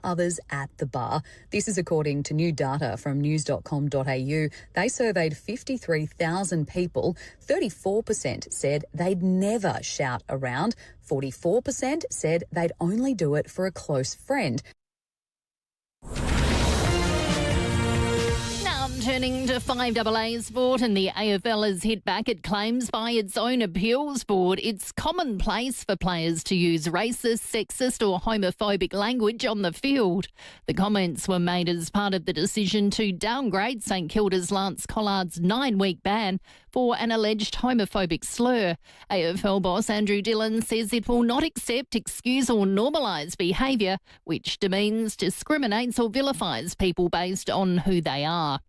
others at the bar. This is according to new data from news.com.au. They surveyed 53,000 people. 34% said they'd never shout around. 44% said they'd only do it for a close friend. Turning to FIVEAA sport, and the AFL has hit back at claims by its own appeals board. It's commonplace for players to use racist, sexist or homophobic language on the field. The comments were made as part of the decision to downgrade St Kilda's Lance Collard's 9-week ban for an alleged homophobic slur. AFL boss Andrew Dillon says it will not accept, excuse or normalise behaviour which demeans, discriminates or vilifies people based on who they are.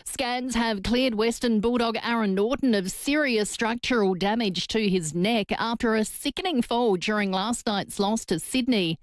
Scans have cleared Western Bulldog Aaron Norton of serious structural damage to his neck after a sickening fall during last night's loss to Sydney.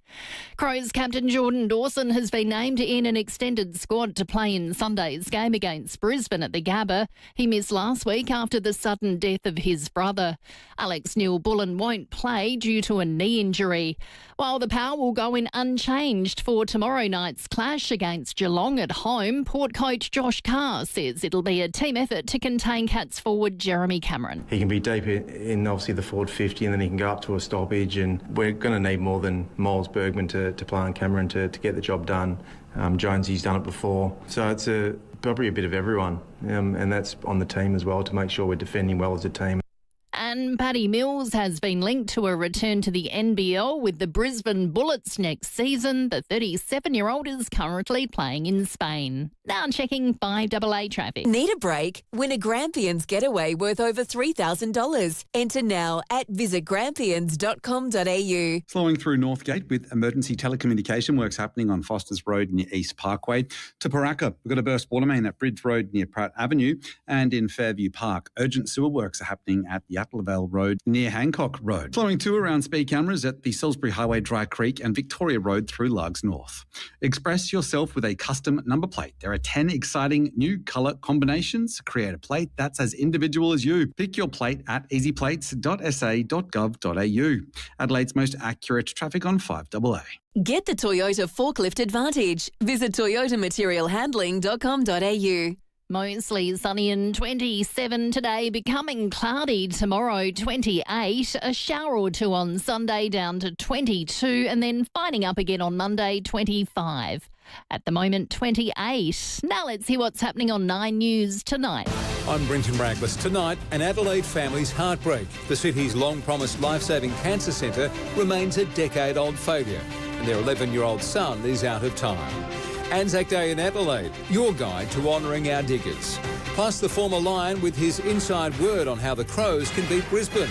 Crows captain Jordan Dawson has been named in an extended squad to play in Sunday's game against Brisbane at the Gabba. He missed last week after the sudden death of his brother. Alex Neil-Bullen won't play due to a knee injury. While the Power will go in unchanged for tomorrow night's clash against Geelong at home, Port coach Josh Carr says it'll be a team effort to contain Cats forward Jeremy Cameron. He can be deep in obviously the forward 50 and then he can go up to a stoppage, and we're going to need more than Miles Bergman to play on Cameron to get the job done. Jonesy's done it before. So it's probably a bit of everyone, and that's on the team as well to make sure we're defending well as a team. And Paddy Mills has been linked to a return to the NBL with the Brisbane Bullets next season. The 37-year-old is currently playing in Spain. Now checking FIVEAA traffic. Need a break? Win a Grampians getaway worth over $3,000. Enter now at visitgrampians.com.au. Flowing through Northgate with emergency telecommunication works happening on Foster's Road near East Parkway. To Paraka, we've got a burst water main at Bridge Road near Pratt Avenue, and in Fairview Park. Urgent sewer works are happening at the Attlevale Road near Hancock Road. Flowing to around speed cameras at the Salisbury Highway Dry Creek and Victoria Road through Largs North. Express yourself with a custom number plate. There are 10 exciting new colour combinations. Create a plate that's as individual as you. Pick your plate at easyplates.sa.gov.au. Adelaide's most accurate traffic on FIVEAA. Get the Toyota Forklift Advantage. Visit toyotamaterialhandling.com.au. Mostly sunny and 27 today, becoming cloudy tomorrow, 28. A shower or two on Sunday down to 22, and then finding up again on Monday, 25. At the moment, 28. Now let's see what's happening on 9 News tonight. I'm Brenton Raglis. Tonight, an Adelaide family's heartbreak. The city's long-promised life-saving cancer centre remains a decade-old failure, and their 11-year-old son is out of time. Anzac Day in Adelaide, your guide to honouring our diggers. Plus the former Lion with his inside word on how the Crows can beat Brisbane.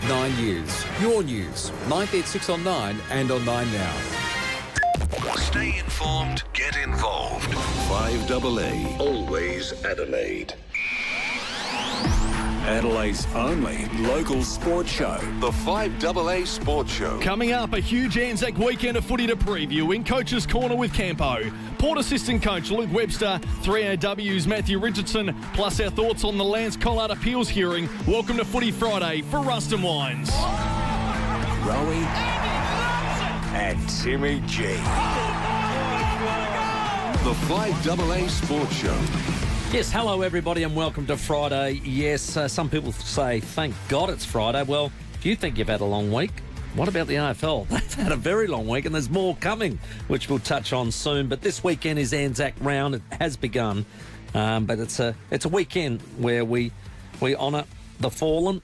9 years. Your news. 9:30 at 6 on 9 and on 9 Now. Stay informed, get involved. FIVEAA, always Adelaide. Adelaide's only local sports show, the FIVEAA Sports Show. Coming up, a huge Anzac weekend of footy to preview in Coach's Corner with Campo. Port assistant coach Luke Webster, 3AW's Matthew Richardson, plus our thoughts on the Lance Collard appeals hearing. Welcome to Footy Friday for Ruston Wines. Rowey and Timmy G. The FIVEAA Sports Show. Yes, hello everybody and welcome to Friday. Yes, some people say, thank God it's Friday. Well, if you think you've had a long week, what about the AFL? They've had a very long week and there's more coming, which we'll touch on soon. But this weekend is Anzac round. It has begun. But it's a weekend where we honour the fallen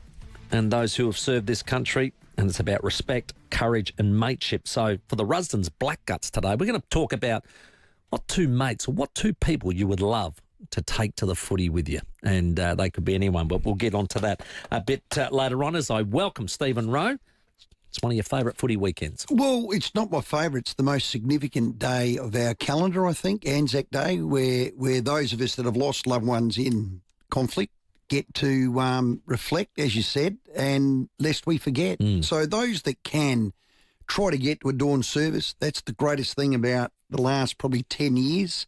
and those who have served this country. And it's about respect, courage and mateship. So for the Rusden's Black Guts today, we're going to talk about what two mates or what two people you would love to take to the footy with you. And they could be anyone, but we'll get on to that a bit later on as I welcome Stephen Rowe. It's one of your favourite footy weekends. Well, it's not my favourite. It's the most significant day of our calendar, I think, Anzac Day, where those of us that have lost loved ones in conflict get to reflect, as you said, and lest we forget. So those that can try to get to a dawn service, that's the greatest thing about the last probably 10 years.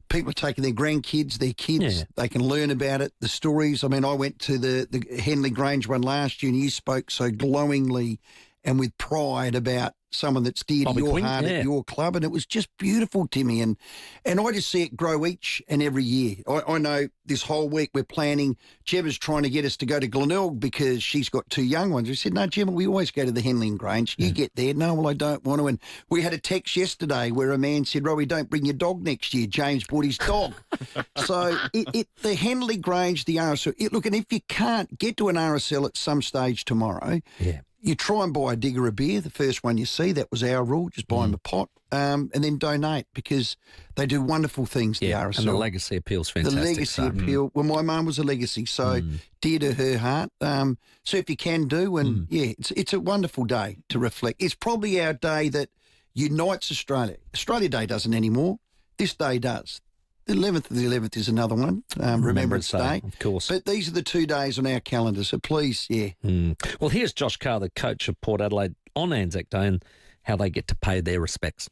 People are taking their grandkids, their kids, they can learn about it, the stories. I mean, I went to the Henley Grange one last year and you spoke so glowingly and with pride about someone that's dear to your heart at your club, and it was just beautiful, Timmy. And I just see it grow each and every year. I know this whole week we're planning. Gemma's trying to get us to go to Glenelg because she's got 2 young ones. We said, no, Gemma, we always go to the Henley and Grange. You get there. No, well, I don't want to. And we had a text yesterday where a man said, Rowey, don't bring your dog next year. James brought his dog. So the Henley Grange, the RSL. Look, and if you can't get to an RSL at some stage tomorrow, you try and buy a digger a beer, the first one you see. That was our rule, just buy them a pot, and then donate because they do wonderful things, the RSL. And the legacy appeal's fantastic. The legacy appeal. Well, my mum was a legacy, so dear to her heart. So if you can do, and it's a wonderful day to reflect. It's probably our day that unites Australia. Australia Day doesn't anymore. This day does. The 11th of the 11th is another one, Remembrance Day. Of course. But these are the 2 days on our calendar, so please, Well, here's Josh Carr, the coach of Port Adelaide, on Anzac Day and how they get to pay their respects.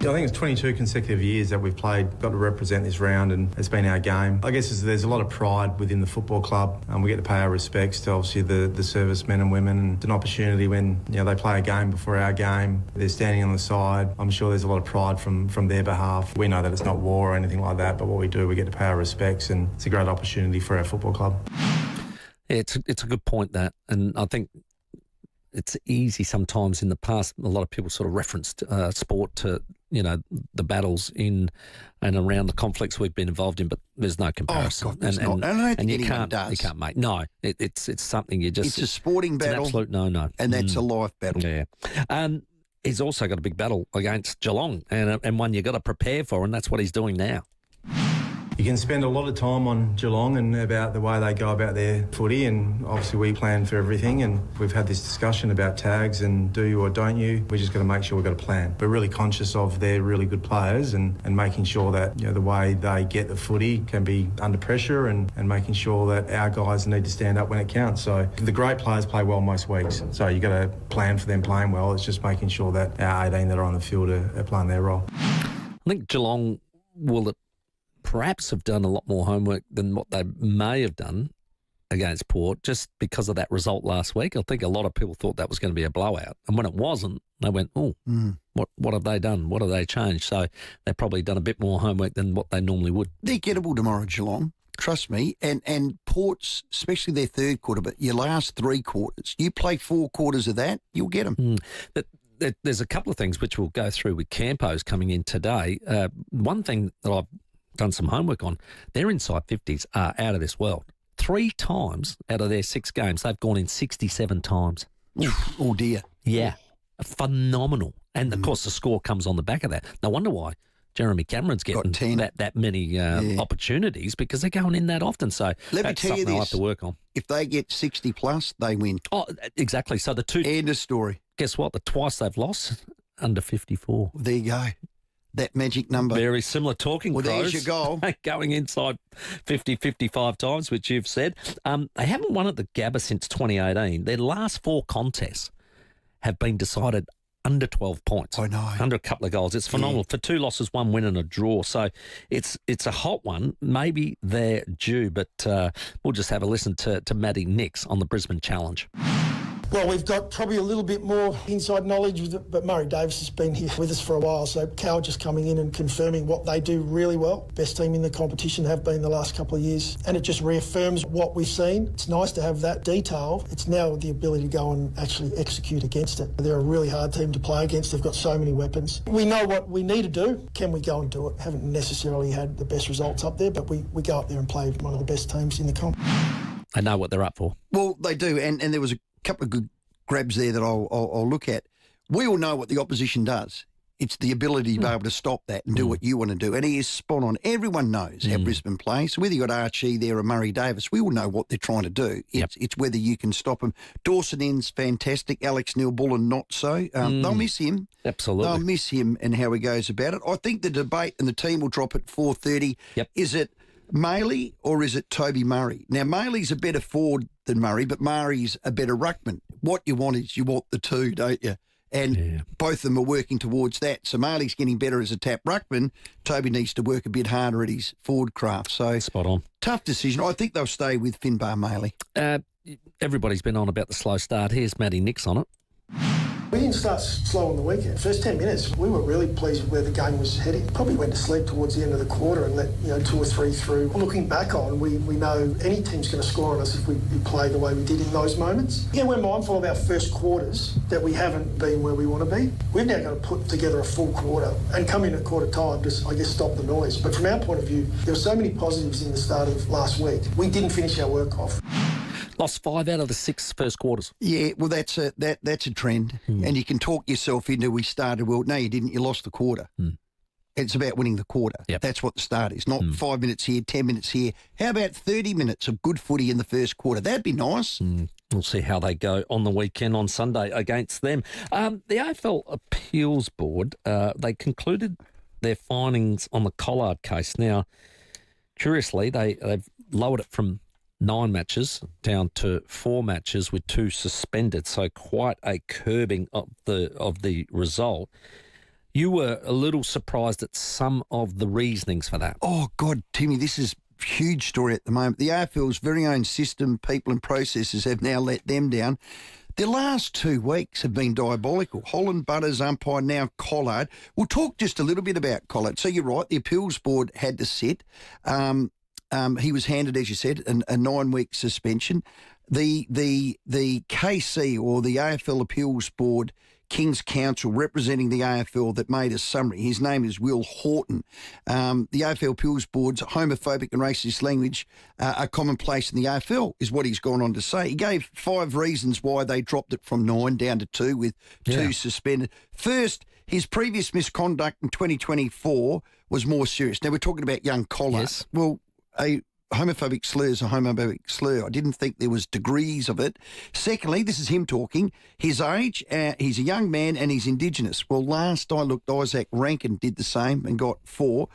I think it's 22 consecutive years that we've got to represent this round, and it's been our game. I guess there's a lot of pride within the football club, and we get to pay our respects to obviously the servicemen and women. And it's an opportunity when they play a game before our game. They're standing on the side. I'm sure there's a lot of pride from their behalf. We know that it's not war or anything like that, but what we do, we get to pay our respects, and it's a great opportunity for our football club. Yeah, it's a good point, that, and I think it's easy sometimes in the past. A lot of people sort of referenced sport to the battles in and around the conflicts we've been involved in, but there's no comparison. Oh, God, not. I don't think anyone does. You can't make. No, it's something you just. It's a sporting battle. It's an absolute no. And that's a life battle. Yeah. He's also got a big battle against Geelong, and one you've got to prepare for, and that's what he's doing now. You can spend a lot of time on Geelong and about the way they go about their footy, and obviously we plan for everything, and we've had this discussion about tags and do you or don't you. We just got to make sure we've got a plan. We're really conscious of their really good players and making sure that the way they get the footy can be under pressure and making sure that our guys need to stand up when it counts. So the great players play well most weeks, so you got to plan for them playing well. It's just making sure that our 18 that are on the field are playing their role. I think Geelong will perhaps have done a lot more homework than what they may have done against Port, just because of that result last week. I think a lot of people thought that was going to be a blowout, and when it wasn't, they went, what have they done? What have they changed? So they've probably done a bit more homework than what they normally would. They're gettable tomorrow, Geelong. Trust me. And Port's, especially their third quarter, but your last 3 quarters, you play 4 quarters of that, you'll get them. There's a couple of things which we'll go through with Campo's coming in today. One thing that I've done some homework on, their inside 50s are out of this world. 3 times out of their 6 games, they've gone in 67 times. Oh, dear. Yeah. Phenomenal. And, of course, the score comes on the back of that. No wonder why Jeremy Cameron's getting that many opportunities, because they're going in that often. So let me tell you this, they'll have to work on. If they get 60 plus, they win. Oh, exactly. So the 2... End of story. Guess what? The twice they've lost, under 54. There you go. That magic number. Very similar talking Well, pros. there's your goal. Going inside 50, 55 times, which you've said. They haven't won at the Gabba since 2018. Their last 4 contests have been decided under 12 points. I know. Under a couple of goals. It's phenomenal. For 2 losses, 1 win and a draw. So it's a hot one. Maybe they're due, but we'll just have a listen to Matty Nix on the Brisbane Challenge. Well, we've got probably a little bit more inside knowledge, but Murray Davis has been here with us for a while, so Cal just coming in and confirming what they do really well. Best team in the competition have been the last couple of years, and it just reaffirms what we've seen. It's nice to have that detail. It's now the ability to go and actually execute against it. They're a really hard team to play against. They've got so many weapons. We know what we need to do. Can we go and do it? Haven't necessarily had the best results up there, but we go up there and play one of the best teams in the comp. I know what they're up for. Well, they do, and there was a couple of good grabs there that I'll look at. We all know what the opposition does. It's the ability to be able to stop that and do what you want to do. And he is spot on. Everyone knows how Brisbane plays. So whether you've got Archie there or Murray Davis, we all know what they're trying to do. It's whether you can stop them. Dawson Inn's fantastic. Alex Neil-Bullen not so. They'll miss him. Absolutely. They'll miss him and how he goes about it. I think the debate and the team will drop at 4:30. Is it Maley or is it Toby Murray? Now, Maley's a better forward than Murray, but Murray's a better ruckman. What you want is you want the two, don't you? And both of them are working towards that. So Maley's getting better as a tap ruckman. Toby needs to work a bit harder at his forward craft. So spot on. Tough decision. I think they'll stay with Finbar Maley. Everybody's been on about the slow start. Here's Matty Nix on it. We didn't start slow on the weekend. First 10 minutes, we were really pleased with where the game was heading. Probably went to sleep towards the end of the quarter and let 2 or 3 through. Looking back on, we know any team's going to score on us if we play the way we did in those moments. Yeah, we're mindful of our first quarters that we haven't been where we want to be. We've now got to put together a full quarter and come in at quarter time to, I guess, stop the noise. But from our point of view, there were so many positives in the start of last week. We didn't finish our work off. Lost 5 out of the 6 first quarters. Yeah, well, that's a trend. And you can talk yourself into we started well. No, you didn't. You lost the quarter. It's about winning the quarter. Yep. That's what the start is. Not 5 minutes here, 10 minutes here. How about 30 minutes of good footy in the first quarter? That'd be nice. We'll see how they go on the weekend on Sunday against them. The AFL Appeals Board, they concluded their findings on the Collard case. Now, curiously, they've lowered it from 9 matches down to 4 matches with 2 suspended, so quite a curbing of the result. You were a little surprised at some of the reasonings for that. Oh, God, Timmy, this is a huge story at the moment. The AFL's very own system, people and processes have now let them down. The last 2 weeks have been diabolical. Holland, Butters, umpire, now Collard. We'll talk just a little bit about Collard. So you're right, the Appeals Board had to sit. He was handed, as you said, a 9-week suspension. The KC, or the AFL Appeals Board, King's Counsel representing the AFL that made a summary, his name is Will Horton. The AFL Appeals Board's homophobic and racist language are commonplace in the AFL, is what he's gone on to say. He gave 5 reasons why they dropped it from 9 down to 2 with 2 suspended. First, his previous misconduct in 2024 was more serious. Now, we're talking about young Collard. Yes. Well, a homophobic slur is a homophobic slur. I didn't think there was degrees of it. Secondly, this is him talking. His age, he's a young man and he's Indigenous. Well, last I looked, Isaac Rankin did the same and got 4,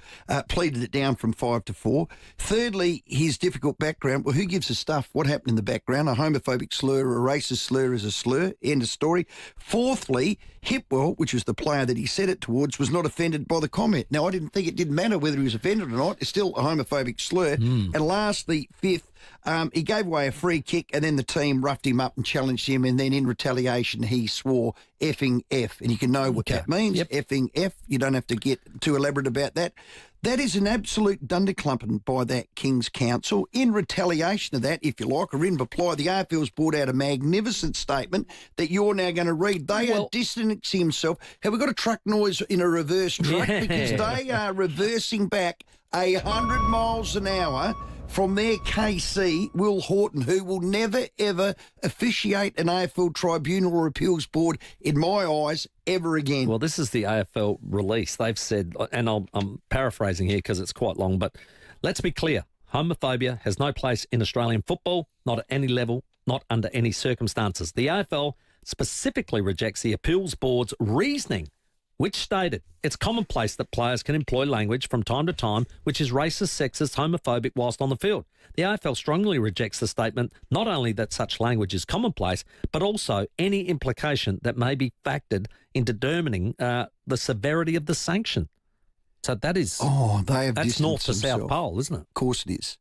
pleaded it down from 5 to 4. Thirdly, his difficult background. Well, who gives a stuff what happened in the background? A homophobic slur or a racist slur is a slur. End of story. Fourthly, Hipwell, which was the player that he said it towards, was not offended by the comment. Now, I didn't think it didn't matter whether he was offended or not. It's still a homophobic slur. And lastly, fifth, he gave away a free kick and then the team roughed him up and challenged him, and then in retaliation he swore effing F. And you can know what that means, effing F. You don't have to get too elaborate about that. That is an absolute dunderclumping by that King's Counsel. In retaliation of that, if you like, or in reply, the AFL's brought out a magnificent statement that you're now going to read. They are distancing himself. Have we got a truck noise in a reverse truck? Because they are reversing back 100 miles an hour from their KC, Will Horton, who will never, ever officiate an AFL tribunal or appeals board, in my eyes, ever again. Well, this is the AFL release. They've said, and I'm paraphrasing here because it's quite long, but let's be clear. Homophobia has no place in Australian football, not at any level, not under any circumstances. The AFL specifically rejects the appeals board's reasoning, which stated it's commonplace that players can employ language from time to time which is racist, sexist, homophobic whilst on the field. The AFL strongly rejects the statement not only that such language is commonplace, but also any implication that may be factored in determining the severity of the sanction. So that is that's north to south pole, isn't it? Of course it is.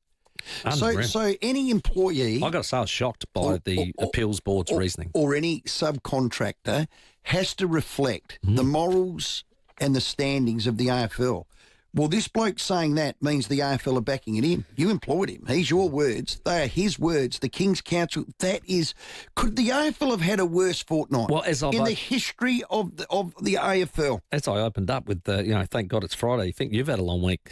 So any employee... I've got to say I was shocked by the appeals board's reasoning. Or any subcontractor has to reflect the morals and the standings of the AFL. Well, this bloke saying that means the AFL are backing it in. You employed him. He's your words. They are his words. The King's Counsel, that is... Could the AFL have had a worse fortnight in the history of the AFL? As I opened up with, thank God it's Friday, you think you've had a long week.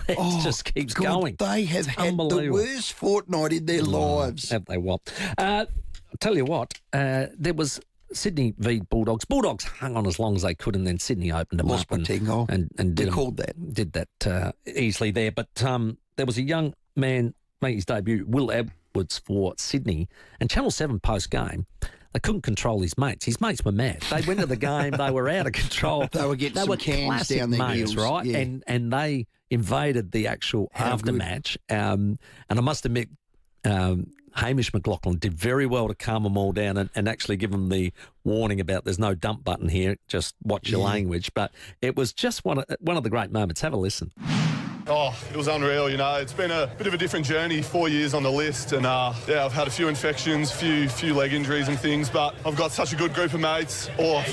It just keeps going. They have had the worst fortnight in their lives. Have they what? I'll tell you what, there was... Sydney v Bulldogs. Bulldogs hung on as long as they could, and then Sydney opened them up and did that easily there. But there was a young man made his debut, Will Edwards, for Sydney, and Channel 7 post-game, they couldn't control his mates. His mates were mad. They went to the game. They were out of control. They were getting some cans down their heels, right? Yeah. And they invaded the actual aftermatch. And I must admit, Hamish McLaughlin did very well to calm them all down and actually give them the warning about there's no dump button here, just watch your language. But it was just one of the great moments. Have a listen. Oh, it was unreal, you know. It's been a bit of a different journey, 4 years on the list, and yeah, I've had a few infections, few leg injuries and things, but I've got such a good group of mates. Oh.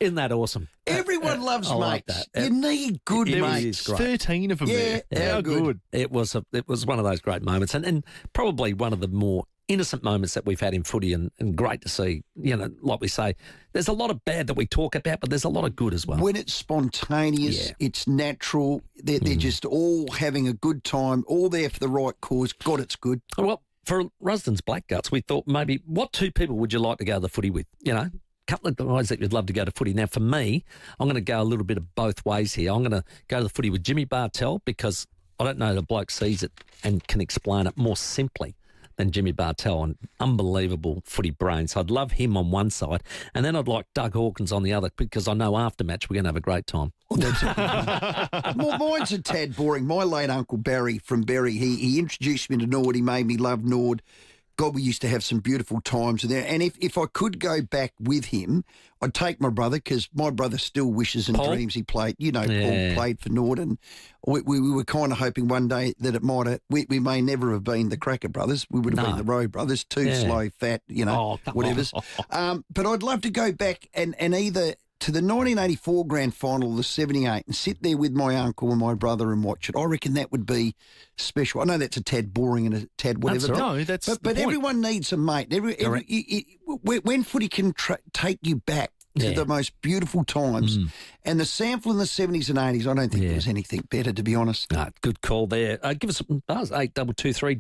Isn't that awesome? Everyone loves I like mates. that. You need good mates. 13 of them there. How good. It was one of those great moments, and probably one of the more innocent moments that we've had in footy, and great to see. You know, like we say, there's a lot of bad that we talk about, but there's a lot of good as well. When it's spontaneous, it's natural. They're just all having a good time, all there for the right cause. God, it's good. Well, for Rusden's Blackguts, we thought maybe what two people would you like to go to the footy with? You know, a couple of guys that you'd love to go to footy. Now, for me, I'm going to go a little bit of both ways here. I'm going to go to the footy with Jimmy Bartell because I don't know the bloke sees it and can explain it more simply than Jimmy Bartell, an unbelievable footy brain. So I'd love him on one side, and then I'd like Doug Hawkins on the other because I know after match we're going to have a great time. Mine's a tad boring. My late Uncle Barry from Berry, he introduced me to Nord. He made me love Nord. God, we used to have some beautiful times there. And if I could go back with him, I'd take my brother because my brother still wishes and dreams he played. You know, Paul played for Nord, and we were kind of hoping one day that it might have, we may never have been the Cracker brothers. We would have been the Rowe brothers, slow, fat, you know, whatever's. But I'd love to go back and either to the 1984 grand final or the 78 and sit there with my uncle and my brother and watch it. I reckon that would be special. I know that's a tad boring and a tad whatever. But everyone needs a mate. When footy can take you back to the most beautiful times. And the sample in the 70s and 80s, I don't think there was anything better, to be honest. No, good call there. Give us a buzz, 8223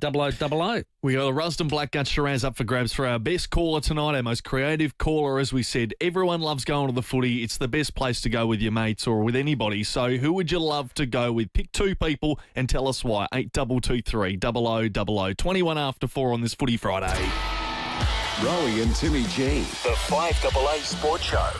0000. We got the Rusden Blackguts Shiraz up for grabs for our best caller tonight, our most creative caller. As we said, everyone loves going to the footy. It's the best place to go with your mates or with anybody. So who would you love to go with? Pick two people and tell us why. 8223 0000. 21 after 4 on this Footy Friday. Rowey and Timmy G, the FIVEAA Sports Show.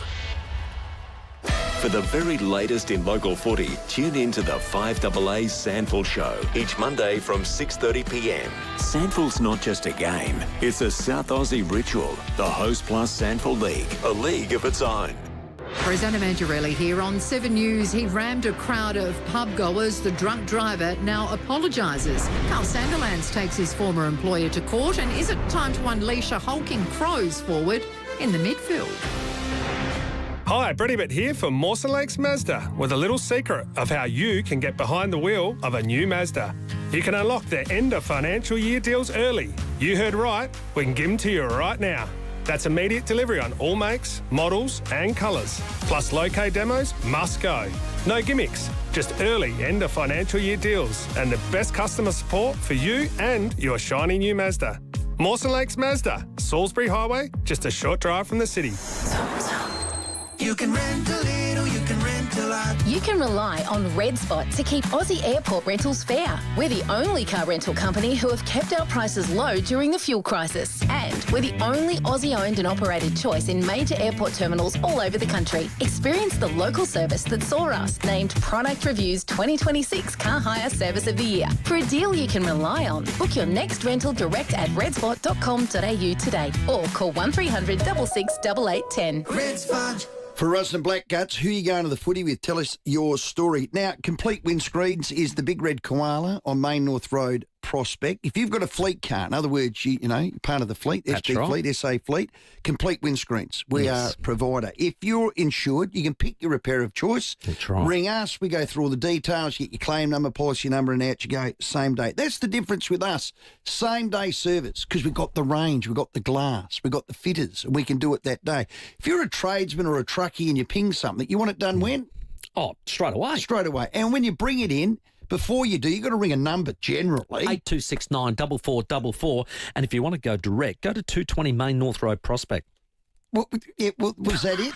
For the very latest in local footy, tune in to the FIVEAA Sandful Show each Monday from 6:30 p.m. Sandful's not just a game, it's a South Aussie ritual. The Host Plus Sandful League, a league of its own. Presenter Mangiarelli here on 7 News. He rammed a crowd of pub goers. The drunk driver now apologises. Carl Sanderlands takes his former employer to court. And is it time to unleash a hulking Crows forward in the midfield? Hi, Brady Bitt here for Mawson Lakes Mazda with a little secret of how you can get behind the wheel of a new Mazda. You can unlock their end of financial year deals early. You heard right, we can give them to you right now. That's immediate delivery on all makes, models and colours. Plus low-K demos must go. No gimmicks, just early end of financial year deals and the best customer support for you and your shiny new Mazda. Mawson Lakes Mazda, Salisbury Highway, just a short drive from the city. You can rent a little, you can rent a lot. You can rely on Red Spot to keep Aussie airport rentals fair. We're the only car rental company who have kept our prices low during the fuel crisis. And we're the only Aussie-owned and operated choice in major airport terminals all over the country. Experience the local service that saw us named Product Review's 2026 Car Hire Service of the Year. For a deal you can rely on, book your next rental direct at redspot.com.au today or call 1300 66 8810. Red Spot. For Rusden Blackguts, who are you going to the footy with? Tell us your story. Now, Complete Windscreens is the big red koala on Main North Road, Prospect. If you've got a fleet car, in other words, you know, you're part of the fleet, SG right. Fleet, SA Fleet, Complete Windscreens. We are a provider. If you're insured, you can pick your repair of choice. That's right. Ring us. We go through all the details. You get your claim number, policy number, and out you go same day. That's the difference with us. Same day service because we've got the range, we've got the glass, we've got the fitters, and we can do it that day. If you're a tradesman or a truckie and you ping something, you want it done when? Oh, straight away. Straight away. And when you bring it in, before you do, you've got to ring a number generally. 8269 4444. And if you want to go direct, go to 220 Main North Road, Prospect. Was that it?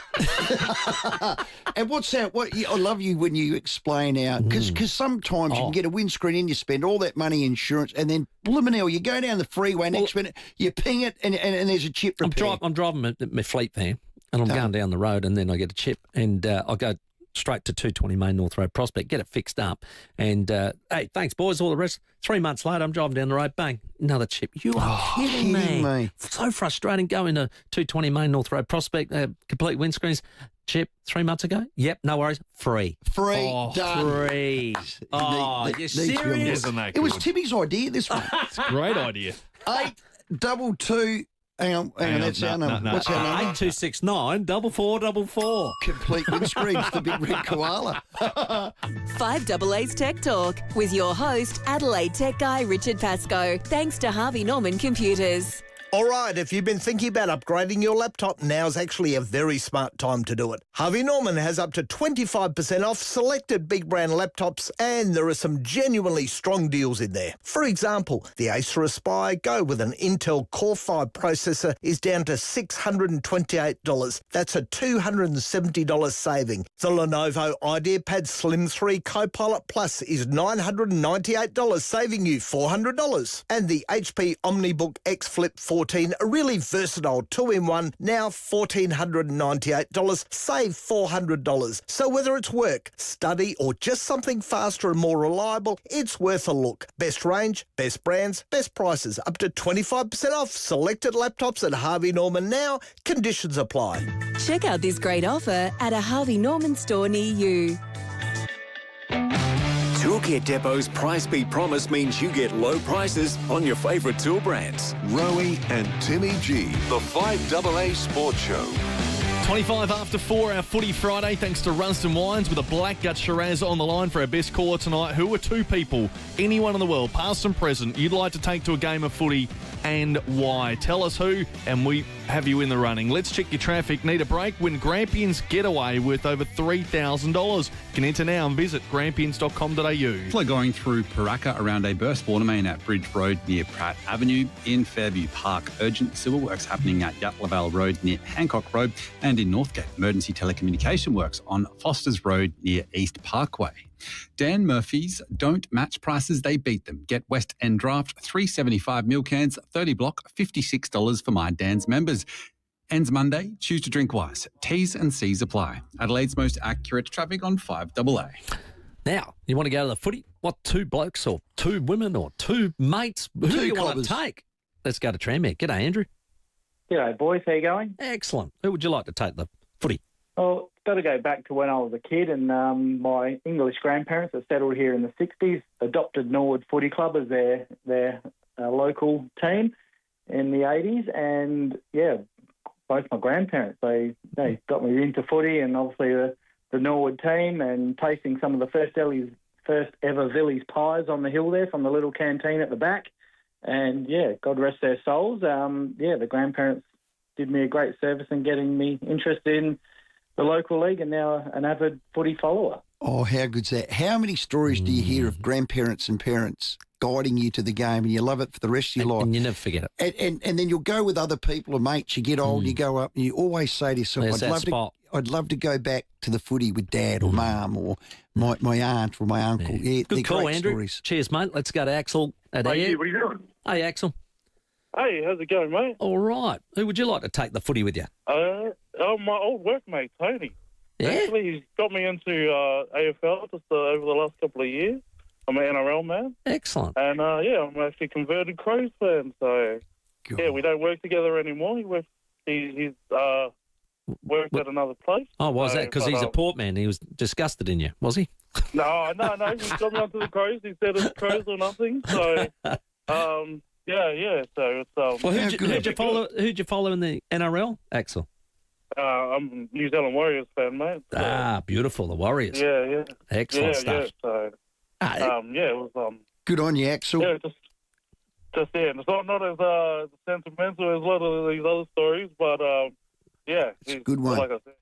And what's that? I love you when you explain out, because sometimes you can get a windscreen in, you spend all that money insurance, and then blimmin' you go down the freeway next minute, you ping it, and there's a chip repair. I'm driving my fleet van, and I'm going down the road, and then I get a chip, and I'll go straight to 220 Main North Road, Prospect, get it fixed up. And, hey, thanks, boys, all the rest. 3 months later, I'm driving down the road, bang, another chip. You are kidding me. So frustrating going to 220 Main North Road, Prospect, Complete Windscreens. Chip, 3 months ago? Yep, no worries. Free. Free. Oh, Done. free. Oh, you're serious? Isn't that It was good? Timmy's idea, this one. It's a great idea. 822. Hang on, that's our number. no. What's our number? 8269 4444. Complete windscreens, the big red koala. 5AA's Tech Talk with your host, Adelaide Tech Guy Richard Pascoe. Thanks to Harvey Norman Computers. All right, if you've been thinking about upgrading your laptop, now's actually a very smart time to do it. Harvey Norman has up to 25% off selected big brand laptops, and there are some genuinely strong deals in there. For example, the Acer Aspire Go with an Intel Core 5 processor is down to $628. That's a $270 saving. The Lenovo IdeaPad Slim 3 Copilot Plus is $998, saving you $400. And the HP OmniBook X Flip 14, a really versatile 2-in-1, now $1,498, save $400. So whether it's work, study, or just something faster and more reliable, it's worth a look. Best range, best brands, best prices, up to 25% off selected laptops at Harvey Norman now. Conditions apply. Check out this great offer at a Harvey Norman store near you. Toolkit Depot's Price Beat Promise means you get low prices on your favourite tool brands. Rowey and Timmy G, the 5AA Sports Show. 25 after 4, our Footy Friday, thanks to Runston Wines with a Black Gut Shiraz on the line for our best caller tonight. Who are 2 people, anyone in the world, past and present, you'd like to take to a game of footy and why? Tell us who, and we have you in the running. Let's check your traffic. Need a break? Win Grampians Getaway worth over $3,000. Can enter now and visit grampians.com.au. People are going through Paraka around a burst water main at Bridge Road near Pratt Avenue. In Fairview Park, urgent civil works happening at Yatlavale Road near Hancock Road, and in Northgate, emergency telecommunication works on Foster's Road near East Parkway. Dan Murphy's don't match prices, they beat them. Get West End Draft, $3.75 milk cans, 30 block, $56 for My Dan's members. Ends Monday, choose to drink wise. T's and C's apply. Adelaide's most accurate traffic on 5AA. Now, you want to go to the footy? What, 2 blokes or 2 women or 2 mates? Who do you want to take? Let's go to Tranmere. G'day, Andrew. G'day, boys. How you going? Excellent. Who would you like to take the footy? Well, got to go back to when I was a kid, and my English grandparents that settled here in the 60s adopted Norwood Footy Club as their local team in the 80s, and yeah, both my grandparents, they got me into footy, and obviously the Norwood team, and tasting some of the first ever Villies pies on the hill there from the little canteen at the back. And, yeah, God rest their souls. The grandparents did me a great service in getting me interested in the local league and now an avid footy follower. Oh, how good's that? How many stories do you hear of grandparents and parents guiding you to the game, and you love it for the rest of your life? And you never forget it. And then you'll go with other people or mates. You get old, you go up, and you always say to yourself, I'd love to go back to the footy with Dad or Mum or my aunt or my uncle. Yeah, Good call, great Andrew. Stories. Cheers, mate. Let's go to Axel. Hey, what are you doing? Hey, Axel. Hey, how's it going, mate? All right. Who would you like to take the footy with you? My old workmate, Tony. Yeah? Actually, he's got me into AFL just over the last couple of years. I'm an NRL man. Excellent. And, I'm actually converted Crows fan. So, yeah, we don't work together anymore. He's worked at another place. Oh, was that because he's a port man? He was disgusted in you, was he? No. He got me onto the Crows. He said it's Crows or nothing. So, yeah. So it's well, who'd you follow in the NRL, Axel? I'm a New Zealand Warriors fan, mate. So. Ah, beautiful, the Warriors. Yeah. Excellent stuff. Yeah. So, it was good on you, Axel. Yeah, just it's not as sentimental as a lot of these other stories, but it's a good one. Like I said.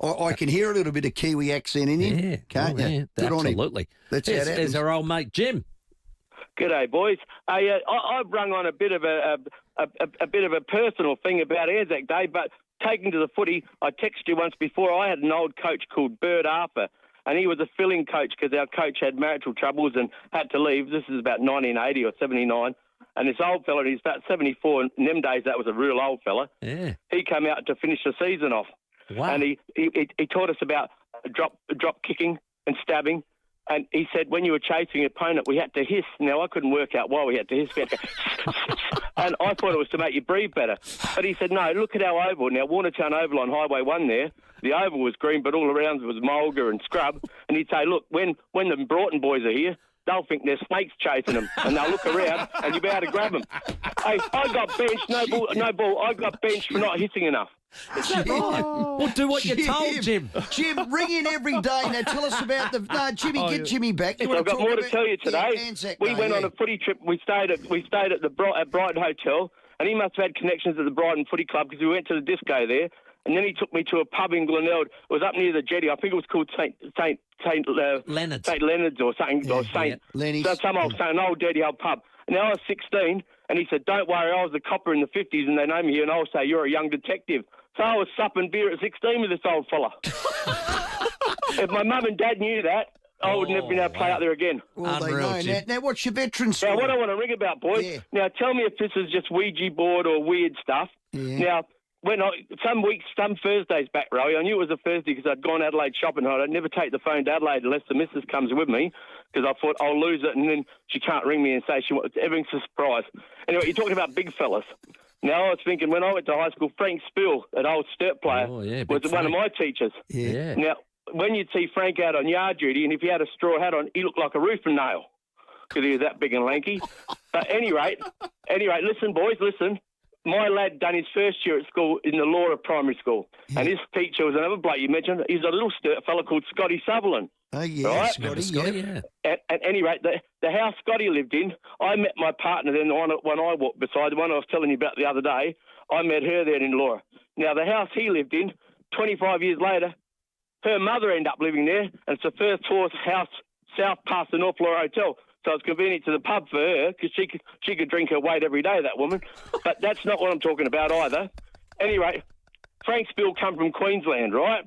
I can hear a little bit of Kiwi accent in you, can't you? Yeah, good absolutely. On him. There's our old mate Jim. G'day, boys. I've rung on a bit of a personal thing about Anzac Day, but taking to the footy, I texted you once before. I had an old coach called Bert Arthur, and he was a filling coach because our coach had marital troubles and had to leave. This is about 1980 or 79. And this old fella, he's about 74. In them days, that was a real old fella. Yeah. He came out to finish the season off. Wow. And he taught us about drop kicking and stabbing. And he said when you were chasing your opponent, we had to hiss. Now, I couldn't work out why we had to hiss. We had to And I thought it was to make you breathe better. But he said, no, look at our oval. Now, Warnertown Oval on Highway 1 there, the oval was green, but all around was mulga and scrub. And he'd say, look, when the Broughton boys are here, they'll think there's snakes chasing them, and they'll look around, and you'll be able to grab them. Hey, I got benched, no ball. I got benched for not hitting enough. Is that right? Well, do what you're told, Jim. Jim, ring in every day. Now tell us about the... No, Jimmy, get Jimmy back. I've got more to tell you today. Anzac we Day, went on a footy trip. We stayed at the Brighton Hotel, and he must have had connections at the Brighton Footy Club because we went to the disco there. And then he took me to a pub in Glenelg. It was up near the jetty. I think it was called St Leonard's. St Leonard's or something, or St. Lenny's. An old dirty old pub. Now I was 16, and he said, "Don't worry, I was a copper in the 50s, and they know me here." And I'll say, "You're a young detective." So I was supping beer at 16 with this old fella. If my mum and dad knew that, I would never been able to play out there again. Well, they know. Now, what's your veteran story? Now, what I want to ring about, boys. Yeah. Now, tell me if this is just Ouija board or weird stuff. Yeah. Now, some Thursdays back, Rowey, I knew it was a Thursday because I'd gone Adelaide shopping. I'd never take the phone to Adelaide unless the missus comes with me because I thought I'll lose it and then she can't ring me and say everything's a surprise. Anyway, you're talking about big fellas. Now, I was thinking when I went to high school, Frank Spill, an old Sturt player, was one of my teachers. Yeah. Now, when you'd see Frank out on yard duty, and if he had a straw hat on, he looked like a roofing nail because he was that big and lanky. But at any rate, listen, boys, listen. My lad done his first year at school in the Laura Primary School, and his teacher was another bloke you mentioned. He's a little fella called Scotty Sutherland. Oh, yeah, right? Scotty, yeah. At any rate, the house Scotty lived in, I met my partner then when I walked beside the one I was telling you about the other day. I met her there in Laura. Now, the house he lived in, 25 years later, her mother ended up living there, and it's the first floor house south past the North Laura Hotel. So it's convenient to the pub for her because she could drink her weight every day, that woman. But that's not what I'm talking about either. Anyway, Frank Spill come from Queensland, right?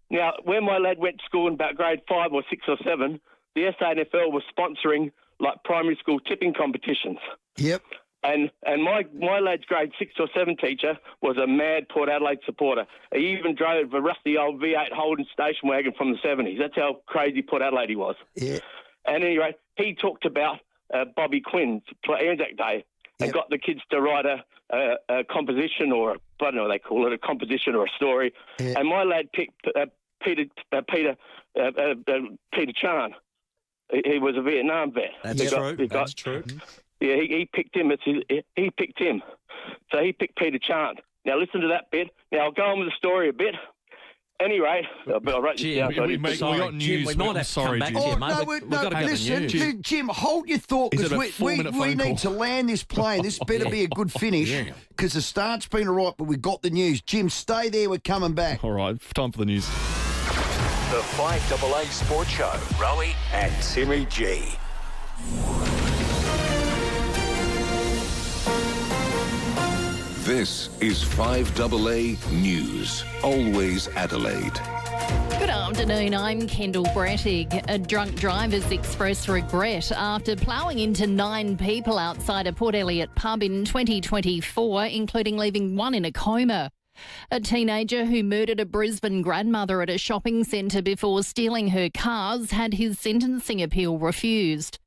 Now, when my lad went to school in about grade 5 or 6 or 7, the SANFL was sponsoring like primary school tipping competitions. Yep. And my lad's grade 6 or 7 teacher was a mad Port Adelaide supporter. He even drove a rusty old V8 Holden station wagon from the 70s. That's how crazy Port Adelaide he was. Yeah. And anyway, he talked about Bobby Quinn to Anzac Day and got the kids to write a composition or, I don't know what they call it, a composition or a story. Yeah. And my lad picked Peter Chan. He was a Vietnam vet. That's true. Yeah, he picked him. He picked him. So he picked Peter Chan. Now listen to that bit. Now I'll go on with the story a bit. Anyway, I wrote this down. We got news. We might have to come back to you, mate. We've got to go to news. Jim, hold your thought because we need to land this plane. This better be a good finish because the start's been all right, but we've got the news. Jim, stay there. We're coming back. All right, time for the news. The 5AA Sports Show, Rowey and Timmy G. This is 5AA News, always Adelaide. Good afternoon, I'm Kendall Brettig. A drunk driver's expressed regret after ploughing into 9 people outside a Port Elliot pub in 2024, including leaving one in a coma. A teenager who murdered a Brisbane grandmother at a shopping centre before stealing her cars had his sentencing appeal refused.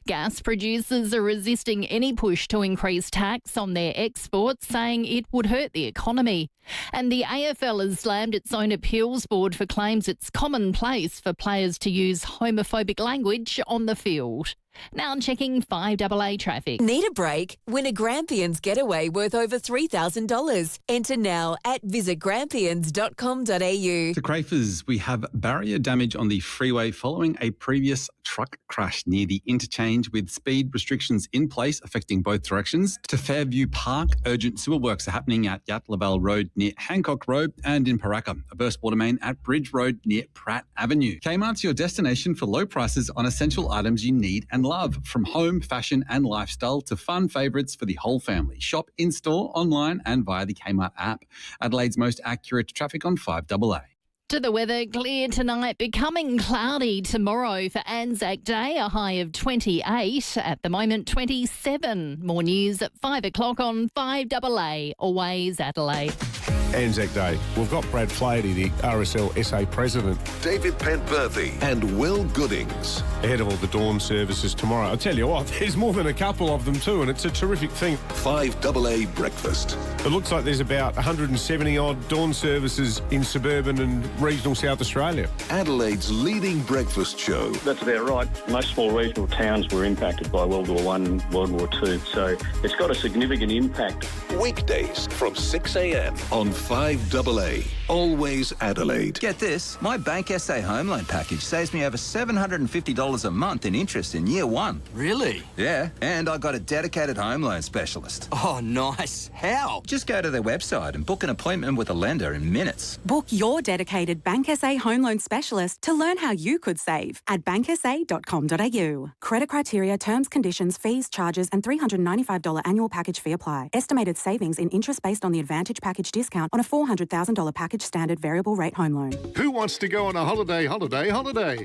Gas producers are resisting any push to increase tax on their exports, saying it would hurt the economy. And the AFL has slammed its own appeals board for claims it's commonplace for players to use homophobic language on the field. Now checking 5AA traffic. Need a break? Win a Grampians getaway worth over $3,000. Enter now at visitgrampians.com.au. To Crafers, we have barrier damage on the freeway following a previous truck crash near the interchange with speed restrictions in place affecting both directions. To Fairview Park, urgent sewer works are happening at Yatlaval Road near Hancock Road and in Paraka. A burst water main at Bridge Road near Pratt Avenue. Kmart's your destination for low prices on essential items you need and love, from home, fashion and lifestyle to fun favourites for the whole family. Shop in-store, online and via the Kmart app. Adelaide's most accurate traffic on 5AA. To the weather, clear tonight, becoming cloudy tomorrow for Anzac Day, a high of 28, at the moment 27. More news at 5 o'clock on 5AA, always Adelaide. Anzac Day. We've got Brad Flaherty, the RSL SA President. David Pentworthy and Will Goodings. Ahead of all the dawn services tomorrow. I'll tell you what, there's more than a couple of them too, and it's a terrific thing. 5AA Breakfast. It looks like there's about 170-odd dawn services in suburban and regional South Australia. Adelaide's leading breakfast show. That's about right. Most small regional towns were impacted by World War I and World War II, so it's got a significant impact. Weekdays from 6 a.m. on 5AA. Always Adelaide. Get this, my Bank SA home loan package saves me over $750 a month in interest in year one. Really? Yeah, and I got a dedicated home loan specialist. Oh, nice. How? Just go to their website and book an appointment with a lender in minutes. Book your dedicated Bank SA home loan specialist to learn how you could save at banksa.com.au. Credit criteria, terms, conditions, fees, charges and $395 annual package fee apply. Estimated savings in interest based on the Advantage package discount on a $400,000 package standard variable rate home loan. Who wants to go on a holiday?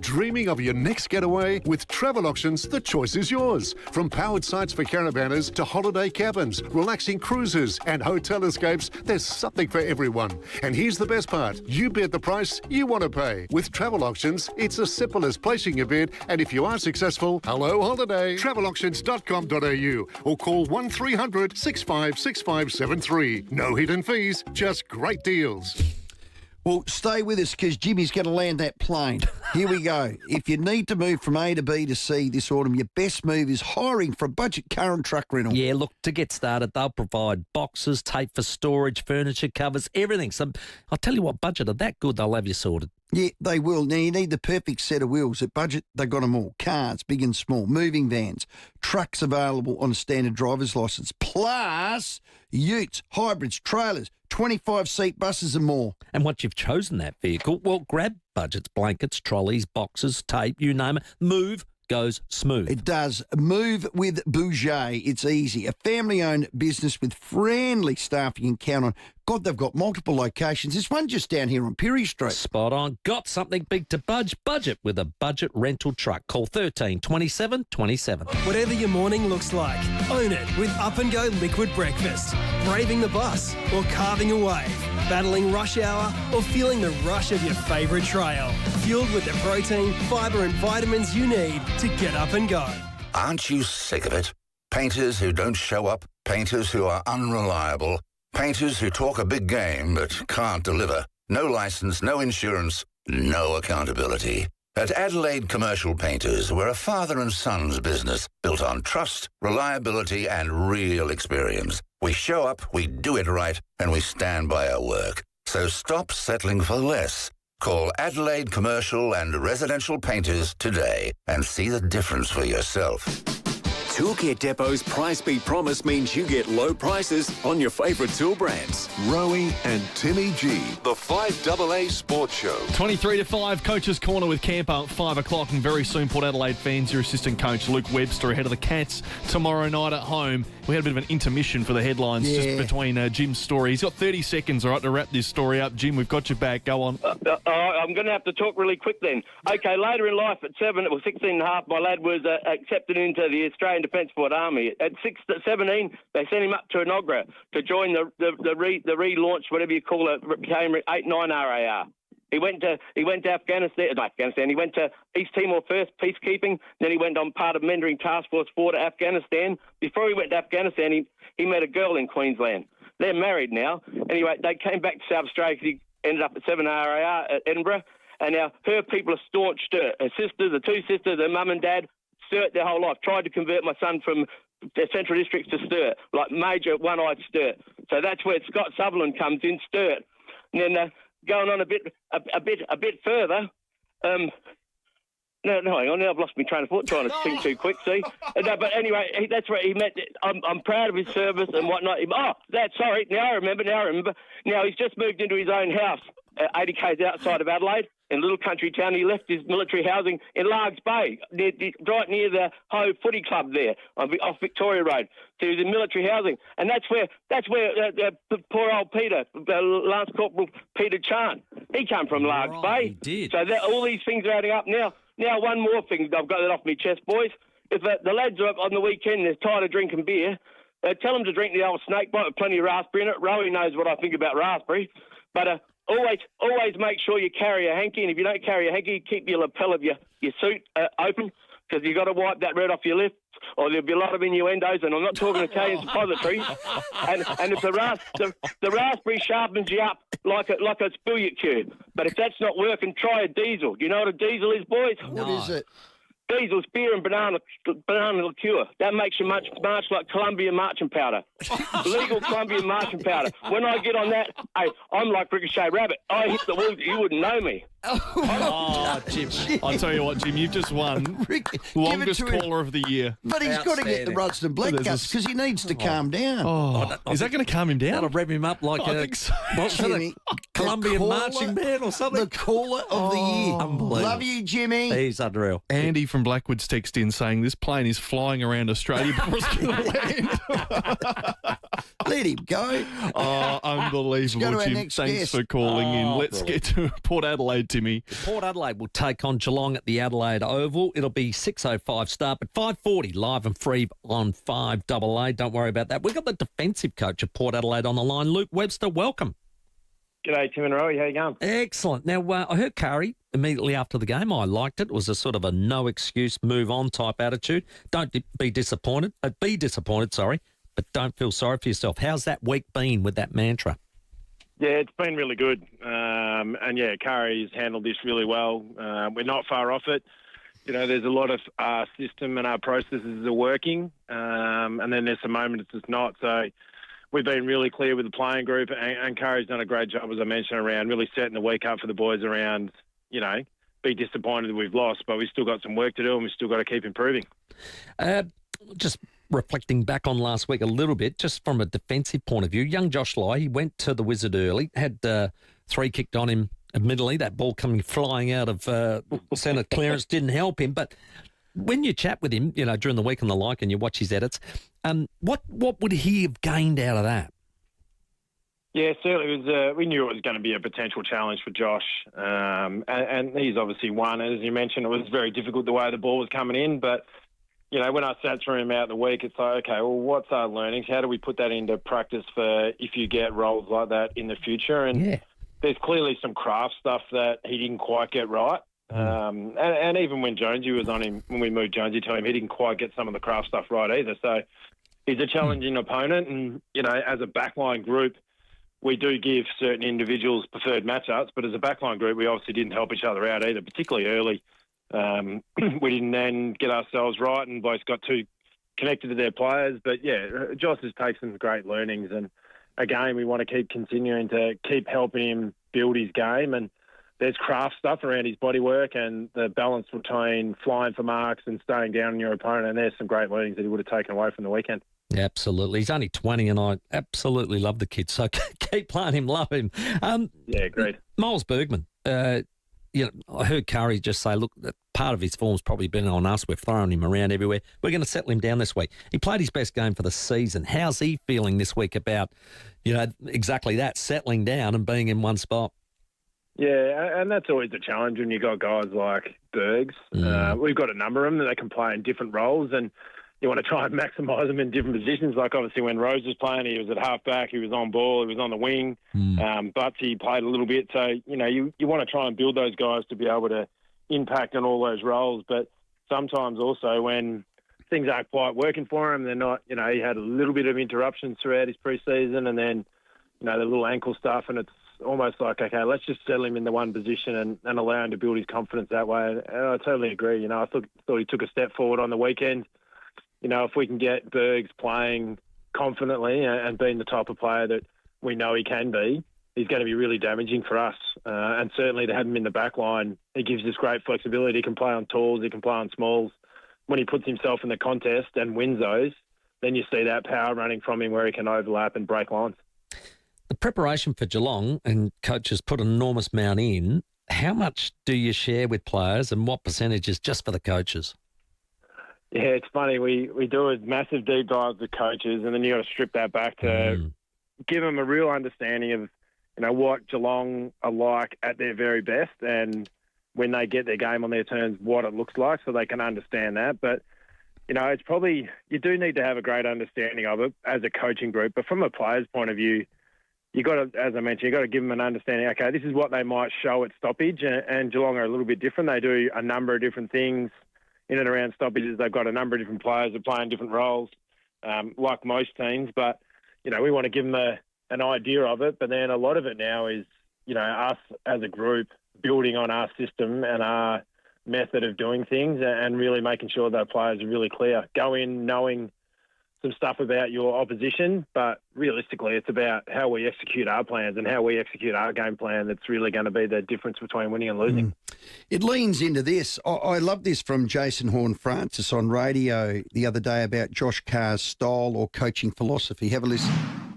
Dreaming of your next getaway? With Travel Auctions, the choice is yours. From powered sites for caravanners to holiday cabins, relaxing cruises and hotel escapes, there's something for everyone. And here's the best part. You bid the price you want to pay. With Travel Auctions, it's as simple as placing your bid, and if you are successful, hello holiday. Travelauctions.com.au or call 1300 656573. No hidden fees, just great deals. Well, stay with us because Jimmy's going to land that plane. Here we go. If you need to move from A to B to C this autumn, your best move is hiring for a budget car and truck rental. Yeah, look, to get started, they'll provide boxes, tape for storage, furniture covers, everything. So I'll tell you what, budget are that good, they'll have you sorted. Yeah, they will. Now, you need the perfect set of wheels. At Budget, they've got them all. Cars, big and small, moving vans, trucks available on a standard driver's licence, plus utes, hybrids, trailers, 25-seat buses and more. And once you've chosen that vehicle, well, grab Budget's blankets, trolleys, boxes, tape, you name it. Move goes smooth. It does. Move with Bouget. It's easy. A family-owned business with friendly staff you can count on. God, they've got multiple locations. There's one just down here on Perry Street. Spot on. Got something big to budget with a Budget rental truck. Call 13 27 27. Whatever your morning looks like, own it with Up and Go Liquid Breakfast. Braving the bus or carving a wave. Battling rush hour or feeling the rush of your favourite trail. Fueled with the protein, fibre and vitamins you need to get up and go. Aren't you sick of it? Painters who don't show up, painters who are unreliable, painters who talk a big game but can't deliver. No licence, no insurance, no accountability. At Adelaide Commercial Painters, we're a father and son's business built on trust, reliability and real experience. We show up, we do it right, and we stand by our work. So stop settling for less. Call Adelaide Commercial and Residential Painters today and see the difference for yourself. Toolkit Depot's Price Beat Promise means you get low prices on your favourite tool brands. Rowey and Timmy G, the 5AA Sports Show. 23 to 5, Coach's Corner with Campo at 5 o'clock, and very soon, Port Adelaide fans, your assistant coach Luke Webster ahead of the Cats tomorrow night at home. We had a bit of an intermission for the headlines just between Jim's story. He's got 30 seconds, all right, to wrap this story up. Jim, we've got your back. Go on. I'm going to have to talk really quick then. Okay, later in life at 16 and a half, my lad was accepted into the Australian Defence Force Army. At 17, they sent him up to Enoggera to join the relaunch, whatever you call it, became 8-9 RAR. He went to Afghanistan. He went to East Timor first, peacekeeping. Then he went on part of mentoring Task Force 4 to Afghanistan. Before he went to Afghanistan, he met a girl in Queensland. They're married now. Anyway, they came back to South Australia because he ended up at 7 RAR at Edinburgh. And now her people are staunch Sturt. Her sisters, the two sisters, her mum and dad, Sturt their whole life. Tried to convert my son from the Central Districts to Sturt, like major one-eyed Sturt. So that's where Scott Sutherland comes in, Sturt. And then going on a bit further. No, hang on. Now I've lost my train of thought trying to think too quick. See, no, but anyway, that's where he met. I'm proud of his service and whatnot. Now I remember. Now he's just moved into his own house, 80 k's outside of Adelaide, in a little country town. He left his military housing in Largs Bay, right near the Ho Footy Club there, off Victoria Road. So he was in military housing, and that's where poor old Peter, Lance Corporal Peter Chant, he came from Largs Bay. He did. So all these things are adding up now. Now, one more thing, I've got that off my chest, boys. If the lads are on the weekend, they're tired of drinking beer, Tell him to drink the old snake bite with plenty of raspberry in it. Rowey knows what I think about raspberry. But always make sure you carry a hanky, and if you don't carry a hanky, keep your lapel of your suit open, because you've got to wipe that red off your lips, or there'll be a lot of innuendos, and I'm not talking Italian suppositories. And if the raspberry sharpens you up like a billiard cue. But if that's not working, try a diesel. Do you know what a diesel is, boys? What is it? Diesel's beer and banana liqueur. That makes you march like Colombian marching powder. Legal Colombian marching powder. When I get on that, hey, I'm like Ricochet Rabbit. I hit the wall, you wouldn't know me. Oh, Jim. I'll tell you what, Jim, you've just won longest caller of the year. But he's got to get the Rudston Black Cups because he needs to calm down. Is that going to calm him down? That'll rev him up like I think so. What's it, a Colombian marching band or something? The caller of the year. Unbelievable. Love you, Jimmy. He's unreal. Andy from Blackwood's text in saying this plane is flying around Australia before it's going to land. Let him go. Oh, unbelievable, Let's go to our Jim. next Thanks guest. for calling in. Let's brilliant. get to Port Adelaide, Timmy. Port Adelaide will take on Geelong at the Adelaide Oval. It'll be 6:05 start, but 5:40 live and free on 5AA. Don't worry about that. We've got the defensive coach of Port Adelaide on the line, Luke Webster. Welcome. G'day, Tim and Rowey. How you going? Excellent. Now, I heard Curry immediately after the game. I liked it. It was a sort of a no-excuse, move-on type attitude. Don't be disappointed. Be disappointed, sorry, but don't feel sorry for yourself. How's that week been with that mantra? Yeah, it's been really good. And, yeah, Curry's handled this really well. We're not far off it. You know, there's a lot of our system and our processes are working, and then there's some moments it's not. So we've been really clear with the playing group, and Curry's done a great job, as I mentioned, around really setting the week up for the boys around, you know, be disappointed that we've lost, but we've still got some work to do and we've still got to keep improving. Just reflecting back on last week a little bit, just from a defensive point of view, young Josh Lai, he went to the Wizard early, had 3 kicked on him. Admittedly, that ball coming flying out of centre clearance didn't help him. But when you chat with him, you know, during the week and the like, and you watch his edits, what would he have gained out of that? Yeah, certainly. It was. We knew it was going to be a potential challenge for Josh, and he's obviously won. As you mentioned, it was very difficult the way the ball was coming in. But you know, when I sat through him out the week, it's like, okay, well, what's our learnings? How do we put that into practice for if you get roles like that in the future? And there's clearly some craft stuff that he didn't quite get right. And even when Jonesy was on him, when we moved Jonesy to him, he didn't quite get some of the craft stuff right either. So he's a challenging opponent, and you know, as a backline group, we do give certain individuals preferred matchups, but as a backline group, we obviously didn't help each other out either, particularly early. We didn't then get ourselves right, and both got too connected to their players. But yeah, Josh has taken some great learnings, and again, we want to keep continuing to keep helping him build his game. And there's craft stuff around his body work and the balance between flying for marks and staying down on your opponent. And there's some great learnings that he would have taken away from the weekend. Absolutely. He's only 20 and I absolutely love the kid. So keep playing him, love him. Yeah, great. Miles Bergman, you know, I heard Curry just say, look, part of his form's probably been on us. We've thrown him around everywhere. We're going to settle him down this week. He played his best game for the season. How's he feeling this week about, you know, exactly that, settling down and being in one spot? Yeah, and that's always the challenge when you got guys like Bergs. We've got a number of them that can play in different roles, and you want to try and maximise them in different positions. Like obviously when Rose was playing, he was at half-back, he was on ball, he was on the wing. Butsy played a little bit. So, you know, you want to try and build those guys to be able to impact on all those roles. But sometimes also when things aren't quite working for him, they're not, you know, he had a little bit of interruptions throughout his pre-season and then, you know, the little ankle stuff, and it's almost like, okay, let's just settle him in the one position and allow him to build his confidence that way. And I totally agree. You know, I thought he took a step forward on the weekend. You know, if we can get Bergs playing confidently and being the type of player that we know he can be, he's going to be really damaging for us. And certainly to have him in the back line, he gives us great flexibility. He can play on talls, he can play on smalls. When he puts himself in the contest and wins those, then you see that power running from him where he can overlap and break lines. The preparation for Geelong, and coaches put an enormous amount in. How much do you share with players and what percentage is just for the coaches? Yeah, it's funny. We do a massive deep dive with coaches, and then you got to strip that back to give them a real understanding of, you know, what Geelong are like at their very best, and when they get their game on their terms, what it looks like, so they can understand that. But it's probably, you do need to have a great understanding of it as a coaching group. But from a player's point of view, you got to, as I mentioned, you got to give them an understanding. Okay, this is what they might show at stoppage, and Geelong are a little bit different. They do a number of different things in and around stoppages. They've got a number of different players that play in different roles, like most teams. But we want to give them an idea of it. But then a lot of it now is us as a group building on our system and our method of doing things, and really making sure that players are really clear. Go in knowing some stuff about your opposition, but realistically it's about how we execute our plans and how we execute our game plan that's really going to be the difference between winning and losing. It leans into this. I love this from Jason Horne-Francis on radio the other day about Josh Carr's style or coaching philosophy. Have a listen.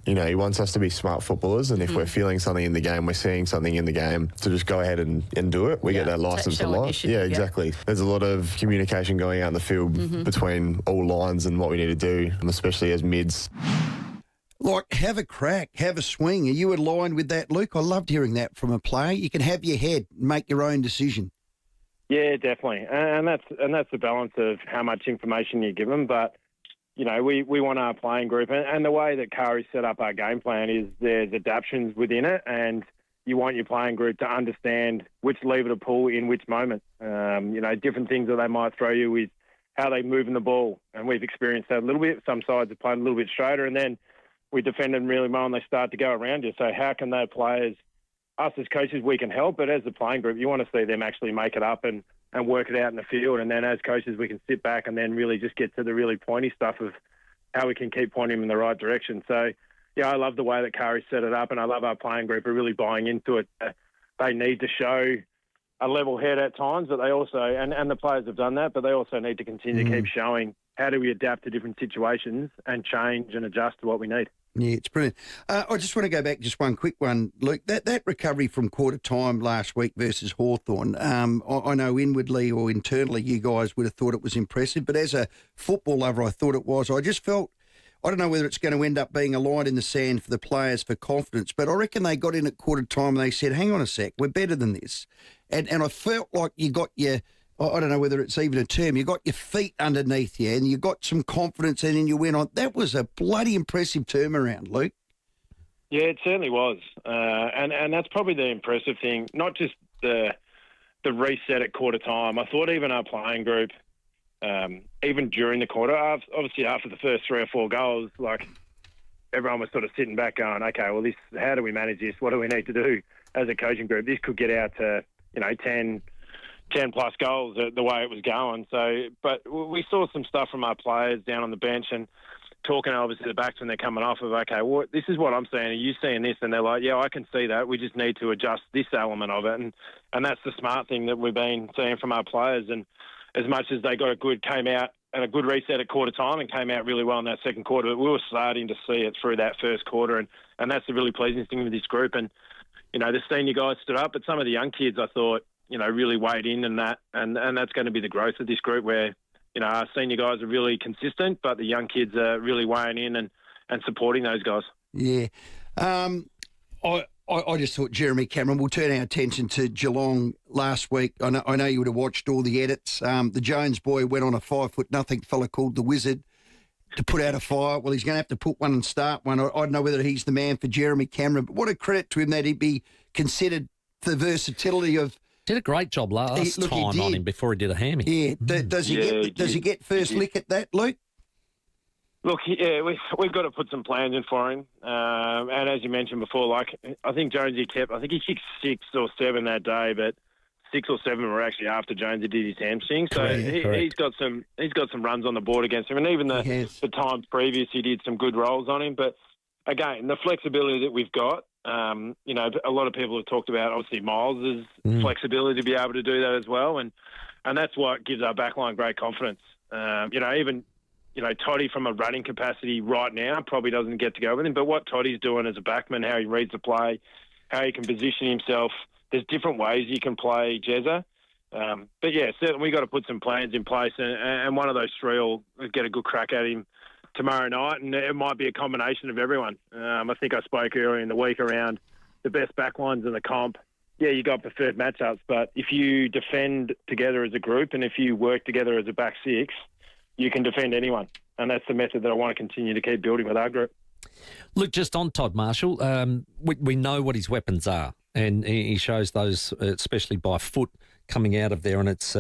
He wants us to be smart footballers, and if we're feeling something in the game, we're seeing something in the game, to just go ahead and do it. We get that licence a lot. Yeah, exactly. There's a lot of communication going out in the field between all lines and what we need to do, especially as mids. Like, have a crack, have a swing. Are you aligned with that, Luke? I loved hearing that from a player. You can have your head, make your own decision. Yeah, definitely. And that's the balance of how much information you give them, but we want our playing group, and the way that Kari set up our game plan is there's adaptions within it, and you want your playing group to understand which lever to pull in which moment. Different things that they might throw you with how they move in the ball, and we've experienced that a little bit. Some sides have played a little bit straighter, and then we defend them really well and they start to go around you. So how can those players, us as coaches, we can help, but as the playing group, you want to see them actually make it up and work it out in the field. And then as coaches, we can sit back and then really just get to the really pointy stuff of how we can keep pointing them in the right direction. So, I love the way that Kari set it up, and I love our playing group are really buying into it. They need to show a level head at times, but they also, and the players have done that, but they also need to continue to keep showing how do we adapt to different situations and change and adjust to what we need. Yeah, it's brilliant. I just want to go back just one quick one, Luke. That recovery from quarter time last week versus Hawthorn, I know inwardly or internally you guys would have thought it was impressive, but as a football lover, I thought it was. I just felt, I don't know whether it's going to end up being a line in the sand for the players for confidence, but I reckon they got in at quarter time and they said, hang on a sec, we're better than this. And I felt like you got your, I don't know whether it's even a term, you got your feet underneath you and you got some confidence and then you went on. That was a bloody impressive turnaround, Luke. Yeah, it certainly was. And that's probably the impressive thing, not just the reset at quarter time. I thought even our playing group, even during the quarter, obviously after the first 3 or 4 goals, like everyone was sort of sitting back going, okay, well, how do we manage this? What do we need to do as a coaching group? This could get out to, 10 plus goals the way it was going. So, but we saw some stuff from our players down on the bench and talking obviously the backs when they're coming off of, okay, well, this is what I'm saying. Are you seeing this? And they're like, yeah, I can see that. We just need to adjust this element of it. And that's the smart thing that we've been seeing from our players. And as much as they came out and a good reset at quarter time and came out really well in that second quarter, but we were starting to see it through that first quarter. And that's the really pleasing thing with this group. And, the senior guys stood up, but some of the young kids, I thought, really weighed in and that's going to be the growth of this group where, our senior guys are really consistent, but the young kids are really weighing in and supporting those guys. Yeah. I just thought Jeremy Cameron, we'll turn our attention to Geelong last week. I know you would have watched all the edits. The Jones boy went on a 5'0" fella called the Wizard to put out a fire. Well, he's going to have to put one and start one. I don't know whether he's the man for Jeremy Cameron, but what a credit to him that he'd be considered the versatility of. Did a great job last time on him before he did a hammy. Yeah. Does he get first lick at that, Luke? Look, yeah, we've got to put some plans in for him. And as you mentioned before, I think Jonesy he kicked 6 or 7 that day, but 6 or 7 were actually after Jonesy did his hamstring. So he's got some runs on the board against him. And even the times previous, he did some good rolls on him. But again, the flexibility that we've got, a lot of people have talked about, obviously, Miles' flexibility to be able to do that as well. And that's what gives our backline great confidence. Even Toddy from a running capacity right now probably doesn't get to go with him. But what Toddy's doing as a backman, how he reads the play, how he can position himself, there's different ways you can play Jezza. But, yeah, certainly we've got to put some plans in place. And one of those three will get a good crack at him tomorrow night, and it might be a combination of everyone. I think I spoke earlier in the week around the best backlines in the comp. Yeah, you got preferred matchups, but if you defend together as a group and if you work together as a back six, you can defend anyone. And that's the method that I want to continue to keep building with our group. Look, just on Todd Marshall, we know what his weapons are, and he shows those, especially by foot coming out of there, and it's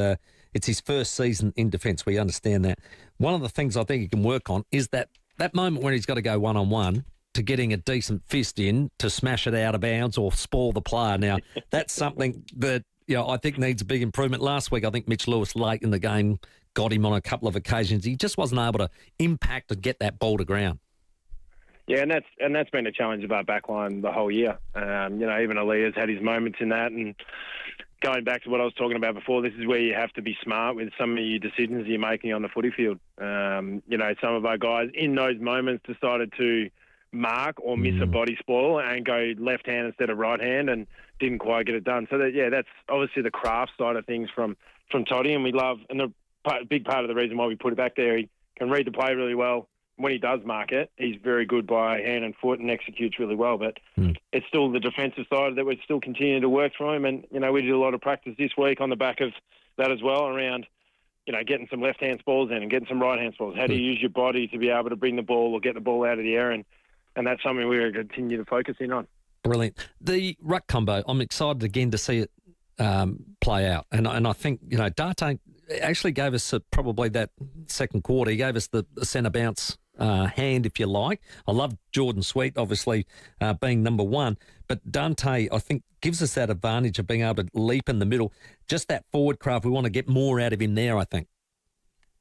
his first season in defence. We understand that. One of the things I think he can work on is that moment when he's got to go one-on-one to getting a decent fist in to smash it out of bounds or spoil the player. Now, that's something that I think needs a big improvement. Last week, I think Mitch Lewis late in the game got him on a couple of occasions. He just wasn't able to impact and get that ball to ground. Yeah, and that's been a challenge of our backline the whole year. Even Alia's had his moments in that. And going back to what I was talking about before, this is where you have to be smart with some of your decisions you're making on the footy field. Some of our guys in those moments decided to mark or miss a body spoil and go left hand instead of right hand and didn't quite get it done. So that's obviously the craft side of things from Toddy, and we love, and the big part of the reason why we put it back there, he can read the play really well. When he does mark it, he's very good by hand and foot and executes really well. But it's still the defensive side that we're still continuing to work through him. And, we did a lot of practice this week on the back of that as well around, getting some left-hand balls in and getting some right-hand balls. How do you use your body to be able to bring the ball or get the ball out of the air? And that's something we're going to continue to focus in on. Brilliant. The ruck combo, I'm excited again to see it play out. And I think, Darte actually gave us probably that second quarter. He gave us the centre bounce hand, if you like. I love Jordan Sweet, obviously, being number one. But Dante, I think, gives us that advantage of being able to leap in the middle. Just that forward craft, we want to get more out of him there, I think.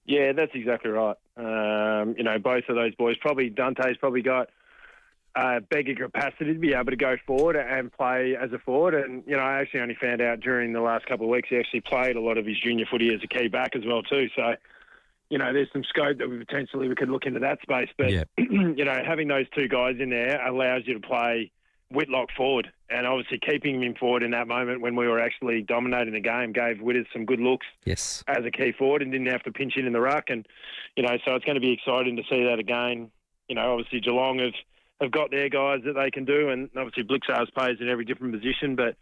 Yeah, that's exactly right. Both of those boys, Dante's probably got bigger capacity to be able to go forward and play as a forward. And, I actually only found out during the last couple of weeks he actually played a lot of his junior footy as a key back as well too. So, there's some scope that we could look into that space. But, having those two guys in there allows you to play Whitlock forward. And obviously keeping him in forward in that moment when we were actually dominating the game gave Whitters some good looks as a key forward and didn't have to pinch in the ruck. And, so it's going to be exciting to see that again. Obviously Geelong have got their guys that they can do, and obviously Blixar's plays in every different position. But,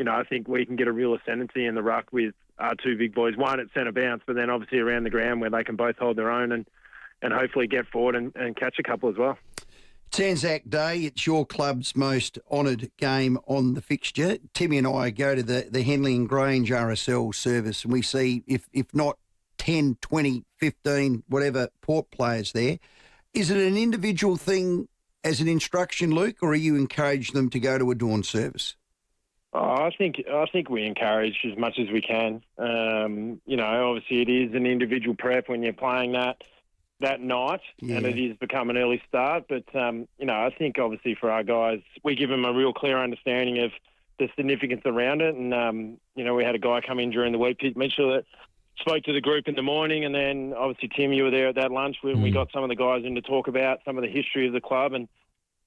I think we can get a real ascendancy in the ruck with our two big boys, one at centre bounce, but then obviously around the ground where they can both hold their own and hopefully get forward and catch a couple as well. It's Anzac Day. It's your club's most honoured game on the fixture. Timmy and I go to the Henley and Grange RSL service, and we see, if not 10, 20, 15, whatever, Port players there. Is it an individual thing as an instruction, Luke, or are you encourage them to go to a dawn service? I think we encourage as much as we can. Obviously it is an individual prep when you're playing that night, and it is become an early start. But, I think obviously for our guys, we give them a real clear understanding of the significance around it. And, we had a guy come in during the week, Pete Mitchell, that spoke to the group in the morning, and then obviously, Tim, you were there at that lunch when we got some of the guys in to talk about some of the history of the club, and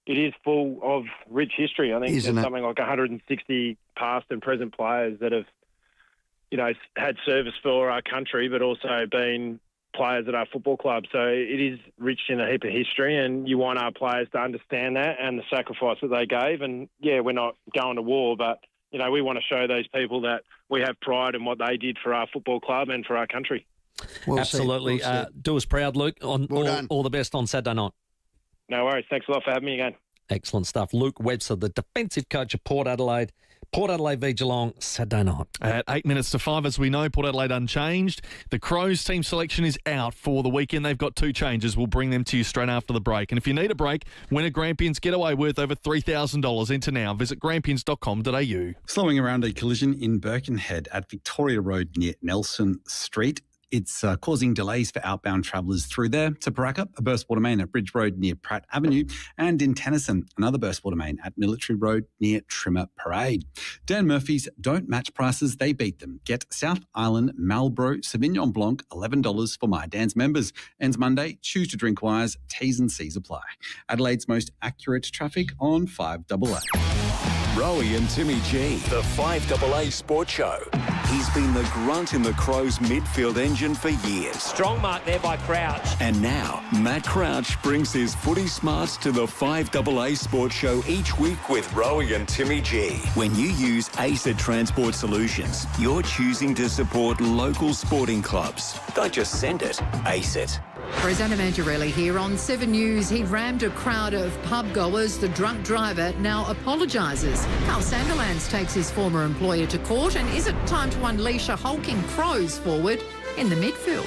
it is full of rich history. I think there's something like 160 past and present players that have, had service for our country, but also been players at our football club. So it is rich in a heap of history, and you want our players to understand that and the sacrifice that they gave. And, we're not going to war, but we want to show those people that we have pride in what they did for our football club and for our country. Well Absolutely. Do us proud, Luke. All the best on Saturday night. No worries. Thanks a lot for having me again. Excellent stuff. Luke Webster, the defensive coach of Port Adelaide. Port Adelaide v Geelong, Saturday night. At 8 minutes to 5, as we know, Port Adelaide unchanged. The Crows team selection is out for the weekend. They've got 2 changes. We'll bring them to you straight after the break. And if you need a break, win a Grampians getaway worth over $3,000. Enter now. Visit grampians.com.au. Slowing around a collision in Birkenhead at Victoria Road near Nelson Street. It's causing delays for outbound travellers through there. To Paraka, a burst water main at Bridge Road near Pratt Avenue, and in Tennyson, another burst water main at Military Road near Trimmer Parade. Dan Murphy's don't match prices, they beat them. Get South Island Marlborough Sauvignon Blanc, $11 for My Dan's members. Ends Monday. Choose to drink wise. T's and C's apply. Adelaide's most accurate traffic on 5AA. Rowey and Timmy G, the 5AA Sports Show. He's been the grunt in the Crows' midfield engine for years. Strong mark there by Crouch. And now, Matt Crouch brings his footy smarts to the 5AA Sports Show each week with Rowey and Timmy G. When you use ACET Transport Solutions, you're choosing to support local sporting clubs. Don't just send it, ACET. Presenter Mangiarelli here on 7 News. He rammed a crowd of pub goers. The drunk driver now apologises. Carl Sandilands takes his former employer to court. And is it time to unleash a hulking Crows forward in the midfield?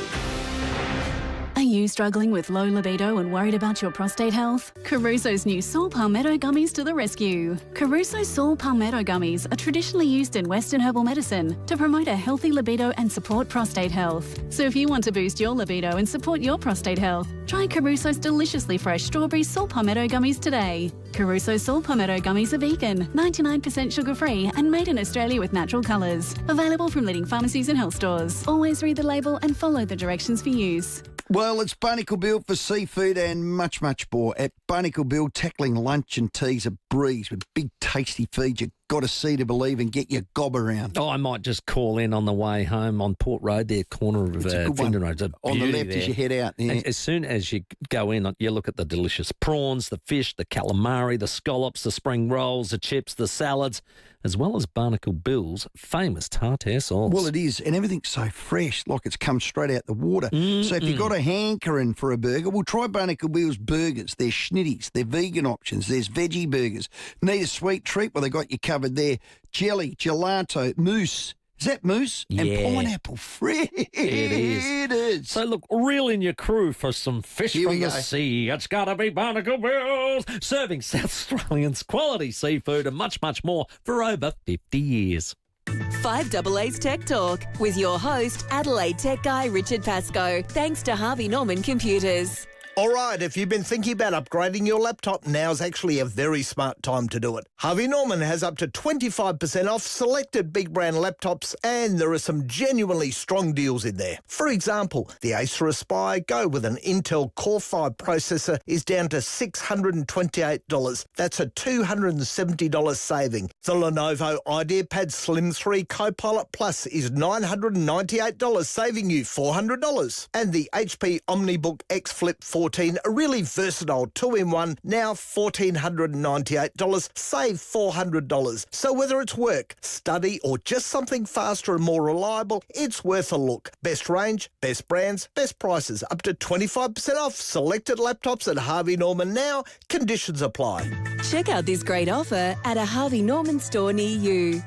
Are you struggling with low libido and worried about your prostate health? Caruso's new Saw Palmetto Gummies to the rescue. Caruso's Saw Palmetto Gummies are traditionally used in Western herbal medicine to promote a healthy libido and support prostate health. So if you want to boost your libido and support your prostate health, try Caruso's deliciously fresh strawberry Saw Palmetto Gummies today. Caruso's Saw Palmetto Gummies are vegan, 99% sugar-free and made in Australia with natural colours. Available from leading pharmacies and health stores. Always read the label and follow the directions for use. Well, it's Barnacle Bill for seafood and much, much more. At Barnacle Bill, tackling lunch and tea's a breeze with big tasty feeds you've got to see to believe and get your gob around. Oh, I might just call in on the way home on Port Road there, corner of Findon Road. On the left there. As you head out. Yeah. As soon as you go in, you look at the delicious prawns, the fish, the calamari, the scallops, the spring rolls, the chips, the salads, as well as Barnacle Bill's famous tartare sauce. Well, it is, and everything's so fresh, like it's come straight out the water. So if you've got a hankering for a burger, well, try Barnacle Bill's burgers. There's schnitties, they're vegan options, there's veggie burgers. Need a sweet treat? Well, they got you covered there. Jelly, gelato, mousse. Is that mousse? Yeah. And pineapple fresh. It is. It is. So, look, reel in your crew for some fish from the sea. It's got to be Barnacle Bills, serving South Australians quality seafood and much, much more for over 50 years. 5AA's Tech Talk with your host, Adelaide Tech Guy Richard Pascoe. Thanks to Harvey Norman Computers. All right, if you've been thinking about upgrading your laptop, now's actually a very smart time to do it. Harvey Norman has up to 25% off selected big brand laptops, and there are some genuinely strong deals in there. For example, the Acer Aspire Go with an Intel Core 5 processor is down to $628. That's a $270 saving. The Lenovo IdeaPad Slim 3 Copilot Plus is $998, saving you $400. And the HP OmniBook X Flip 14, a really versatile 2-in-1, now $1,498, save $400. So whether it's work, study, or just something faster and more reliable, it's worth a look. Best range, best brands, best prices, up to 25% off selected laptops at Harvey Norman now. Conditions apply. Check out this great offer at a Harvey Norman store near you.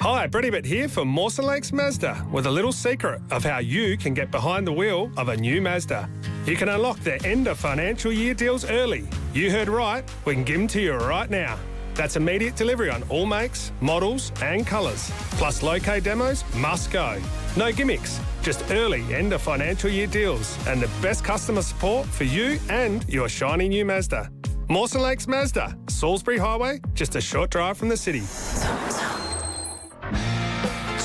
Hi, Brady Bit here for Mawson Lakes Mazda with a little secret of how you can get behind the wheel of a new Mazda. You can unlock their end of financial year deals early. You heard right, we can give them to you right now. That's immediate delivery on all makes, models and colours. Plus low-K demos must go. No gimmicks, just early end of financial year deals and the best customer support for you and your shiny new Mazda. Mawson Lakes Mazda, Salisbury Highway, just a short drive from the city.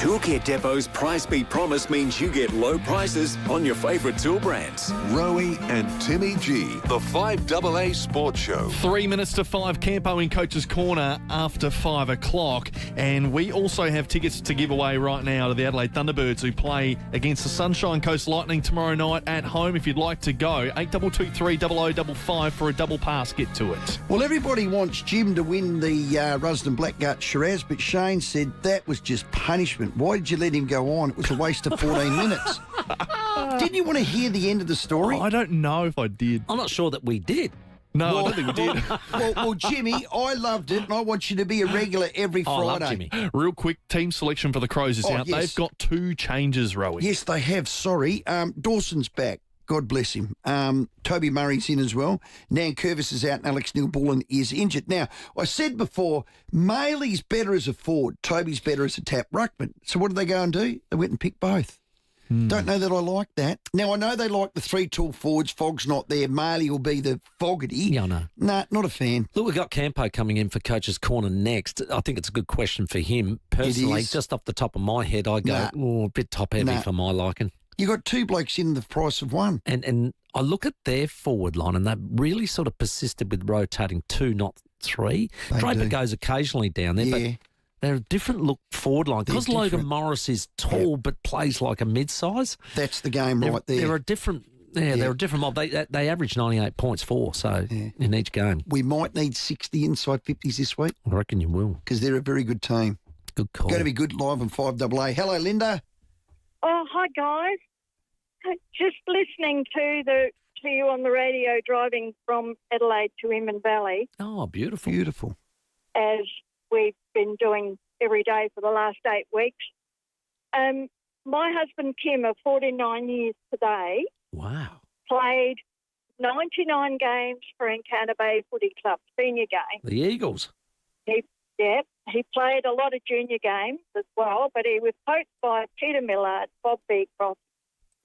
Toolkit Depot's Price Beat Promise means you get low prices on your favourite tool brands. Rowey and Timmy G, the 5AA Sports Show. 3 minutes to 5, Campo in Coach's Corner after 5 o'clock. And we also have tickets to give away right now to the Adelaide Thunderbirds who play against the Sunshine Coast Lightning tomorrow night at home. If you'd like to go, 8223 0055 for a double pass. Get to it. Well, everybody wants Jim to win the Rusden Blackgut Shiraz, but Shane said that was just punishment. Why did you let him go on? It was a waste of 14 minutes. Didn't you want to hear the end of the story? I don't know if I did. I'm not sure that we did. No, I don't think we did. well, Jimmy, I loved it, and I want you to be a regular every Friday. I love Jimmy. Real quick, team selection for the Crows is out. Yes. They've got 2 changes, Rowey. Yes, they have. Sorry. Dawson's back. God bless him. Toby Murray's in as well. Nan Curvis is out and Alex Neil-Bullen is injured. Now, I said before, Maley's better as a forward. Toby's better as a tap ruckman. So what did they go and do? They went and picked both. Don't know that I like that. Now, I know they like the 3 tall forwards. Fogg's not there. Maley will be the Fogarty. Yeah, I know. Nah, not a fan. Look, we've got Campo coming in for Coach's Corner next. I think it's a good question for him. Personally, just off the top of my head, I go, a bit top-heavy for my liking. You got 2 blokes in the price of 1. And I look at their forward line and they've really sort of persisted with rotating 2, not 3. They Draper do. goes occasionally down there, but they're a different look forward line. Because Logan Morris is tall but plays like a mid-size. That's the game right there. They're a different... Yeah, they're a different mob. They average 98 points in each game. We might need 60 inside 50s this week. I reckon you will. Because they're a very good team. Good call. Going to be good live on 5AA. Hello, Linda. Oh, hi, guys. Just listening to you on the radio driving from Adelaide to Inman Valley. Oh, beautiful. Beautiful. As we've been doing every day for the last 8 weeks. My husband, Kim, of 49 years today, played 99 games for Encounter Bay Footy Club, senior game. The Eagles. He played a lot of junior games as well, but he was coached by Peter Millard, Bob Beecroft,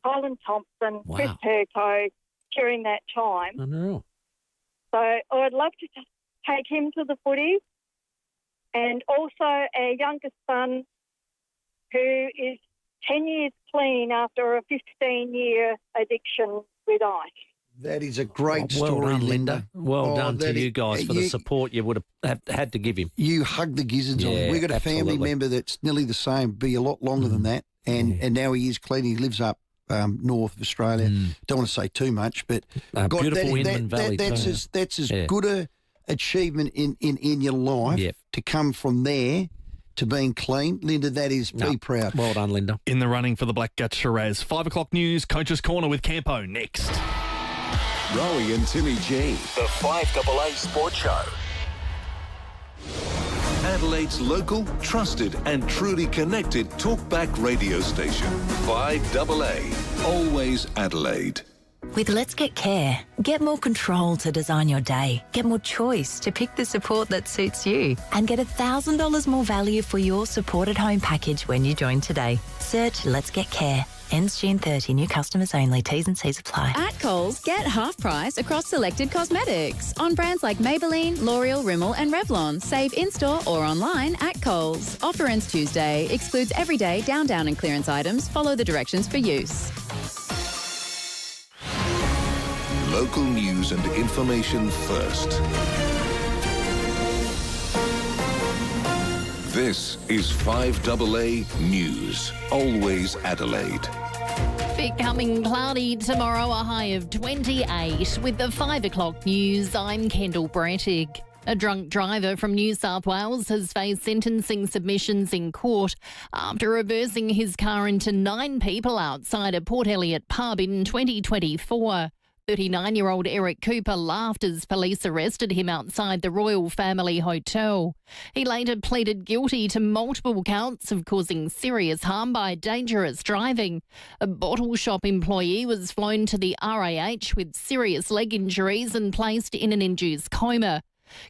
Colin Thompson, Chris Turco during that time. Unreal. So I'd love to take him to the footy. And also our youngest son, who is 10 years clean after a 15-year addiction with ice. That is a great well story, done, Linda. Well done to you guys for the support you would have had to give him. You hugged the gizzards on him. We've got a family member that's nearly the same, be a lot longer than that, and now he is clean. He lives up north of Australia. Don't want to say too much, but beautiful Inman Valley. That's as good a achievement in your life to come from there to being clean. Linda, that is, be proud. Well done, Linda. In the running for the Blackgut Shiraz. 5 o'clock news, Coach's Corner with Campo next. Rowey and Timmy G, the 5AA Sports Show. Adelaide's local, trusted and truly connected talkback radio station. 5AA, always Adelaide. With Let's Get Care, get more control to design your day, get more choice to pick the support that suits you, and get $1,000 more value for your supported home package when you join today. Search Let's Get Care. Ends June 30. New customers only. T's and C's apply. At Coles, get half price across selected cosmetics on brands like Maybelline, L'Oreal, Rimmel and Revlon. Save in-store or online at Coles. Offer ends Tuesday. Excludes everyday down and clearance items. Follow the directions for use. Local news and information first. This is 5AA News, always Adelaide. Becoming cloudy tomorrow, a high of 28. With the 5 o'clock news, I'm Kendall Brettig. A drunk driver from New South Wales has faced sentencing submissions in court after reversing his car into 9 people outside a Port Elliot pub in 2024. 39-year-old Eric Cooper laughed as police arrested him outside the Royal Family Hotel. He later pleaded guilty to multiple counts of causing serious harm by dangerous driving. A bottle shop employee was flown to the RAH with serious leg injuries and placed in an induced coma.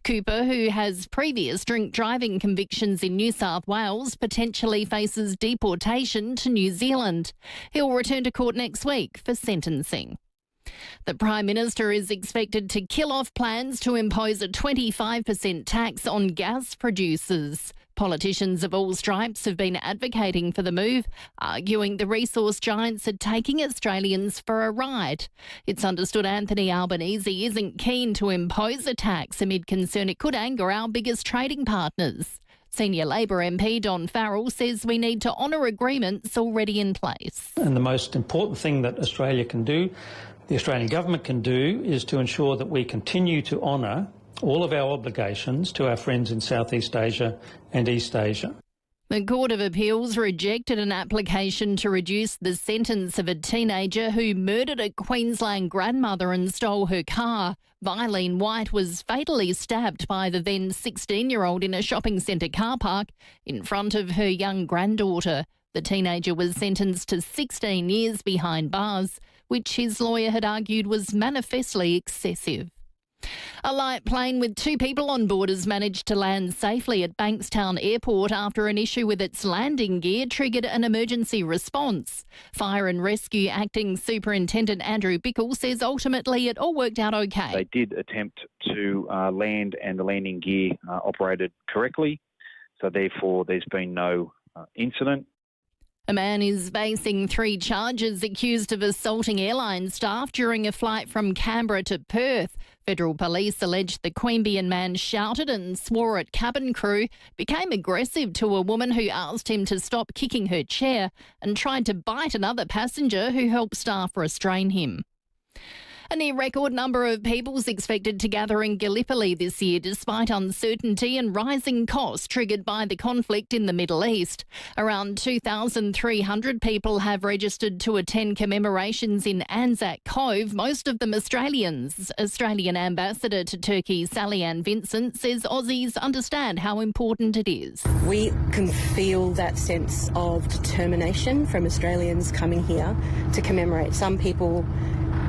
Cooper, who has previous drink driving convictions in New South Wales, potentially faces deportation to New Zealand. He'll return to court next week for sentencing. The Prime Minister is expected to kill off plans to impose a 25% tax on gas producers. Politicians of all stripes have been advocating for the move, arguing the resource giants are taking Australians for a ride. It's understood Anthony Albanese isn't keen to impose a tax amid concern it could anger our biggest trading partners. Senior Labor MP Don Farrell says we need to honour agreements already in place. And the most important thing that Australia can do, the Australian government can do, is to ensure that we continue to honour all of our obligations to our friends in Southeast Asia and East Asia. The Court of Appeals rejected an application to reduce the sentence of a teenager who murdered a Queensland grandmother and stole her car. Vilene White was fatally stabbed by the then 16-year-old in a shopping centre car park in front of her young granddaughter. The teenager was sentenced to 16 years behind bars, which his lawyer had argued was manifestly excessive. A light plane with 2 people on board has managed to land safely at Bankstown Airport after an issue with its landing gear triggered an emergency response. Fire and Rescue Acting Superintendent Andrew Bickle says ultimately it all worked out okay. They did attempt to land and the landing gear operated correctly, so therefore there's been no incident. A man is facing 3 charges accused of assaulting airline staff during a flight from Canberra to Perth. Federal police alleged the Queanbeyan man shouted and swore at cabin crew, became aggressive to a woman who asked him to stop kicking her chair and tried to bite another passenger who helped staff restrain him. A near record number of people is expected to gather in Gallipoli this year despite uncertainty and rising costs triggered by the conflict in the Middle East. Around 2,300 people have registered to attend commemorations in Anzac Cove, most of them Australians. Australian Ambassador to Turkey, Sally Ann Vincent, says Aussies understand how important it is. We can feel that sense of determination from Australians coming here to commemorate. Some people,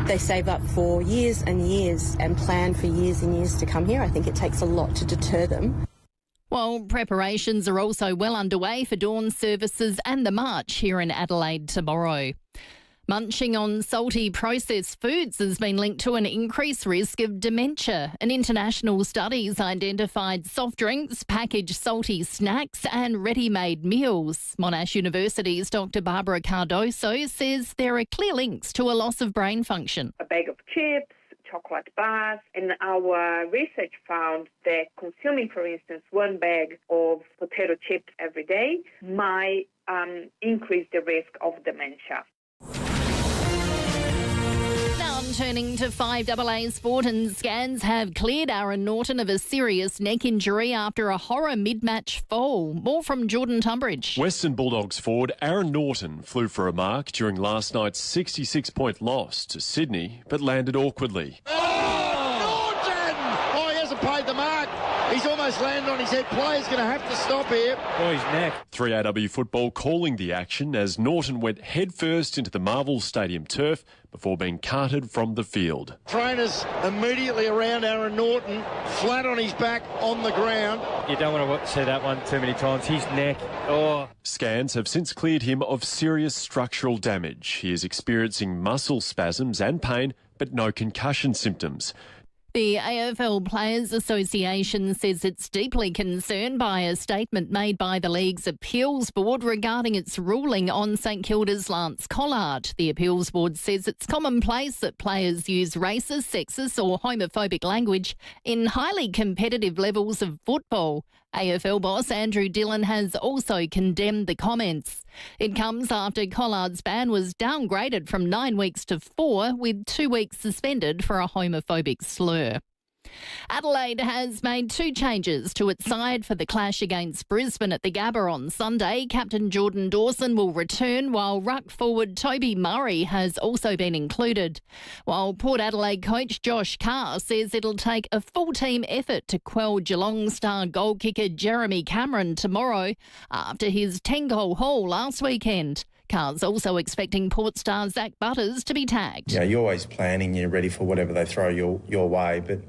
they save up for years and years and plan for years and years to come here. I think it takes a lot to deter them. Well, preparations are also well underway for dawn services and the march here in Adelaide tomorrow. Munching on salty processed foods has been linked to an increased risk of dementia. An international study's identified soft drinks, packaged salty snacks and ready-made meals. Monash University's Dr. Barbara Cardoso says there are clear links to a loss of brain function. A bag of chips, chocolate bars, and our research found that consuming, for instance, one bag of potato chips every day might increase the risk of dementia. Turning to 5AA sport, and scans have cleared Aaron Naughton of a serious neck injury after a horror mid-match fall. More from Jordan Tunbridge. Western Bulldogs forward Aaron Naughton flew for a mark during last night's 66-point loss to Sydney, but landed awkwardly. Oh, Naughton! Oh, he hasn't paid the mark. He's almost landed on his head. Player's going to have to stop here. Oh, his neck. 3AW football calling the action as Naughton went headfirst into the Marvel Stadium turf before being carted from the field. Trainers immediately around Aaron Naughton, flat on his back on the ground. You don't want to see that one too many times. His neck. Oh. Scans have since cleared him of serious structural damage. He is experiencing muscle spasms and pain, but no concussion symptoms. The AFL Players Association says it's deeply concerned by a statement made by the league's appeals board regarding its ruling on St Kilda's Lance Collard. The appeals board says it's commonplace that players use racist, sexist or homophobic language in highly competitive levels of football. AFL boss Andrew Dillon has also condemned the comments. It comes after Collard's ban was downgraded from 9 weeks to 4, with 2 weeks suspended for a homophobic slur. Adelaide has made 2 changes to its side for the clash against Brisbane at the Gabba on Sunday. Captain Jordan Dawson will return, while ruck forward Toby Murray has also been included. While Port Adelaide coach Josh Carr says it'll take a full team effort to quell Geelong star goal kicker Jeremy Cameron tomorrow after his 10-goal haul last weekend. Carr's also expecting Port star Zach Butters to be tagged. Yeah, you're always planning, you're ready for whatever they throw your way, but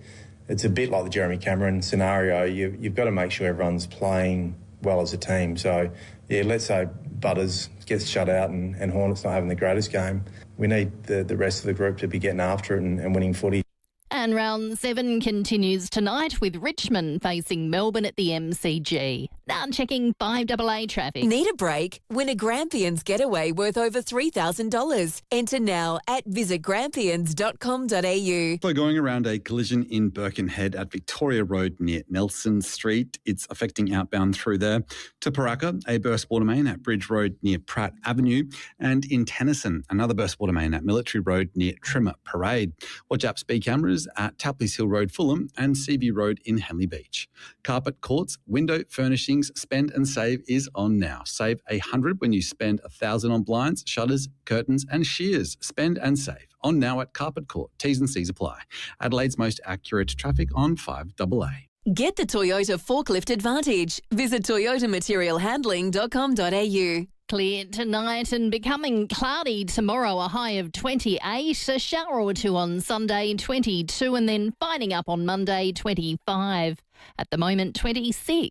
it's a bit like the Jeremy Cameron scenario. You've got to make sure everyone's playing well as a team. So, yeah, let's say Butters gets shut out and Hornets not having the greatest game. We need the rest of the group to be getting after it and winning footy. And round 7 continues tonight with Richmond facing Melbourne at the MCG. Now checking 5AA traffic. Need a break? Win a Grampians getaway worth over $3,000. Enter now at visitgrampians.com.au. So going around a collision in Birkenhead at Victoria Road near Nelson Street. It's affecting outbound through there. To Paraka, a burst water main at Bridge Road near Pratt Avenue. And in Tennyson, another burst water main at Military Road near Trimmer Parade. Watch out speed cameras at Tapley's Hill Road, Fulham and Seaview Road in Henley Beach. Carpet Courts, window furnishings, spend and save is on now. Save $100 when you spend $1,000 on blinds, shutters, curtains and shears. Spend and save. On now at Carpet Court. T's and C's apply. Adelaide's most accurate traffic on 5AA. Get the Toyota Forklift Advantage. Visit toyotaMaterialHandling.com.au. Clear tonight and becoming cloudy tomorrow, a high of 28, a shower or 2 on Sunday, 22, and then finding up on Monday, 25. At the moment, 26.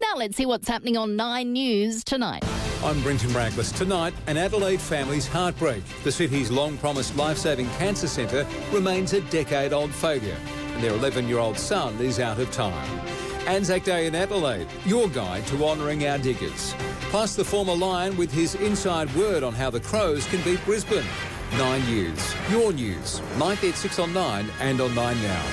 Now let's see what's happening on 9 News tonight. I'm Brenton Braglis. Tonight, an Adelaide family's heartbreak. The city's long-promised life-saving cancer centre remains a decade-old failure, and their 11-year-old son is out of time. Anzac Day in Adelaide, your guide to honouring our diggers. Plus the former Lion with his inside word on how the Crows can beat Brisbane. 9 News, your news, 9 at 6 on 9 and on 9 Now.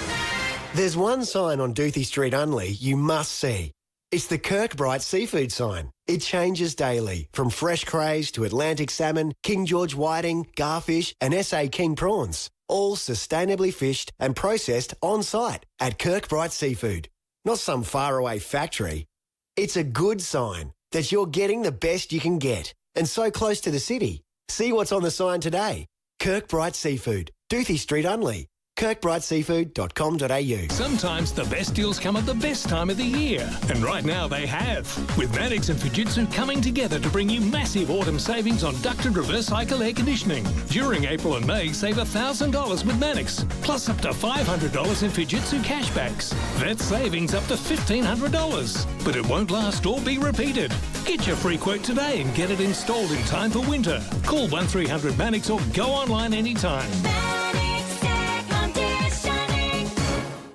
There's one sign on Doothie Street Unley you must see. It's the Kirkbrite seafood sign. It changes daily, from fresh crays to Atlantic salmon, King George whiting, garfish and SA King prawns. All sustainably fished and processed on site at Kirkbrite Seafood. Not some faraway factory. It's a good sign that you're getting the best you can get, and so close to the city. See what's on the sign today. Kirkbrite Seafood, Doothie Street Unley. kirkbriteseafood.com.au. Sometimes the best deals come at the best time of the year, and right now they have. With Mannix and Fujitsu coming together to bring you massive autumn savings on ducted reverse cycle air conditioning. During April and May, save $1,000 with Mannix, plus up to $500 in Fujitsu cashbacks. That's savings up to $1,500, but it won't last or be repeated. Get your free quote today and get it installed in time for winter. Call 1300 Mannix or go online anytime.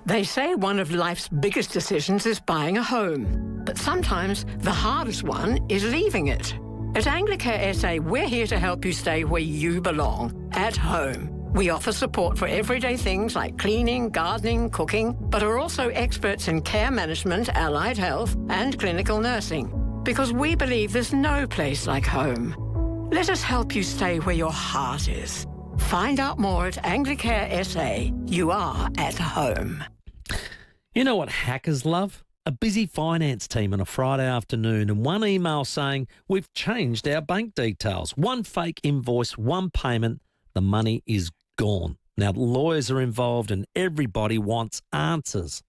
They say one of life's biggest decisions is buying a home, but sometimes the hardest one is leaving it. At Anglicare SA, we're here to help you stay where you belong, at home. We offer support for everyday things like cleaning, gardening, cooking, but are also experts in care management, allied health, and clinical nursing, because we believe there's no place like home. Let us help you stay where your heart is. Find out more at Anglicare SA. You are at home. You know what hackers love? A busy finance team on a Friday afternoon and one email saying, we've changed our bank details. One fake invoice, one payment, the money is gone. Now, lawyers are involved and everybody wants answers.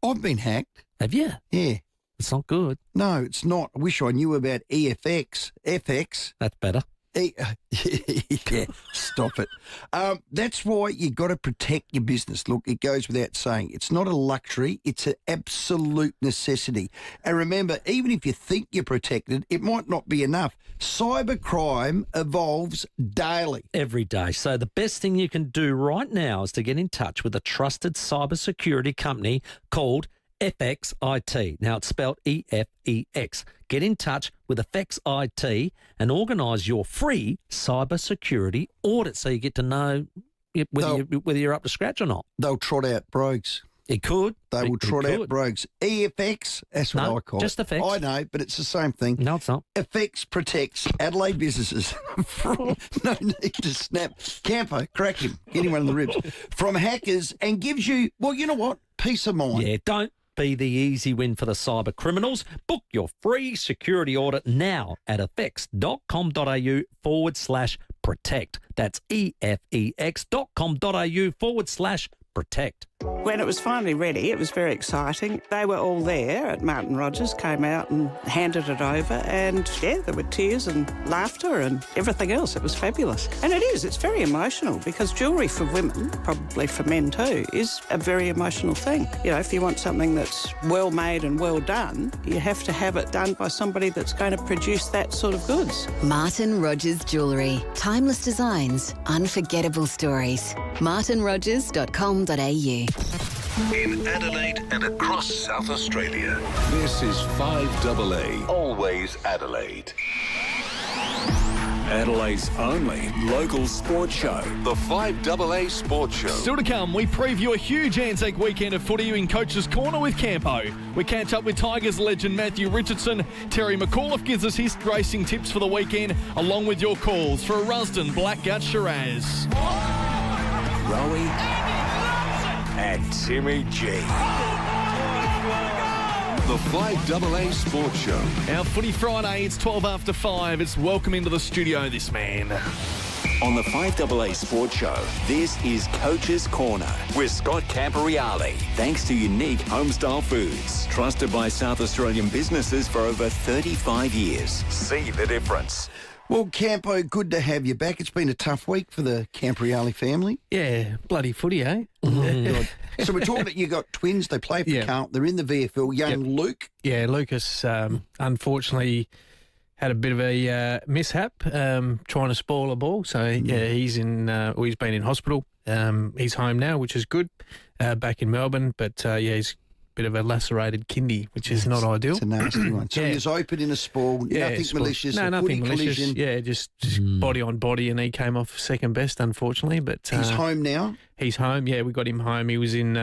I've been hacked. Have you? Yeah. It's not good. No, it's not. I wish I knew about EFX. FX. That's better. Yeah, stop it. That's why you got to protect your business. Look, it goes without saying. It's not a luxury. It's an absolute necessity. And remember, even if you think you're protected, it might not be enough. Cybercrime evolves daily. Every day. So the best thing you can do right now is to get in touch with a trusted cybersecurity company called FXIT. Now, it's spelled EFEX. Get in touch with FXIT and organise your free cybersecurity audit so you get to know whether you're up to scratch or not. They'll trot out brogues. It could. They will trot out brogues. EFX, that's what I call it. Just FX. I know, but it's the same thing. No, it's not. FX protects Adelaide businesses from no need to snap. Campo, crack him. Get him one of the ribs. From hackers and gives you, well, you know what? Peace of mind. Yeah, don't be the easy win for the cyber criminals. Book your free security audit now at effects.com.au/protect. That's efex.com.au/protect. When it was finally ready, it was very exciting. They were all there at Martin Rogers, came out and handed it over, and yeah, there were tears and laughter and everything else. It was fabulous. And it is, it's very emotional because jewellery for women, probably for men too, is a very emotional thing. You know, if you want something that's well made and well done, you have to have it done by somebody that's going to produce that sort of goods. Martin Rogers Jewellery. Timeless designs, unforgettable stories. martinrogers.com.au. In Adelaide and across South Australia, this is 5AA, always Adelaide. Adelaide's only local sports show, the 5AA Sports Show. Still to come, we preview a huge Anzac weekend of footy in Coach's Corner with Campo. We catch up with Tigers legend Matthew Richardson. Terry McAuliffe gives us his racing tips for the weekend, along with your calls for a Rusden Blackgut Shiraz. Rowey and Timmy G. The 5AA Sports Show. Our Footy Friday, it's 12 after 5. It's welcome into the studio, this man. On the 5AA Sports Show, this is Coach's Corner with Scott Camporeale. Thanks to Unique Homestyle Foods, trusted by South Australian businesses for over 35 years. See the difference. Well, Campo, good to have you back. It's been a tough week for the Camporeale family. Yeah, bloody footy, eh? So we're talking that you got twins. They play for Carlton. They're in the VFL. Young Luke. Yeah, Lucas unfortunately had a bit of a mishap trying to spoil a ball. So, yeah, he's been in hospital. He's home now, which is good, back in Melbourne. But, he's bit of a lacerated kidney, which is not ideal. It's a nasty one. So he was open in a sprawl, nothing malicious. No, nothing malicious. Collision. Yeah, just body on body, and he came off second best, unfortunately. But he's home now. He's home. Yeah, we got him home. He was in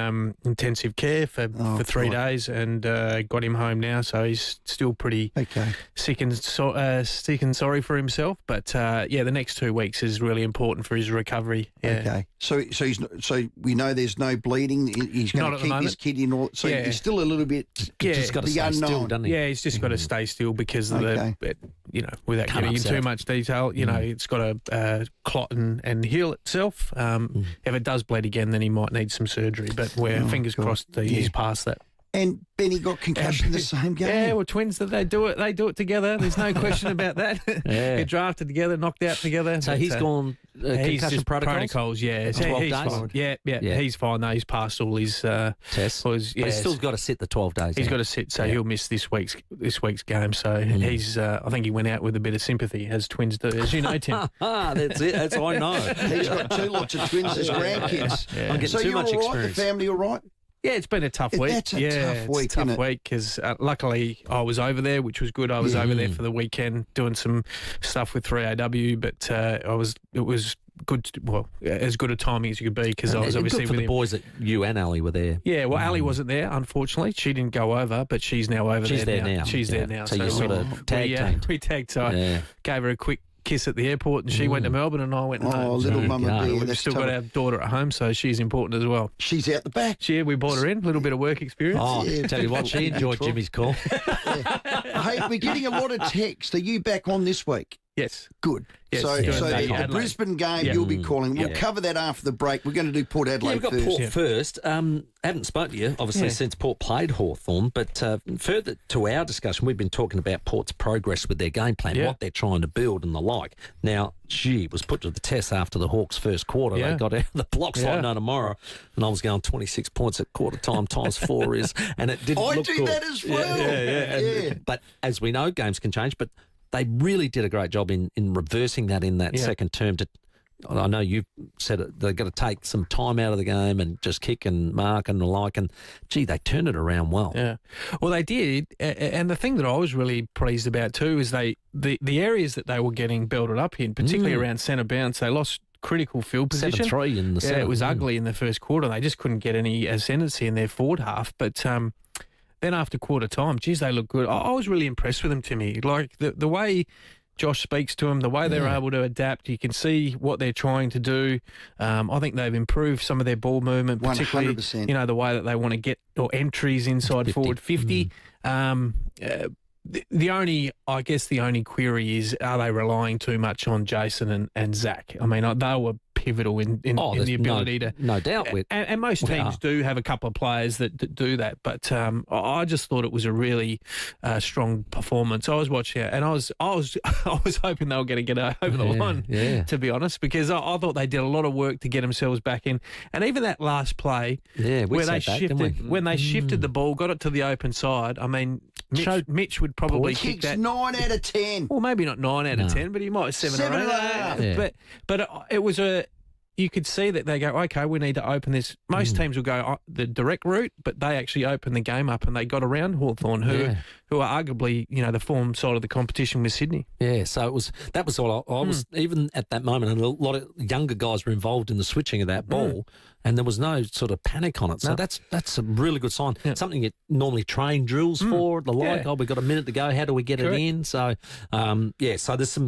intensive care for 3 days, and got him home now. So he's still pretty sick and sorry for himself. But the next 2 weeks is really important for his recovery. Yeah. Okay. So we know there's no bleeding. He's going to keep his kid in all. So he's still a little bit. Just got to stay still, doesn't he? Yeah, he's just got to stay still because of without getting into too much detail, it's got to clot and heal itself. If it does bleed again, then he might need some surgery. But we're fingers crossed he's past that. And Benny got concussion the same game. Yeah, well, twins, that they do it together. There's no question about that. Get drafted together, knocked out together. So he's gone concussion protocols? Yeah. 12 days? Fine. Yeah, he's fine. No, he's passed all his tests. But he's still got to sit the 12 days. He's got to sit, so he'll miss this week's game. So he's, I think he went out with a bit of sympathy, as twins do, as you know, Tim. That's it. That's all I know. He's got 2 lots of twins as grandkids. I'm getting too much experience. The family all right? Yeah, it's been a tough week. That's a tough week, it's a tough week because luckily I was over there, which was good. I was over there for the weekend doing some stuff with 3AW, but it was good. As good a timing as you could be because I was obviously good for with the boys that you and Ali were there. Yeah, well, Ali wasn't there, unfortunately. She didn't go over, but she's now over there. She's there now. She's there now. So you sort of tag-teamed. We tagged. So I gave her a quick kiss at the airport, and she went to Melbourne, and I went home. Oh, little mama dear. We've still got our daughter at home, so she's important as well. She's out the back. We brought her in, a little bit of work experience. Oh, tell you what, she enjoyed Jimmy's call. Hey, we're getting a lot of text. Are you back on this week? Yes. Good. Yes. So the Brisbane game you'll be calling. We'll cover that after the break. We're going to do Port Adelaide first. We've got Port first. Haven't spoken to you, obviously, since Port played Hawthorn, but further to our discussion, we've been talking about Port's progress with their game plan, what they're trying to build and the like. Now, was put to the test after the Hawks' first quarter. They got out of the blocks like no tomorrow, and I was going 26 points at quarter time times 4 is, and it didn't look good. I do that as well. But as we know, games can change, but they really did a great job in reversing that in that second term. I know you said it, they've got to take some time out of the game and just kick and mark and the like. And, they turned it around well. Yeah. Well, they did. And the thing that I was really pleased about too is the areas that they were getting built up in, particularly around centre bounce, they lost critical field position. 7-3 in the centre. It was ugly in the first quarter. They just couldn't get any ascendancy in their forward half. But then after quarter time, they look good. I was really impressed with them, Timmy. Like the way Josh speaks to them, the way they're able to adapt, you can see what they're trying to do. I think they've improved some of their ball movement, particularly 100%. The way that they want to get entries inside 50. Forward 50. The only query is, are they relying too much on Jason and Zach? I mean, they were pivotal in the ability to... No doubt. And most teams do have a couple of players that do that, but I just thought it was a really strong performance. I was watching it, and I was hoping they were going to get over the line, to be honest, because I thought they did a lot of work to get themselves back in. And even that last play, where they shifted, when they shifted the ball, got it to the open side, I mean, Mitch would probably kick that 9 out of 10. Well, maybe not 9 out of 10, but he might have 7 or 8. But it was you could see that they go, okay, we need to open this. Most teams will go the direct route, but they actually opened the game up and they got around Hawthorn, who are arguably, the form side of the competition with Sydney. Yeah, so that was all I was, even at that moment, and a lot of younger guys were involved in the switching of that ball, and there was no sort of panic on it. So that's a really good sign. Yeah. Something you normally train drills for, the like, we've got a minute to go, how do we get it in? So, so there's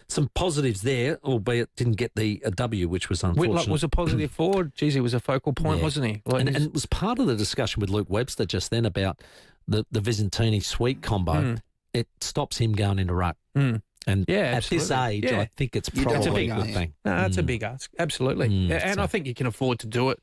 some positives there, albeit didn't get the W, which was unfortunate. Whitlock was a positive forward. He was a focal point, wasn't he? And it was part of the discussion with Luke Webster just then about the Visentini-Sweet combo. It stops him going into ruck. And at this age, I think it's probably a good thing. No, that's a big ask. Absolutely. And I think you can afford to do it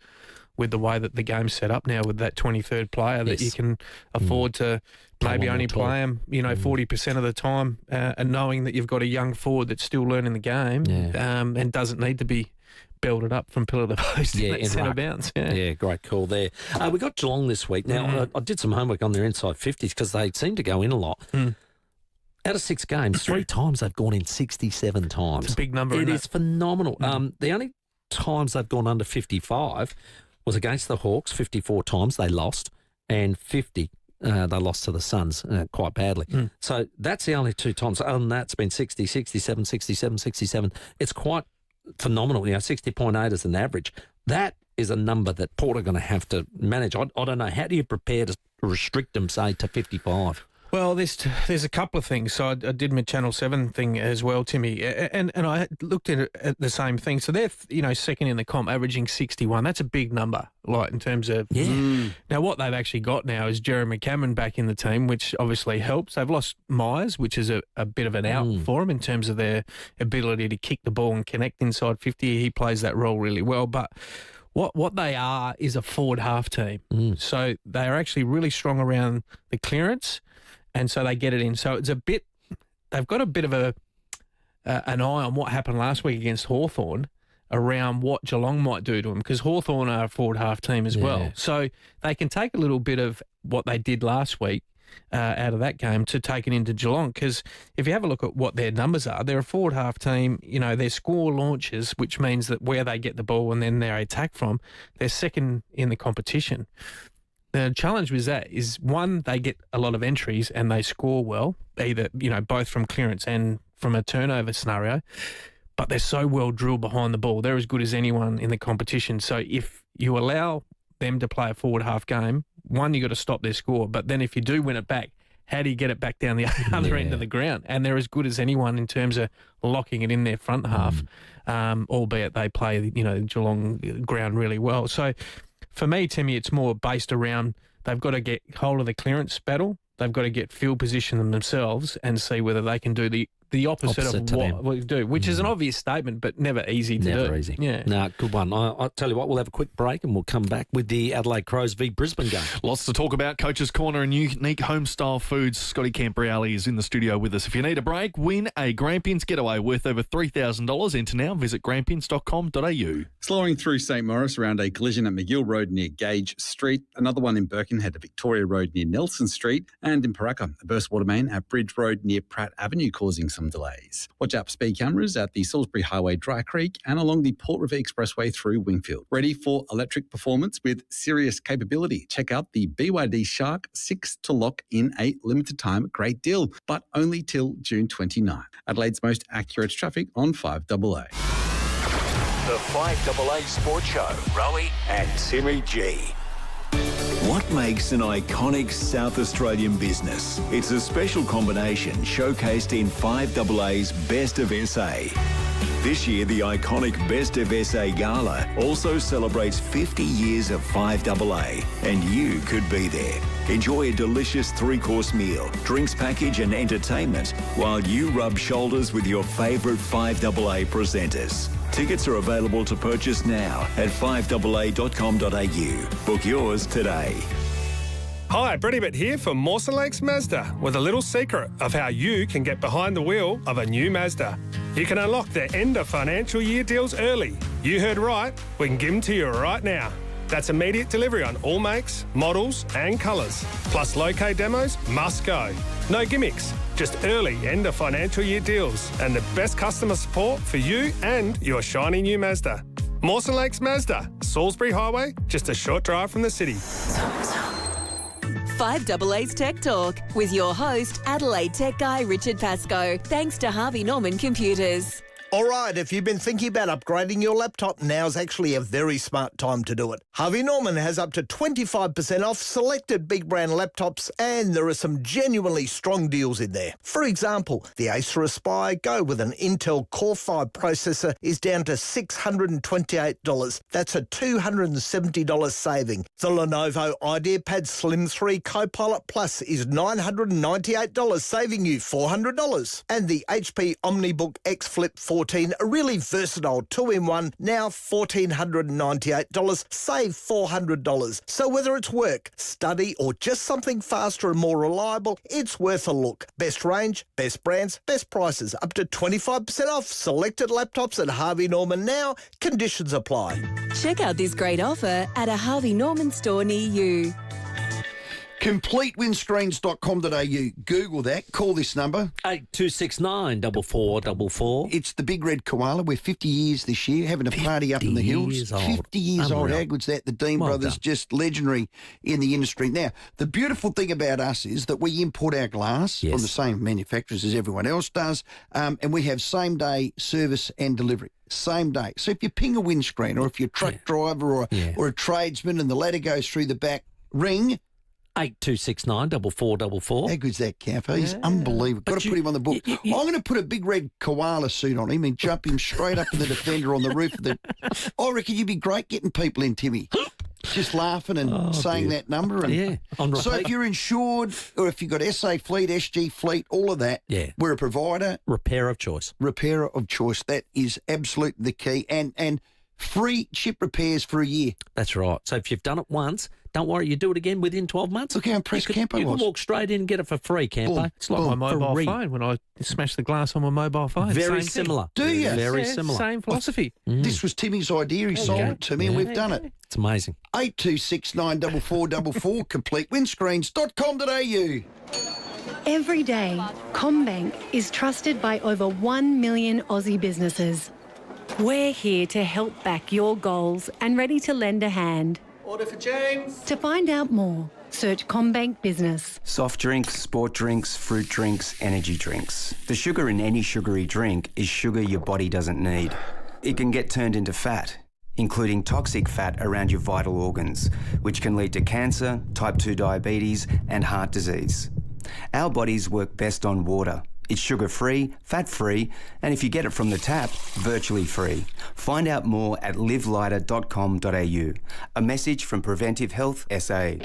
with the way that the game's set up now with that 23rd player, that you can afford to maybe only play him, 40% of the time, and knowing that you've got a young forward that's still learning the game and doesn't need to be belted up from pillar to post in that centre bounce. Yeah, great call there. We got Geelong this week. Now, I did some homework on their inside 50s because they seem to go in a lot. Out of 6 games, 3 times they've gone in 67 times. It's a big number. It is phenomenal. The only times they've gone under 55 was against the Hawks, 54 times they lost, and 50 they lost to the Suns quite badly. So that's the only 2 times. Other than that, it's been 60, 67, 67, 67. It's quite phenomenal. 60.8 as an average. That is a number that Port are going to have to manage. I don't know. How do you prepare to restrict them, say, to 55? Well, there's a couple of things. So I did my Channel 7 thing as well, Timmy, and I looked at the same thing. So they're, second in the comp, averaging 61. That's a big number, like in terms of... Yeah. Now, what they've actually got now is Jeremy Cameron back in the team, which obviously helps. They've lost Myers, which is a bit of an out for them in terms of their ability to kick the ball and connect inside 50. He plays that role really well, but... What they are is a forward half team. So they are actually really strong around the clearance, and so they get it in. So it's they've got a bit of an eye on what happened last week against Hawthorn around what Geelong might do to them, because Hawthorn are a forward half team as well. So they can take a little bit of what they did last week out of that game to take it into Geelong, because if you have a look at what their numbers are, they're a forward half team. Their score launches, which means that where they get the ball and then their attack from, they're second in the competition. The challenge with that is, one, they get a lot of entries and they score well, either, both from clearance and from a turnover scenario, but they're so well drilled behind the ball. They're as good as anyone in the competition. So if you allow them to play a forward half game, one, you got to stop their score. But then if you do win it back, how do you get it back down the other end of the ground? And they're as good as anyone in terms of locking it in their front half, albeit they play, Geelong ground really well. So for me, Timmy, it's more based around they've got to get hold of the clearance battle. They've got to get field position themselves and see whether they can do the opposite of what we do, which is an obvious statement, but never easy to do. Never easy. Yeah. No, good one. I'll tell you what, we'll have a quick break and we'll come back with the Adelaide Crows v Brisbane game. Lots to talk about. Coach's Corner and unique home-style foods. Scotty Cambriale is in the studio with us. If you need a break, win a Grampians getaway worth over $3,000. Enter now. Visit grampians.com.au. Slowing through St Maurice around a collision at McGill Road near Gage Street. Another one in Birkenhead at Victoria Road near Nelson Street. And in Paraka, a burst water main at Bridge Road near Pratt Avenue causing some delays. Watch out for speed cameras at the Salisbury Highway Dry Creek and along the Port River Expressway through Wingfield. Ready for electric performance with serious capability. Check out the BYD Shark 6 to lock in a limited time great deal, but only till June 29. Adelaide's most accurate traffic on 5AA. The 5AA Sports Show. Rowey and Timmy G. What makes an iconic South Australian business? It's a special combination showcased in 5AA's Best of SA. This year, the iconic Best of SA Gala also celebrates 50 years of 5AA, and you could be there. Enjoy a delicious three-course meal, drinks package and entertainment while you rub shoulders with your favourite 5AA presenters. Tickets are available to purchase now at 5AA.com.au. Book yours today. Hi, Brett Hibbert here from Mawson Lakes Mazda with a little secret of how you can get behind the wheel of a new Mazda. You can unlock their end of financial year deals early. You heard right, we can give them to you right now. That's immediate delivery on all makes, models and colours. Plus low-K demos must go. No gimmicks, just early end of financial year deals and the best customer support for you and your shiny new Mazda. Mawson Lakes Mazda, Salisbury Highway, just a short drive from the city. 5AA's Tech Talk with your host, Adelaide Tech Guy Richard Pascoe. Thanks to Harvey Norman Computers. All right, if you've been thinking about upgrading your laptop, now's actually a very smart time to do it. Harvey Norman has up to 25% off selected big brand laptops, and there are some genuinely strong deals in there. For example, the Acer Aspire Go with an Intel Core 5 processor is down to $628. That's a $270 saving. The Lenovo IdeaPad Slim 3 Copilot Plus is $998, saving you $400. And the HP OmniBook X Flip 14, a really versatile 2-in-1, now $1,498, save $400. So whether it's work, study, or just something faster and more reliable, it's worth a look. Best range, best brands, best prices, up to 25% off selected laptops at Harvey Norman now. Conditions apply. Check out this great offer at a Harvey Norman store near you. CompleteWindscreens.com.au. Google that. Call this number. 8269 4444. It's the Big Red Koala. We're 50 years this year, having a party up in the hills. 50 years old. How good's that? The Dean brothers, just legendary in the industry. Now, the beautiful thing about us is that we import our glass from the same manufacturers as everyone else does, and we have same-day service and delivery. same day. So if you ping a windscreen or if you're a truck driver or a tradesman and the ladder goes through the back, ring 8269 4444. How good's that, Campo? He's unbelievable. Got to put him on the book. I'm going to put a big red koala suit on him and jump him straight up in the defender on the roof of the... I reckon you'd be great getting people in, Timmy. Just laughing and saying that number. And so if you're insured or if you've got SA Fleet, SG Fleet, all of that, we're a provider. Repair of choice. Repairer of choice. That is absolutely the key. And free chip repairs for a year. That's right. So if you've done it once, don't worry, you do it again within 12 months. Look how impressed Campo was. You can walk straight in and get it for free, Campo. It's like my mobile phone when I smash the glass on my mobile phone. Very similar. Do you? Very similar. Same philosophy. This was Timmy's idea. He sold it to me and we've done it. It's amazing. 8269 4444 completewindscreens.com.au. Every day, CommBank is trusted by over 1 million Aussie businesses. We're here to help back your goals and ready to lend a hand. Order for James. To find out more, search CommBank Business. Soft drinks, sport drinks, fruit drinks, energy drinks. The sugar in any sugary drink is sugar your body doesn't need. It can get turned into fat, including toxic fat around your vital organs, which can lead to cancer, type 2 diabetes, and heart disease. Our bodies work best on water. It's sugar-free, fat-free, and if you get it from the tap, virtually free. Find out more at livelighter.com.au. A message from Preventive Health SA.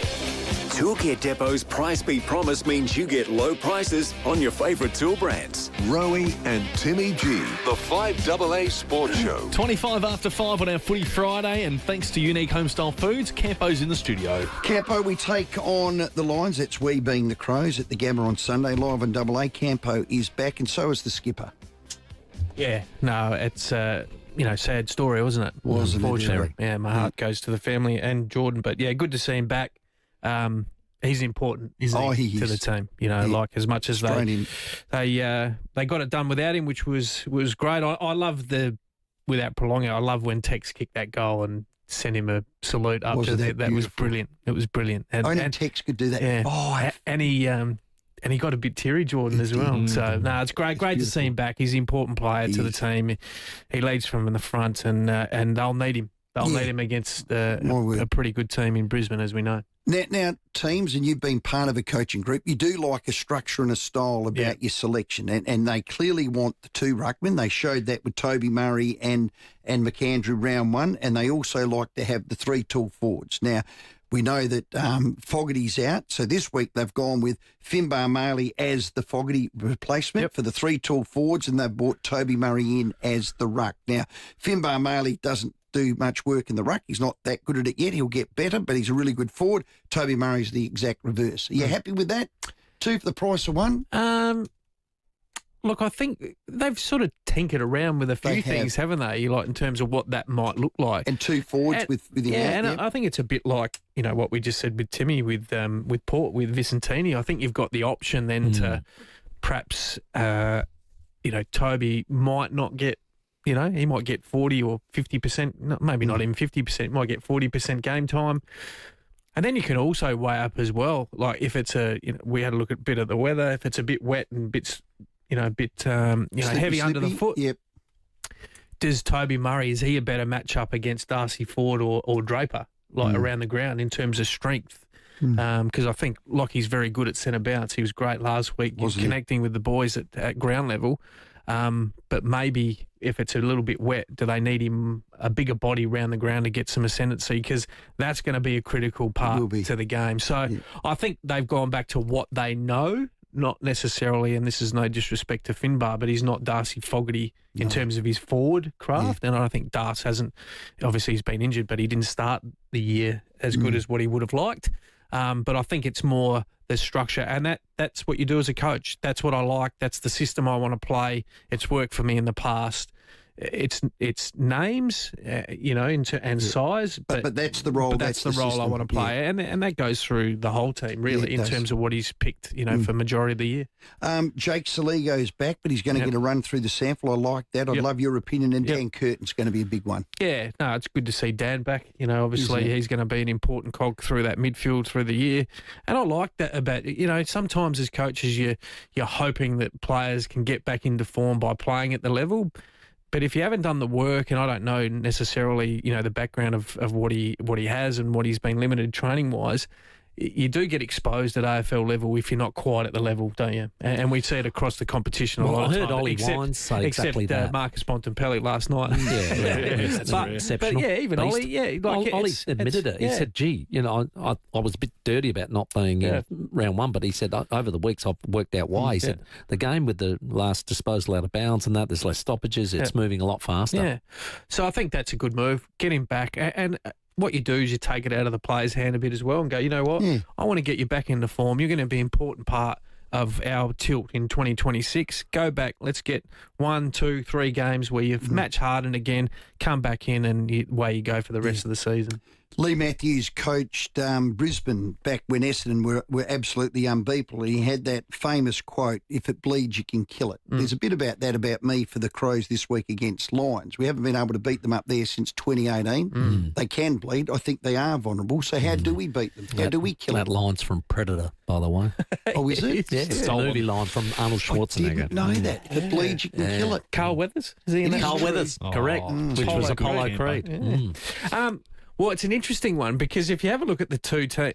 Toolkit Depot's Price Beat Promise means you get low prices on your favourite tool brands. Rowey and Timmy G, the 5AA Sports Show. 25 after 5 on our Footy Friday, and thanks to Unique Homestyle Foods, Campo's in the studio. Campo, we take on the Lions. That's we being the Crows at the Gamma on Sunday, live on AA. Campo is back, and so is the skipper. Yeah, no, it's sad story, wasn't it? Wasn't it? Unfortunately, yeah, my heart goes to the family and Jordan. But yeah, good to see him back. He's important, isn't he, to the team? You know, like as much as they got it done without him, which was great. I love without prolonging, I love when Tex kicked that goal and sent him a salute up to that. That was brilliant. It was brilliant. And Tex could do that. Yeah, and he got a bit teary, Jordan, as well. So, no, it's great to see him back. He's an important player to the team. He leads from in the front, and they'll need him. They'll need him against a pretty good team in Brisbane, as we know. Now, teams, and you've been part of a coaching group, you do like a structure and a style about your selection, and they clearly want the two ruckmen. They showed that with Toby Murray and McAndrew round one, and they also like to have the three tall forwards. Now, we know that Fogarty's out, so this week they've gone with Finbar Maley as the Fogarty replacement for the three tall forwards, and they've brought Toby Murray in as the ruck. Now, Finbar Maley doesn't do much work in the ruck. He's not that good at it yet. He'll get better, but he's a really good forward. Toby Murray's the exact reverse. Are you happy with that? Two for the price of one? Look, I think they've sort of tinkered around with a few things, haven't they? Like in terms of what that might look like. And two forwards with him out. I think it's a bit like, you know, what we just said with Timmy, with Port, with Vicentini. I think you've got the option then to perhaps, Toby might not get, he might get 40 or 50%, maybe not even 50%, might get 40% game time. And then you can also weigh up as well, like if it's we had a look at a bit of the weather, if it's a bit wet and heavy under the foot. Yep. Does Toby Murray, is he a better matchup against Darcy Ford or Draper, around the ground in terms of strength? Because I think Lockie's very good at centre bounce. He was great last week, connecting with the boys at ground level. But maybe if it's a little bit wet, do they need him a bigger body around the ground to get some ascendancy? Because that's going to be a critical part to the game. So I think they've gone back to what they know, not necessarily, and this is no disrespect to Finbar, but he's not Darcy Fogarty in terms of his forward craft. And I think Darce hasn't, obviously he's been injured, but he didn't start the year as good as what he would have liked. But I think it's more the structure, and that's what you do as a coach. That's what I like. That's the system I want to play. It's worked for me in the past. It's names, and size. But that's the role. But that's the role I want to play, and that goes through the whole team really in terms of what he's picked. For majority of the year. Jake Saligo's back, but he's going to get a run through the sample. I like that. I'd love your opinion. And Dan Curtin's going to be a big one. Yeah, no, it's good to see Dan back. Obviously he's going to be an important cog through that midfield through the year, and I like that about sometimes as coaches you're hoping that players can get back into form by playing at the level. But if you haven't done the work, and I don't know necessarily, the background of what he has and what he's been limited training wise, you do get exposed at AFL level if you're not quite at the level, don't you? And we see it across the competition a lot of I heard time. Ollie Wines say exactly that. Marcus Bontempelli last night. That's exceptional. But even Beast. Ollie, Ollie admitted it. He said, "Gee, I was a bit dirty about not being in round one," but he said over the weeks I've worked out why. He said the game with the last disposal out of bounds and that, there's less stoppages. It's moving a lot faster. Yeah. So I think that's a good move. Get him back and what you do is you take it out of the player's hand a bit as well and go, you know what, I want to get you back into form. You're going to be an important part of our tilt in 2026. Go back. Let's get 1, 2, 3 games where you've match hardened again, come back in and away you go for the rest of the season. Lee Matthews coached Brisbane back when Essendon were absolutely unbeatable. He had that famous quote, "If it bleeds, you can kill it." There's a bit about that about me for the Crows this week against Lions. We haven't been able to beat them up there since 2018. They can bleed. I think they are vulnerable. So how do we beat them? How do we kill that them? line's from Predator, by the way. Oh, is it? Yeah, it's a movie line from Arnold Schwarzenegger. I didn't know that. If it bleeds, you can kill it. Carl Weathers? Is he in that? Carl Weathers, correct, which was Apollo Creed. Well, it's an interesting one because if you have a look at the two teams,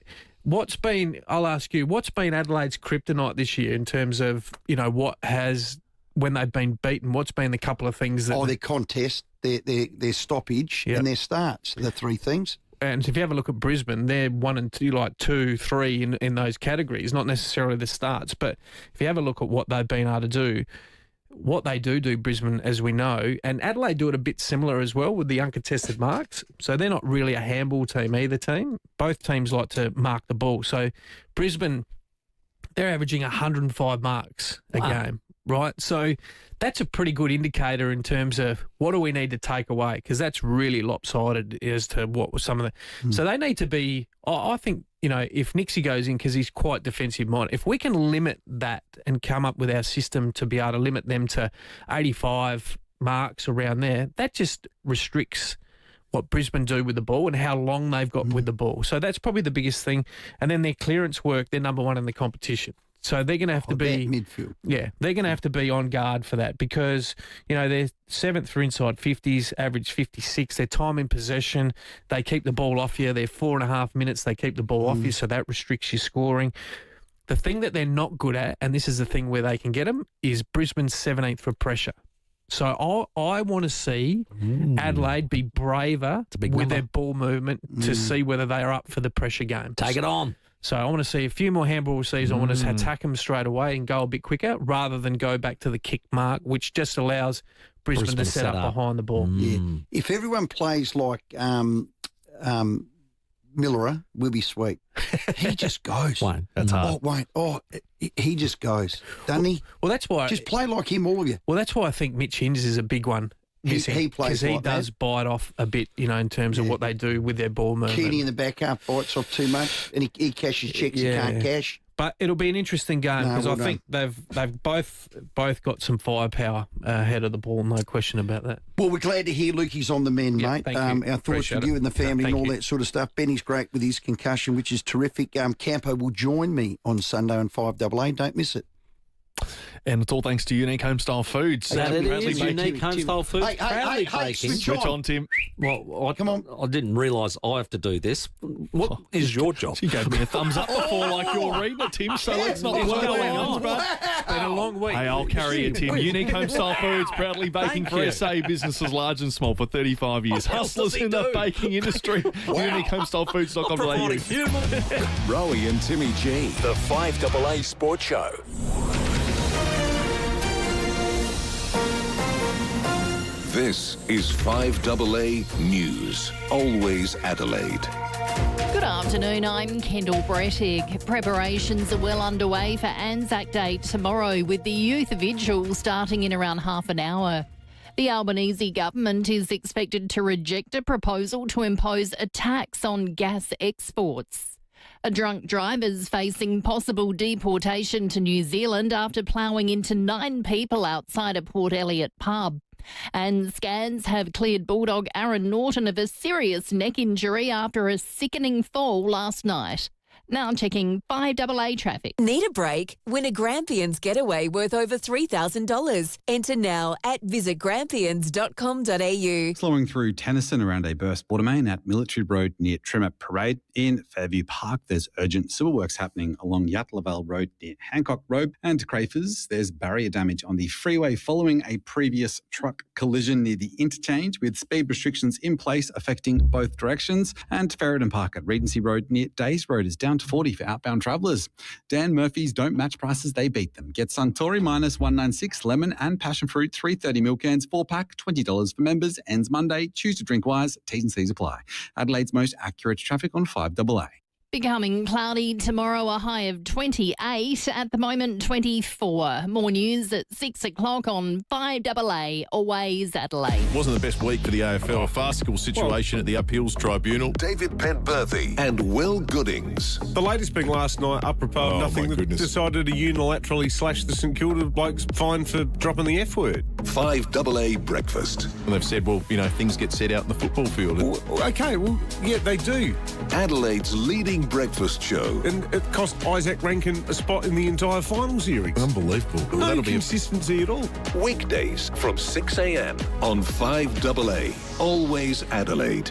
I'll ask you, what's been Adelaide's kryptonite this year in terms of, when they've been beaten, what's been the couple of things that... their contest, their stoppage and their starts, the three things. And if you have a look at Brisbane, they're 1 and 2, like 2, 3 in those categories, not necessarily the starts. But if you have a look at what they've been able to do, what they do Brisbane, as we know, and Adelaide do it a bit similar as well with the uncontested marks. So they're not really a handball team, either team. Both teams like to mark the ball. So Brisbane, they're averaging 105 marks a game, right? So that's a pretty good indicator in terms of what do we need to take away, because that's really lopsided as to what was some of the... So they need to be, I think, if Nixie goes in because he's quite defensive minded, if we can limit that and come up with our system to be able to limit them to 85 marks around there, that just restricts what Brisbane do with the ball and how long they've got with the ball. So that's probably the biggest thing. And then their clearance work, they're number one in the competition. So they're going to have to be midfield. Yeah, they're going to have to be on guard for that because, they're 7th for inside 50s, average 56. Their time in possession, they keep the ball off you. They're 4.5 minutes, they keep the ball off you, so that restricts your scoring. The thing that they're not good at, and this is the thing where they can get them, is Brisbane's 17th for pressure. So I want to see Adelaide be braver with their ball movement to see whether they are up for the pressure game. Take it on. So I want to see a few more handball receives. I want to attack them straight away and go a bit quicker rather than go back to the kick mark, which just allows Brisbane to set up behind the ball. Yeah. If everyone plays like Millerer, we'll be sweet. He just goes. Wayne, that's hard. He just goes, doesn't he? Well, that's why... Just play like him, all of you. Well, that's why I think Mitch Hinds is a big one. He plays because he like does that. bite off a bit, in terms of what they do with their ball movement. Keeney in the backup bites off too much, and he cashes checks he can't cash. But it'll be an interesting game because I think they've both got some firepower ahead of the ball, no question about that. Well, we're glad to hear Lukey's on the mend, mate. Thank you. Our thoughts Appreciate with you it. and the family and all you. that sort of stuff. Benny's great with his concussion, which is terrific. Campo will join me on Sunday on 5AA. Don't miss it. And it's all thanks to Unique Homestyle Foods. That it Proudly is, baking. Unique Homestyle Foods. Proudly baking. Switch on, Tim. Well, come on. I didn't realise I have to do this. What is your job? You gave me a thumbs up before like you're reading it, Tim, so let's not blur the lines, bro. It's been a long week. Hey, I'll carry it, Tim. Unique Homestyle Foods, proudly baking for SA businesses large and small for 35 years. Hustlers in the baking industry. UniqueHomestylefoods.com.au. Rowey and Timmy G, the 5AA Sports Show. This is 5AA News. Always Adelaide. Good afternoon, I'm Kendall Brettig. Preparations are well underway for Anzac Day tomorrow with the youth vigil starting in around half an hour. The Albanese government is expected to reject a proposal to impose a tax on gas exports. A drunk driver's facing possible deportation to New Zealand after ploughing into 9 people outside a Port Elliot pub. And scans have cleared Bulldog Aaron Norton of a serious neck injury after a sickening fall last night. Now checking 5AA traffic. Need a break? Win a Grampians getaway worth over $3,000. Enter now at visitgrampians.com.au. Slowing through Tennyson around a burst water main at Military Road near Trimmer Parade. In Fairview Park, there's urgent civil works happening along Yatlaval Road near Hancock Road. And to Crafers, there's barrier damage on the freeway following a previous truck collision near the interchange with speed restrictions in place affecting both directions. And Ferreton Park at Regency Road near Days Road is down to 40 for outbound travellers. Dan Murphy's don't match prices, they beat them. Get Suntory minus 196, lemon and passion fruit 330 milk cans 4-pack, $20 for members. Ends Monday. Choose to drink wise. T's and C's apply. Adelaide's most accurate traffic on 5AA. Becoming cloudy tomorrow, a high of 28. At the moment, 24. More news at 6 o'clock on 5AA, always Adelaide. Wasn't the best week for the AFL. A farcical situation at the Appeals Tribunal. David Penberthy and Will Goodings. The latest being last night, apropos of nothing, that decided to unilaterally slash the St Kilda blokes fine for dropping the F word. 5AA breakfast. And they've said, well, things get set out in the football field. Yeah, they do. Adelaide's leading breakfast show. And it cost Isaac Rankin a spot in the entire final series. Unbelievable. No consistency at all. Weekdays from 6 a.m. on 5AA. Always Adelaide.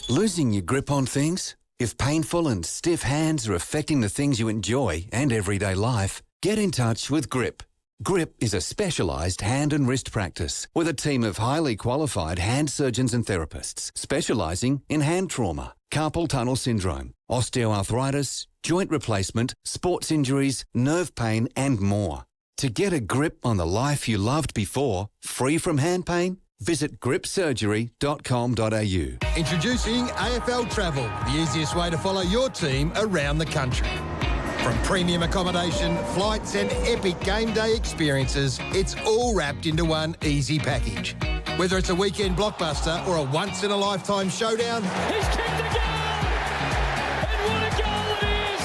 Losing your grip on things? If painful and stiff hands are affecting the things you enjoy and everyday life, get in touch with Grip. Grip is a specialised hand and wrist practice with a team of highly qualified hand surgeons and therapists specialising in hand trauma, carpal tunnel syndrome, osteoarthritis, joint replacement, sports injuries, nerve pain and more. To get a grip on the life you loved before, free from hand pain, visit gripsurgery.com.au. Introducing AFL Travel, the easiest way to follow your team around the country. From premium accommodation, flights and epic game day experiences, it's all wrapped into one easy package. Whether it's a weekend blockbuster or a once-in-a-lifetime showdown, he's kicked a goal! And what a goal it is!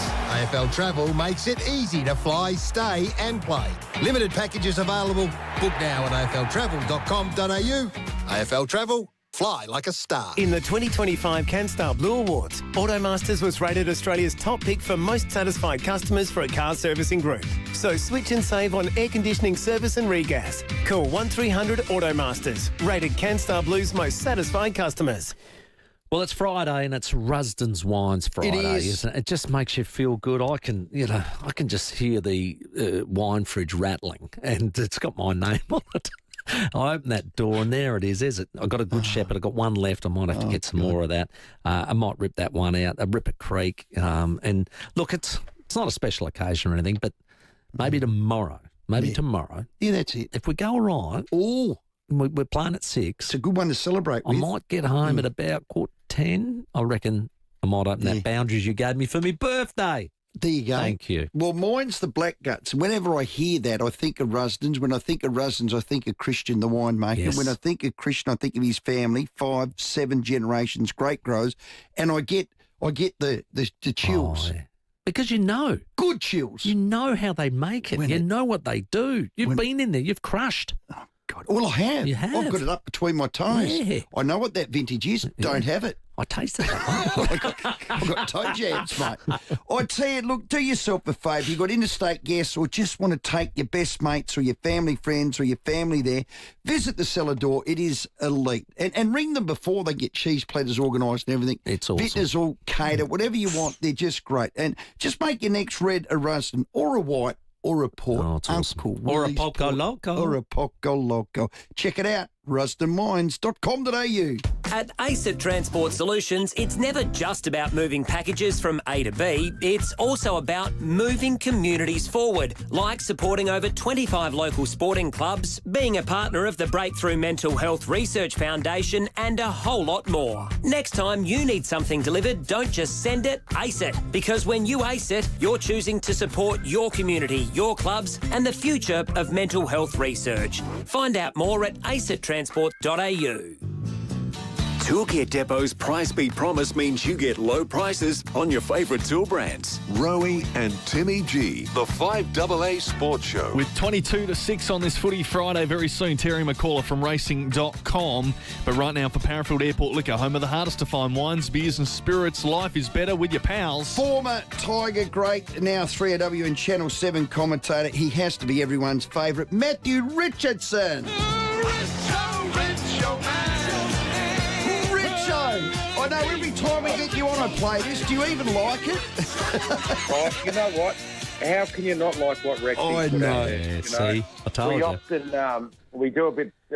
AFL Travel makes it easy to fly, stay and play. Limited packages available. Book now at afltravel.com.au. AFL Travel. Fly like a star. In the 2025 CanStar Blue Awards, Automasters was rated Australia's top pick for most satisfied customers for a car servicing group. So switch and save on air conditioning service and regas. Call 1300 Automasters, rated CanStar Blue's most satisfied customers. Well, it's Friday and it's Rusden's Wines Friday, isn't it? It just makes you feel good. I can just hear the wine fridge rattling, and it's got my name on it. I open that door and there it is it? I've got a Good Shepherd. I've got one left. I might have to get some more of that. I might rip that one out. Rip a Creek. And look, it's not a special occasion or anything, but maybe tomorrow. Tomorrow. Yeah, that's it. If we go all right. Oh. We're playing at 6. It's a good one to celebrate with. I might get home at about 10:15. I reckon I might open that Boundaries you gave me for my birthday. There you go. Thank you. Well, mine's the Black Guts. Whenever I hear that, I think of Rusden's. When I think of Rusden's, I think of Christian, the winemaker. Yes. When I think of Christian, I think of his family, 5, 7 generations, great growers, and I get the chills. Oh, yeah. Because you know. Good chills. You know how they make it. You know what they do. You've been in there. You've crushed. Oh, God. Well, I have. You have. I've got it up between my toes. Yeah. I know what that vintage is. Don't have it. I tasted that. I've got toe jams, mate. I tell you, look, do yourself a favour. You've got interstate guests or just want to take your best mates or your family friends or your family there, visit the cellar door. It is elite. And ring them before they get cheese platters organised and everything. It's awesome. Vintners will cater, whatever you want. They're just great. And just make your next red a Rusden or a white or a port. Oh, it's Uncle awesome. Or a Willie's Poco Port. Loco. Or a Poco Loco. Check it out, rusdenwines.com.au. At ACET Transport Solutions, it's never just about moving packages from A to B. It's also about moving communities forward, like supporting over 25 local sporting clubs, being a partner of the Breakthrough Mental Health Research Foundation, and a whole lot more. Next time you need something delivered, don't just send it, ace it. Because when you ace it, you're choosing to support your community, your clubs, and the future of mental health research. Find out more at acetransport.au. Toolkit Depot's Price Beat Promise means you get low prices on your favourite tool brands. Rowey and Timmy G, the 5AA Sports Show. With 22 to 6 on this Footy Friday, very soon, Terry McCullough from racing.com. But right now for Parafield Airport Liquor, home of the hardest to find wines, beers and spirits. Life is better with your pals. Former Tiger great, now 3AW and Channel 7 commentator. He has to be everyone's favourite, Matthew Richardson. I know every time we get you on, I play this. Do you even like it? Oh, you know what? How can you not like what Rex is? I know. Yeah, see, I told we you. often we do a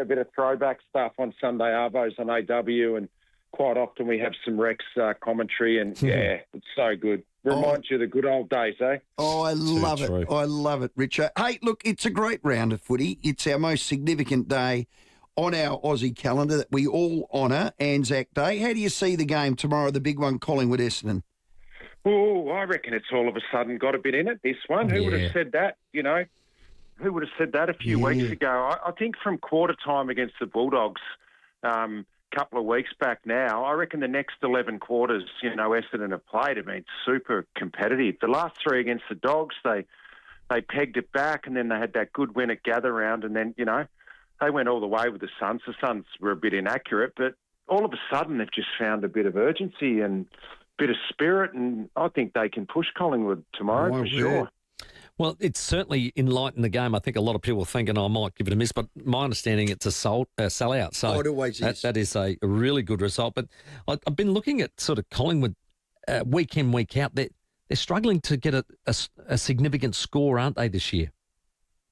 bit of throwback stuff on Sunday Arvos on AW, and quite often we have some Rex commentary, and yeah, it's so good. Reminds you of the good old days, eh? Oh, I love it. I love it, Richard. Hey, look, it's a great round of footy. It's our most significant day on our Aussie calendar that we all honour, Anzac Day. How do you see the game tomorrow, the big one, Collingwood-Essendon? Oh, I reckon it's all of a sudden got a bit in it, this one. Who would have said that, you know? Who would have said that a few weeks ago? I think from quarter time against the Bulldogs a couple of weeks back now, I reckon the next 11 quarters, you know, Essendon have played have been super competitive. The last three against the Dogs, they pegged it back, and then they had that good win at Gather Round, and then, you know, they went all the way with the Suns. The Suns were a bit inaccurate, but all of a sudden they've just found a bit of urgency and a bit of spirit, and I think they can push Collingwood tomorrow for sure. Well, it's certainly enlightened the game. I think a lot of people are thinking, I might give it a miss, but my understanding it's a sellout. So it always is. That is a really good result. But I've been looking at sort of Collingwood week in, week out. They're struggling to get a significant score, aren't they, this year?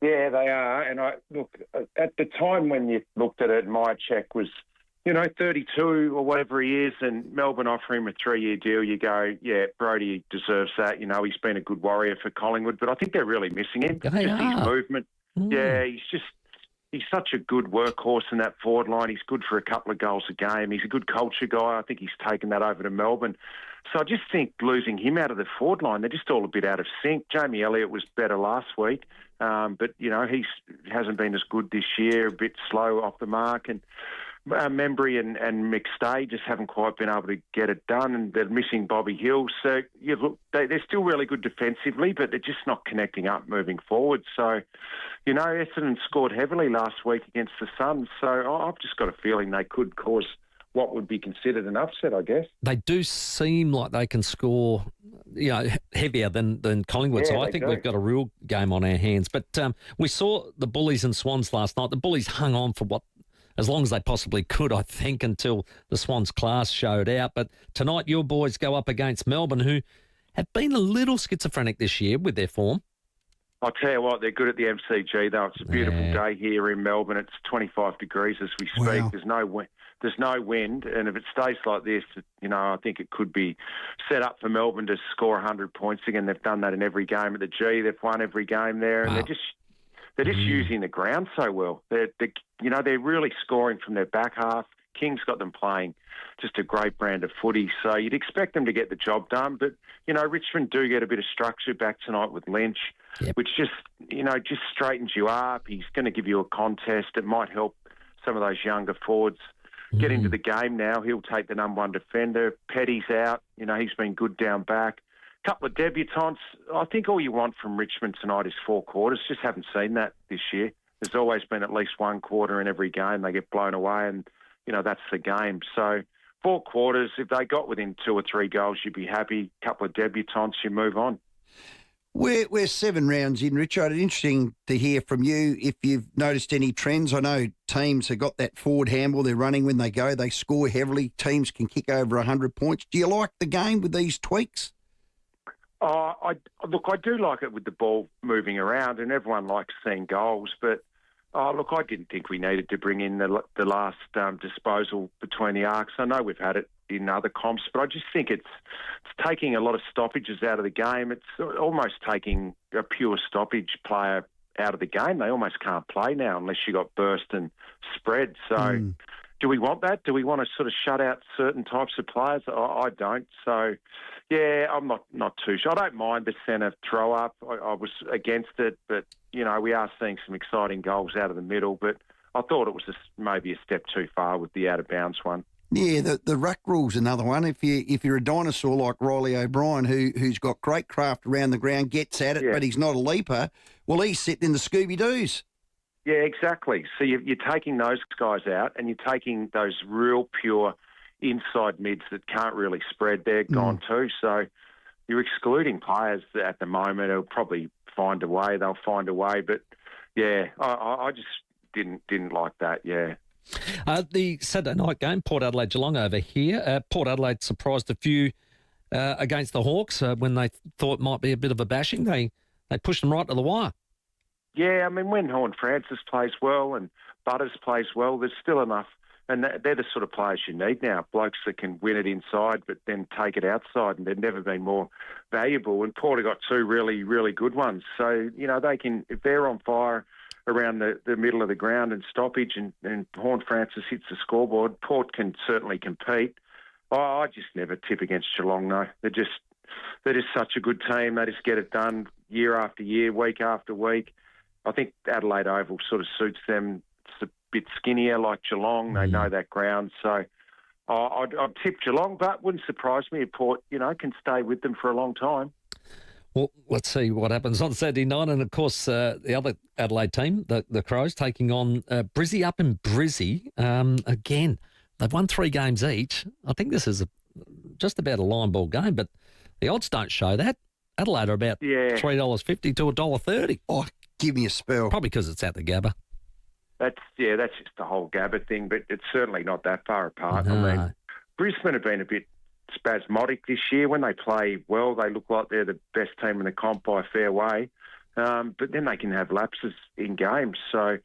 Yeah, they are. And look, at the time when you looked at it, my check was, you know, 32 or whatever he is, and Melbourne offer him a 3-year deal. You go, yeah, Brody deserves that. You know, he's been a good warrior for Collingwood, but I think they're really missing him. His movement. Yeah, he's such a good workhorse in that forward line. He's good for a couple of goals a game. He's a good culture guy. I think he's taken that over to Melbourne. So I just think losing him out of the forward line, they're just all a bit out of sync. Jamie Elliott was better last week, but, you know, he hasn't been as good this year, a bit slow off the mark. And Membry and McStay just haven't quite been able to get it done, and they're missing Bobby Hill. So, you look, they're still really good defensively, but they're just not connecting up moving forward. So, you know, Essendon scored heavily last week against the Suns, so I've just got a feeling they could cause what would be considered an upset, I guess. They do seem like they can score, you know, heavier than Collingwood. Yeah, so I think we've got a real game on our hands. But we saw the Bullies and Swans last night. The Bullies hung on for as long as they possibly could, I think, until the Swans class showed out. But tonight your boys go up against Melbourne, who have been a little schizophrenic this year with their form. I'll tell you what, they're good at the MCG, though. It's a beautiful day here in Melbourne. It's 25 degrees as we speak. Wow. There's no wind, and if it stays like this, you know, I think it could be set up for Melbourne to score 100 points again. They've done that in every game at the G. They've won every game there, and they're just using the ground so well. They're really scoring from their back half. King's got them playing just a great brand of footy, so you'd expect them to get the job done. But, you know, Richmond do get a bit of structure back tonight with Lynch, which just straightens you up. He's going to give you a contest. It might help some of those younger forwards get into the game now. He'll take the number one defender. Petty's out. You know, he's been good down back. A couple of debutants. I think all you want from Richmond tonight is 4 quarters. Just haven't seen that this year. There's always been at least 1 quarter in every game. They get blown away, and, you know, that's the game. So 4 quarters, if they got within 2 or 3 goals, you'd be happy. A couple of debutants, you move on. We're 7 rounds in, Richard. Interesting to hear from you if you've noticed any trends. I know teams have got that forward handball they're running when they go. They score heavily. Teams can kick over 100 points. Do you like the game with these tweaks? I do like it with the ball moving around, and everyone likes seeing goals. But, I didn't think we needed to bring in the last disposal between the arcs. I know we've had it in other comps, but I just think it's taking a lot of stoppages out of the game. It's almost taking a pure stoppage player out of the game. They almost can't play now unless you got burst and spread. So do we want that? Do we want to sort of shut out certain types of players? I don't. So, yeah, I'm not too sure. I don't mind the centre throw-up. I was against it, but, you know, we are seeing some exciting goals out of the middle, but I thought it was maybe a step too far with the out-of-bounds one. Yeah, the ruck rule's another one. If you're a dinosaur like Riley O'Brien, who's got great craft around the ground, gets at it, but he's not a leaper, well, he's sitting in the Scooby-Doos. Yeah, exactly. So you're taking those guys out and you're taking those real pure inside mids that can't really spread. They're gone too. So you're excluding players at the moment who'll probably find a way. They'll find a way. But, yeah, I just didn't like that, yeah. The Saturday night game, Port Adelaide Geelong over here. Port Adelaide surprised a few against the Hawks when they thought it might be a bit of a bashing. They pushed them right to the wire. Yeah, I mean, when Horne-Francis plays well and Butters plays well, there's still enough. And they're the sort of players you need now, blokes that can win it inside but then take it outside, and they've never been more valuable. And Port have got two really, really good ones. So, you know, they can, if they're on fire around the middle of the ground and stoppage and Horne-Francis hits the scoreboard, Port can certainly compete. I just never tip against Geelong, though. They're just such a good team. They just get it done year after year, week after week. I think Adelaide Oval sort of suits them. It's a bit skinnier like Geelong. They know that ground. So I'd tip Geelong, but wouldn't surprise me if Port, you know, can stay with them for a long time. Well, let's see what happens on Saturday night. And, of course, the other Adelaide team, the Crows, taking on Brizzy up in Brizzy. Again, they've won 3 games each. I think this is just about a line ball game, but the odds don't show that. Adelaide are about $3.50 to $1.30. Oh, give me a spell. Probably because it's at the Gabba. That's just the whole Gabba thing, but it's certainly not that far apart. No. I mean, Brisbane have been a bit spasmodic this year. When they play well, they look like they're the best team in the comp by a fair way. But then they can have lapses in games. So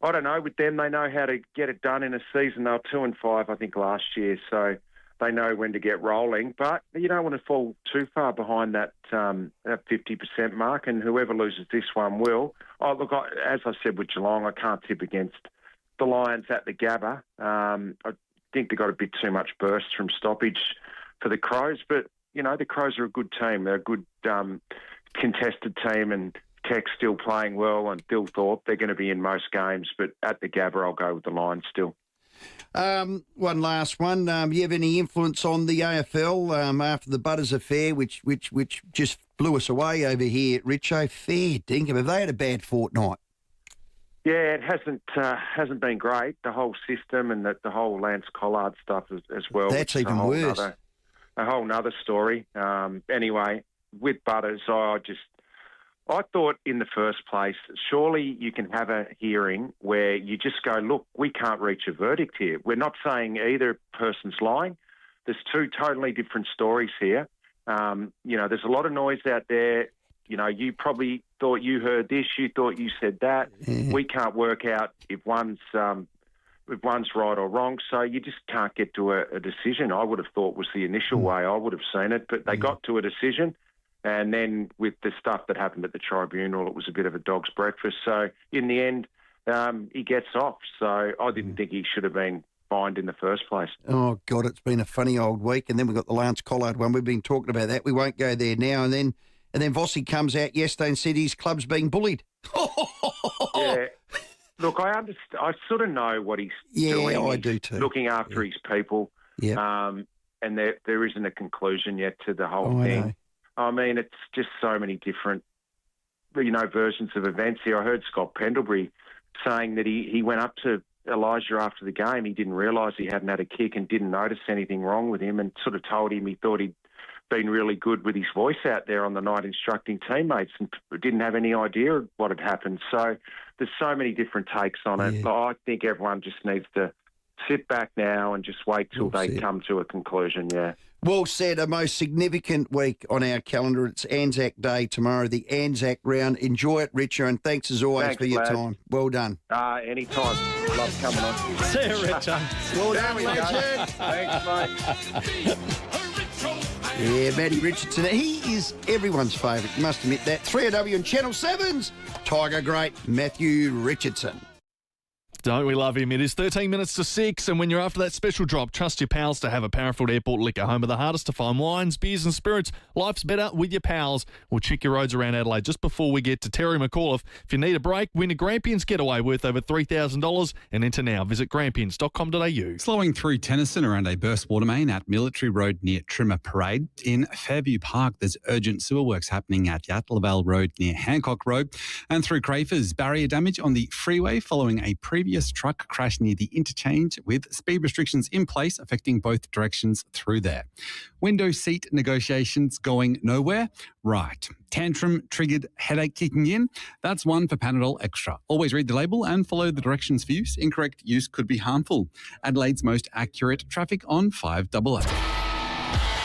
I don't know. With them, they know how to get it done in a season. They were 2-5, I think, last year. So they know when to get rolling. But you don't want to fall too far behind that 50% mark, and whoever loses this one will. Oh, look, as I said with Geelong, I can't tip against the Lions at the Gabba. I think they got a bit too much burst from stoppage for the Crows, but, you know, the Crows are a good team. They're a good contested team, and Keck's still playing well, and Dill Thorpe, they're going to be in most games, but at the Gabba, I'll go with the Lions still. One last one. You have any influence on the AFL after the Butters affair, which just blew us away over here at Richo? Fair dinkum. Have they had a bad fortnight? Yeah, it hasn't been great. The whole system and the whole Lance Collard stuff as well. That's even worse. A whole nother story. Anyway, with Butters, I thought in the first place, surely you can have a hearing where you just go, look, we can't reach a verdict here. We're not saying either person's lying. There's two totally different stories here. You know, there's a lot of noise out there. You know, you probably thought you heard this, you thought you said that. Yeah. We can't work out if one's right or wrong, so you just can't get to a decision. I would have thought was the initial way I would have seen it, but they got to a decision. And then with the stuff that happened at the tribunal, it was a bit of a dog's breakfast. So in the end, he gets off. So I didn't think he should have been fined in the first place. Oh, God, it's been a funny old week. And then we've got the Lance Collard one. We've been talking about that. We won't go there now. And then Vossi comes out yesterday and said his club's being bullied. Yeah. Look, I sort of know what he's doing. Yeah, I do too. Looking after his people. Yeah. And there isn't a conclusion yet to the whole thing. I mean, it's just so many different, you know, versions of events here. I heard Scott Pendlebury saying that he went up to Elijah after the game. He didn't realise he hadn't had a kick and didn't notice anything wrong with him, and sort of told him he thought he'd been really good with his voice out there on the night instructing teammates and didn't have any idea what had happened. So there's so many different takes on it. I think everyone just needs to sit back now and just wait till they come to a conclusion, yeah. Well said. A most significant week on our calendar. It's Anzac Day tomorrow, the Anzac round. Enjoy it, Richo, and thanks as always for your time. Well done. Anytime. Love coming on. See you, Richo. Well done, Richard. Thanks, mate. Yeah, Matty Richardson. He is everyone's favourite, you must admit that. 3AW and Channel 7's Tiger Great, Matthew Richardson. Don't we love him? It is 13 minutes to 6, and when you're after that special drop, trust your pals to have a Parafield Airport liquor, home of the hardest to find wines, beers and spirits. Life's better with your pals. We'll check your roads around Adelaide just before we get to Terry McAuliffe. If you need a break, win a Grampians getaway worth over $3,000 and enter now. Visit grampians.com.au. Slowing through Tennyson around a burst water main at Military Road near Trimmer Parade. In Fairview Park, there's urgent sewer works happening at Yattlevale Road near Hancock Road. And through Crafers, barrier damage on the freeway following a previous truck crash near the interchange with speed restrictions in place affecting both directions through there. Window seat negotiations going nowhere? Right. Tantrum triggered headache kicking in? That's one for Panadol Extra. Always read the label and follow the directions for use. Incorrect use could be harmful. Adelaide's most accurate traffic on 5AA.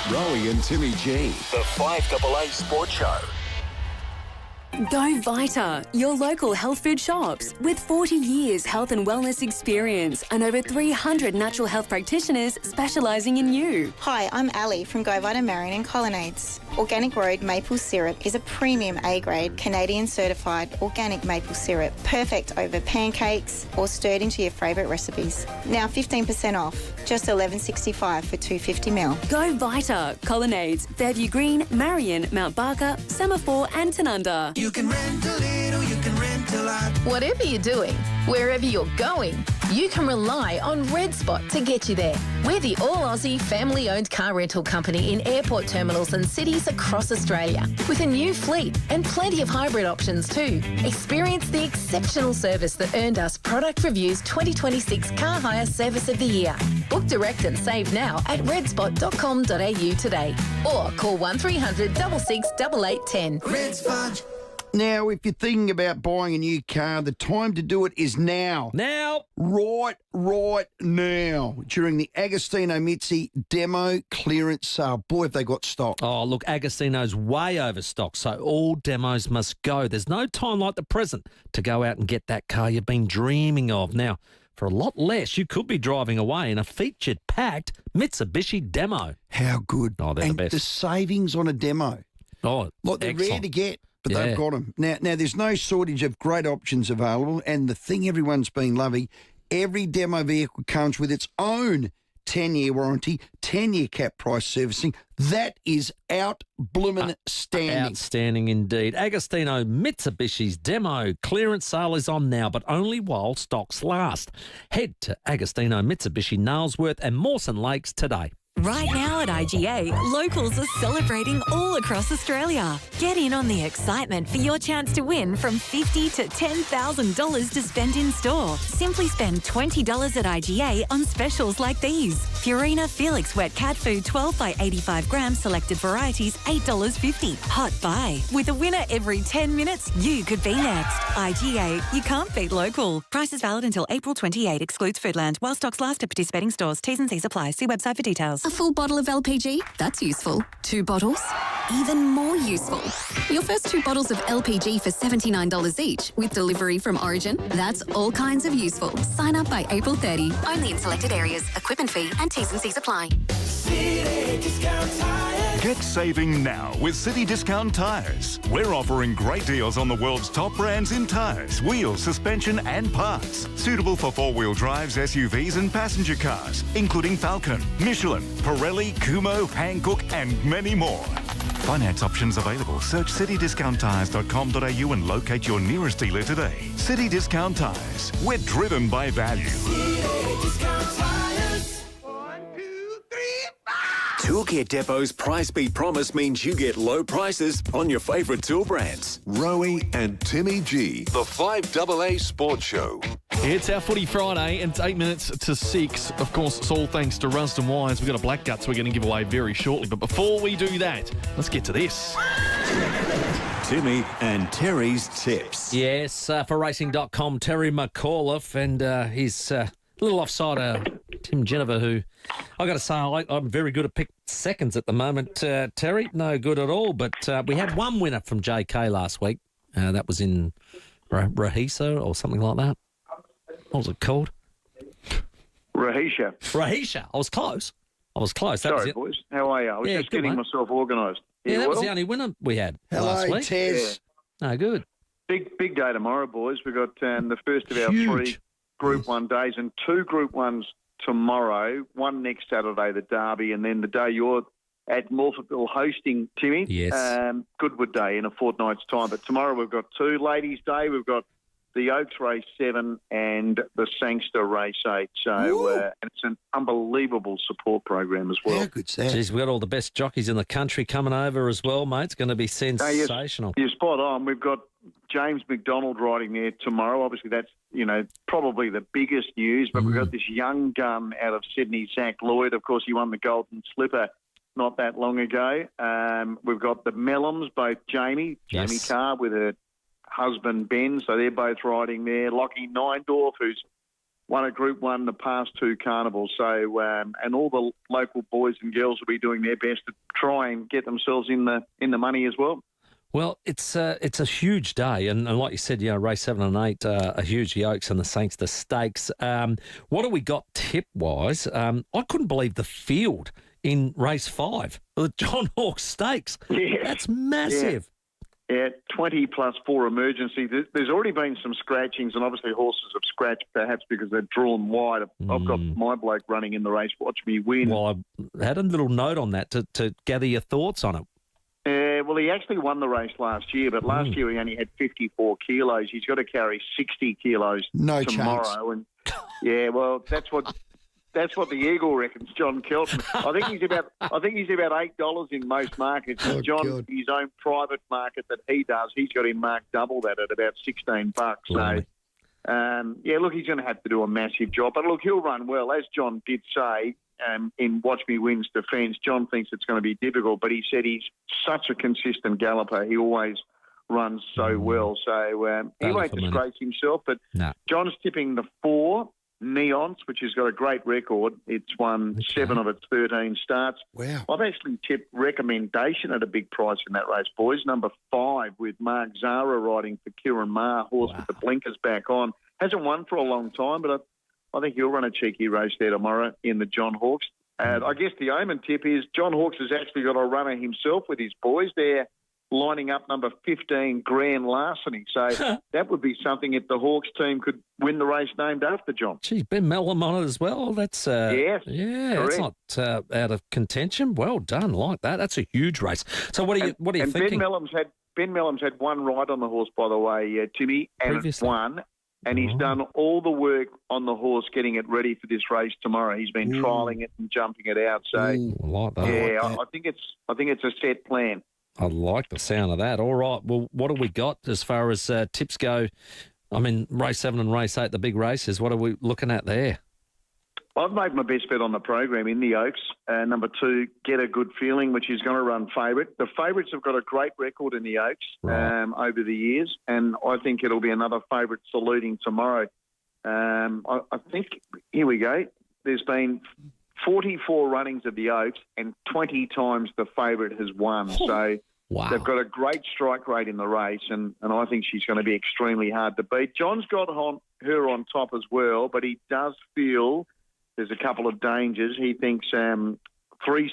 Rowey and Timmy G, the 5AA Sports Show. Go Vita, your local health food shops. With 40 years health and wellness experience and over 300 natural health practitioners specialising in you. Hi, I'm Ali from Go Vita Marion and Colonnades. Organic Road maple syrup is a premium A-grade Canadian certified organic maple syrup, perfect over pancakes or stirred into your favourite recipes. Now 15% off, just $11.65 for 250ml. Go Vita, Colonnades, Fairview Green, Marion, Mount Barker, Semaphore and Tanunda. You can rent a little, you can rent a lot. Whatever you're doing, wherever you're going, you can rely on Red Spot to get you there. We're the all-Aussie, family-owned car rental company in airport terminals and cities across Australia, with a new fleet and plenty of hybrid options too. Experience the exceptional service that earned us Product Review's 2026 Car Hire Service of the Year. Book direct and save now at redspot.com.au today, or call 1300 66 8810. Red Spot. Now, if you're thinking about buying a new car, the time to do it is now. Now. Right now. During the Agostino Mitzi demo clearance sale. Boy, have they got stock. Oh, look, Agostino's way overstocked, so all demos must go. There's no time like the present to go out and get that car you've been dreaming of. Now, for a lot less, you could be driving away in a featured-packed Mitsubishi demo. How good. Oh, they're and the best. The savings on a demo. Oh, like they're excellent. rare to get. But Yeah. they've got them. Now, there's no shortage of great options available, and the thing everyone's been loving, every demo vehicle comes with its own 10-year warranty, 10-year cap price servicing. That is outstanding. Outstanding indeed. Agostino Mitsubishi's demo clearance sale is on now, but only while stocks last. Head to Agostino Mitsubishi, Nailsworth and Mawson Lakes today. Right now at IGA, locals are celebrating all across Australia. Get in on the excitement for your chance to win from $50,000 to $10,000 to spend in store. Simply spend $20 at IGA on specials like these. Purina Felix Wet Cat Food 12 by 85 grams, selected varieties, $8.50. Hot buy. With a winner every 10 minutes, you could be next. IGA, you can't beat local. Prices valid until April 28, excludes Foodland. While stocks last at participating stores. T's and C's apply. See website for details. A full bottle of LPG? That's useful. 2 bottles? Even more useful. Your first 2 bottles of LPG for $79 each with delivery from Origin? That's all kinds of useful. Sign up by April 30. Only in selected areas. Equipment fee and T's and C's apply. City Discount Tires. Get saving now with City Discount Tires. We're offering great deals on the world's top brands in tyres, wheels, suspension and parts. Suitable for 4-wheel drives, SUVs and passenger cars, including Falcon, Michelin, Pirelli, Kumho, Hankook and many more. Finance options available. Search citydiscounttires.com.au and locate your nearest dealer today. City Discount Tires. We're driven by value. City Discount Tires. Toolkit Depot's Price Beat Promise means you get low prices on your favourite tool brands. Rowey and Timmy G, the 5AA Sports Show. It's our Footy Friday, and it's 8 minutes to 6. Of course, it's all thanks to Rusden Wines. We've got a Black Guts we're going to give away very shortly. But before we do that, let's get to this. Timmy and Terry's tips. Yes, for racing.com, Terry McAuliffe and his little offsider, Tim Jennifer, who I got to say, I'm very good at pick seconds at the moment. Terry, no good at all. But we had one winner from JK last week. That was in Rahisa or something like that. What was it called? Rahisha. I was close. That Sorry, was it. boys. How are you? I was just good, getting mate. myself organised. Yeah, that was well? the only winner we had Hello, last week. Tez. No, good. Big day tomorrow, boys. We've got the first of our Huge. Group 1 days and 2 Group 1s tomorrow, one next Saturday, the Derby, and then the day you're at Morphettville hosting, Timmy. Yes. Goodwood Day in a fortnight's time. But tomorrow we've got 2. Ladies' Day, we've got the Oaks Race 7 and the Sangster Race 8. So and it's an unbelievable support program as well. Yeah, good stuff. Jeez, we've got all the best jockeys in the country coming over as well, mate. It's going to be sensational. You're spot on. We've got James McDonald riding there tomorrow. Obviously, that's, probably the biggest news. But we've got this young gun out of Sydney, Zach Lloyd. Of course, he won the Golden Slipper not that long ago. We've got the Mellams, both Jamie Carr with her husband Ben, so they're both riding there. Lockie Neindorf, who's won a Group 1 the past 2 carnivals. So, and all the local boys and girls will be doing their best to try and get themselves in the money as well. Well, it's a huge day, and like you said, race 7 and 8 are huge, the Oaks and the Sangster Stakes. What have we got tip-wise? I couldn't believe the field in race 5, the John Hawkes Stakes. Yeah. That's massive. Yeah, 20 plus 4 emergency. There's already been some scratchings, and obviously horses have scratched perhaps because they're drawn wide. I've got my bloke running in the race. Watch me win. Well, I had a little note on that to gather your thoughts on it. Well, he actually won the race last year, but last year he only had 54 kilos. He's got to carry 60 kilos tomorrow. Chance. And yeah, well, that's what the Eagle reckons, John Kelton. I think he's about $8 in most markets. Oh, John, God. his own private market that he does, he's got him marked double that at about $16. So, look, he's going to have to do a massive job. But look, he'll run well, as John did say. In Watch Me Win's defence, John thinks it's going to be difficult, but he said he's such a consistent galloper. He always runs so well. So he won't disgrace himself. But John's tipping the 4, Neons, which has got a great record. It's won 7 of its 13 starts. Wow. I've actually tipped Recommendation at a big price in that race, boys. Number 5 with Mark Zara riding for Kieran Maher, horse with the blinkers back on. Hasn't won for a long time, but I think he'll run a cheeky race there tomorrow in the John Hawkes. And I guess the omen tip is John Hawkes has actually got a runner himself with his boys. They're lining up number 15, Grand Larceny. So that would be something if the Hawks team could win the race named after John. Geez, Ben Mellum on it as well. That's yes, it's not out of contention. Well done, like that. That's a huge race. So what are you thinking? Ben Mellum's had one ride on the horse, by the way, Timmy, and Previously. it's won. And he's done all the work on the horse getting it ready for this race tomorrow. He's been trialling it and jumping it out. So, I like that. yeah, I think it's a set plan. I like the sound of that. All right. Well, what have we got as far as tips go? I mean, race 7 and race 8, the big races. What are we looking at there? I've made my best bet on the program in the Oaks. Number 2, Get a Good Feeling, which is going to run favourite. The favourites have got a great record in the Oaks over the years, and I think it'll be another favourite saluting tomorrow. I think, here we go, there's been 44 runnings of the Oaks and 20 times the favourite has won. So they've got a great strike rate in the race, and I think she's going to be extremely hard to beat. John's got her on top as well, but he does feel there's a couple of dangers. He thinks 3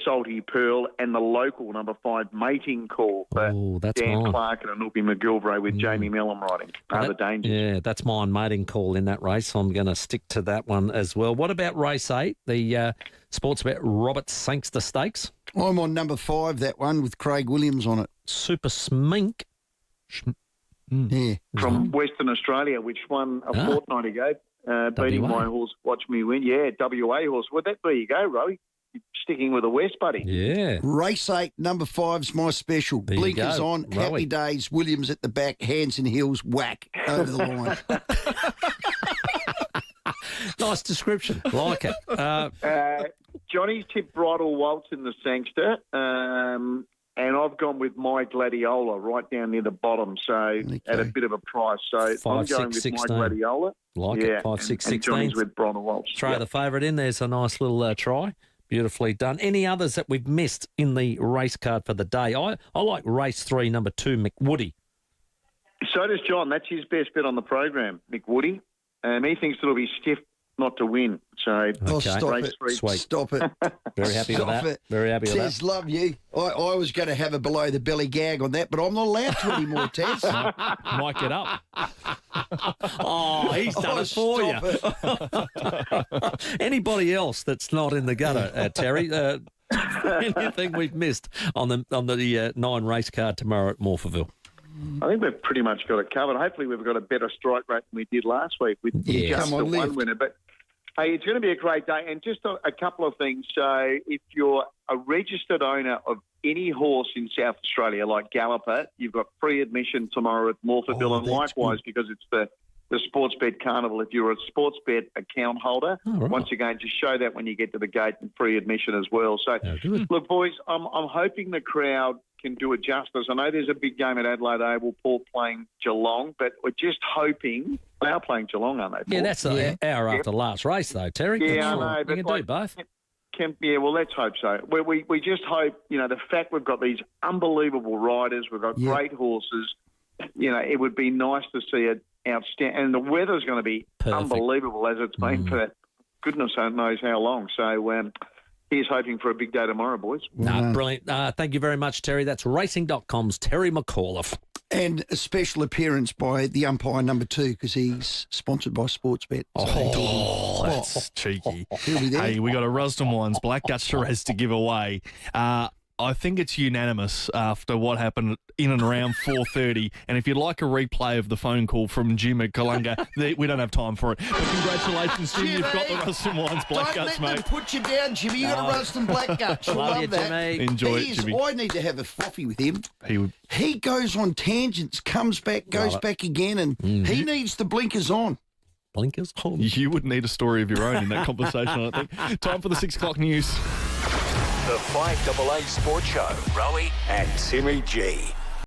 Salty Pearl and the local number 5 Mating Call for Dan Clark and Anupi McGilvray with Jamie Mellum riding are the dangers. Yeah, that's mine, Mating Call in that race. So I'm going to stick to that one as well. What about race 8, the Sportsbet Robert Sangster Stakes? I'm on number 5, that one with Craig Williams on it. Super Smink. Yeah. From Western Australia, which won a fortnight ago. Beating my horse, Watch Me Win. Yeah, WA horse. Well, there you go, Rowey. You're sticking with the West, buddy. Yeah. Race 8, number 5's my special. There Blinkers you go, on, Rowey. Happy Days, Williams at the back, hands and heels, whack, over the line. Nice description. Like it. Johnny's tipped Bridal Waltz in the Sangster. And I've gone with My Gladiola right down near the bottom, so at a bit of a price. So 5, I'm going 6, with 16. My Gladiola. Like it, 5, 6, 16. And Johnny's with Bridal Waltz. Throw the favourite in. There's a nice little try. Beautifully done. Any others that we've missed in the race card for the day? I like race 3, number 2, McWoody. So does John. That's his best bet on the program, McWoody. He thinks it'll be stiff not to win. So stop race it. three. Sweet. Stop it. Very happy with Stop that. it. Very happy with Tez, that. love you. I was going to have a below the belly gag on that, but I'm not allowed to anymore, Tez. Might get up. Oh, he's done it for you. Anybody else that's not in the gutter, Terry? Anything we've missed on the 9 race card tomorrow at Morphettville? I think we've pretty much got it covered. Hopefully we've got a better strike rate than we did last week with just the one winner. But, hey, it's going to be a great day. And just a couple of things. So if you're a registered owner of any horse in South Australia, like Galloper, you've got free admission tomorrow at Morphettville. And likewise, because it's the Sportsbet Carnival, if you're a Sportsbet account holder, once again, just show that when you get to the gate and free admission as well. So, look, boys, I'm hoping the crowd can do it justice. I know there's a big game at Adelaide Oval, Port playing Geelong, but we're just hoping they are playing Geelong, aren't they, Paul? Yeah, that's an hour after last race, though, Terry. Yeah, I know. You But can do both. Well, let's hope so. We just hope, the fact we've got these unbelievable riders, we've got great horses, it would be nice to see it outstanding. And the weather's going to be unbelievable as it's been for that goodness knows how long. So, here's hoping for a big day tomorrow, boys. Brilliant. Thank you very much, Terry. That's racing.com's Terry McAuliffe. And a special appearance by the umpire number 2 because he's sponsored by Sportsbet. That's cheeky. He'll be there. Hey, we got a Rusden Wines Black Gut Shiraz to give away. I think it's unanimous after what happened in and around 4:30. And if you'd like a replay of the phone call from Jim at Kalunga, we don't have time for it. But congratulations, Jim. You've got the Rusden Wines Black Guts, mate. Don't let them put you down, Jimmy. You got a Rusden Black Guts. I love that. Jimmy. Enjoy it, Jimmy. I need to have a frothy with him. He goes on tangents, comes back, goes back again, and he needs the blinkers on. Blinkers on? You would need a story of your own in that conversation, I think. Time for the 6 o'clock news. The 5AA Sports Show, Rowey and Timmy G.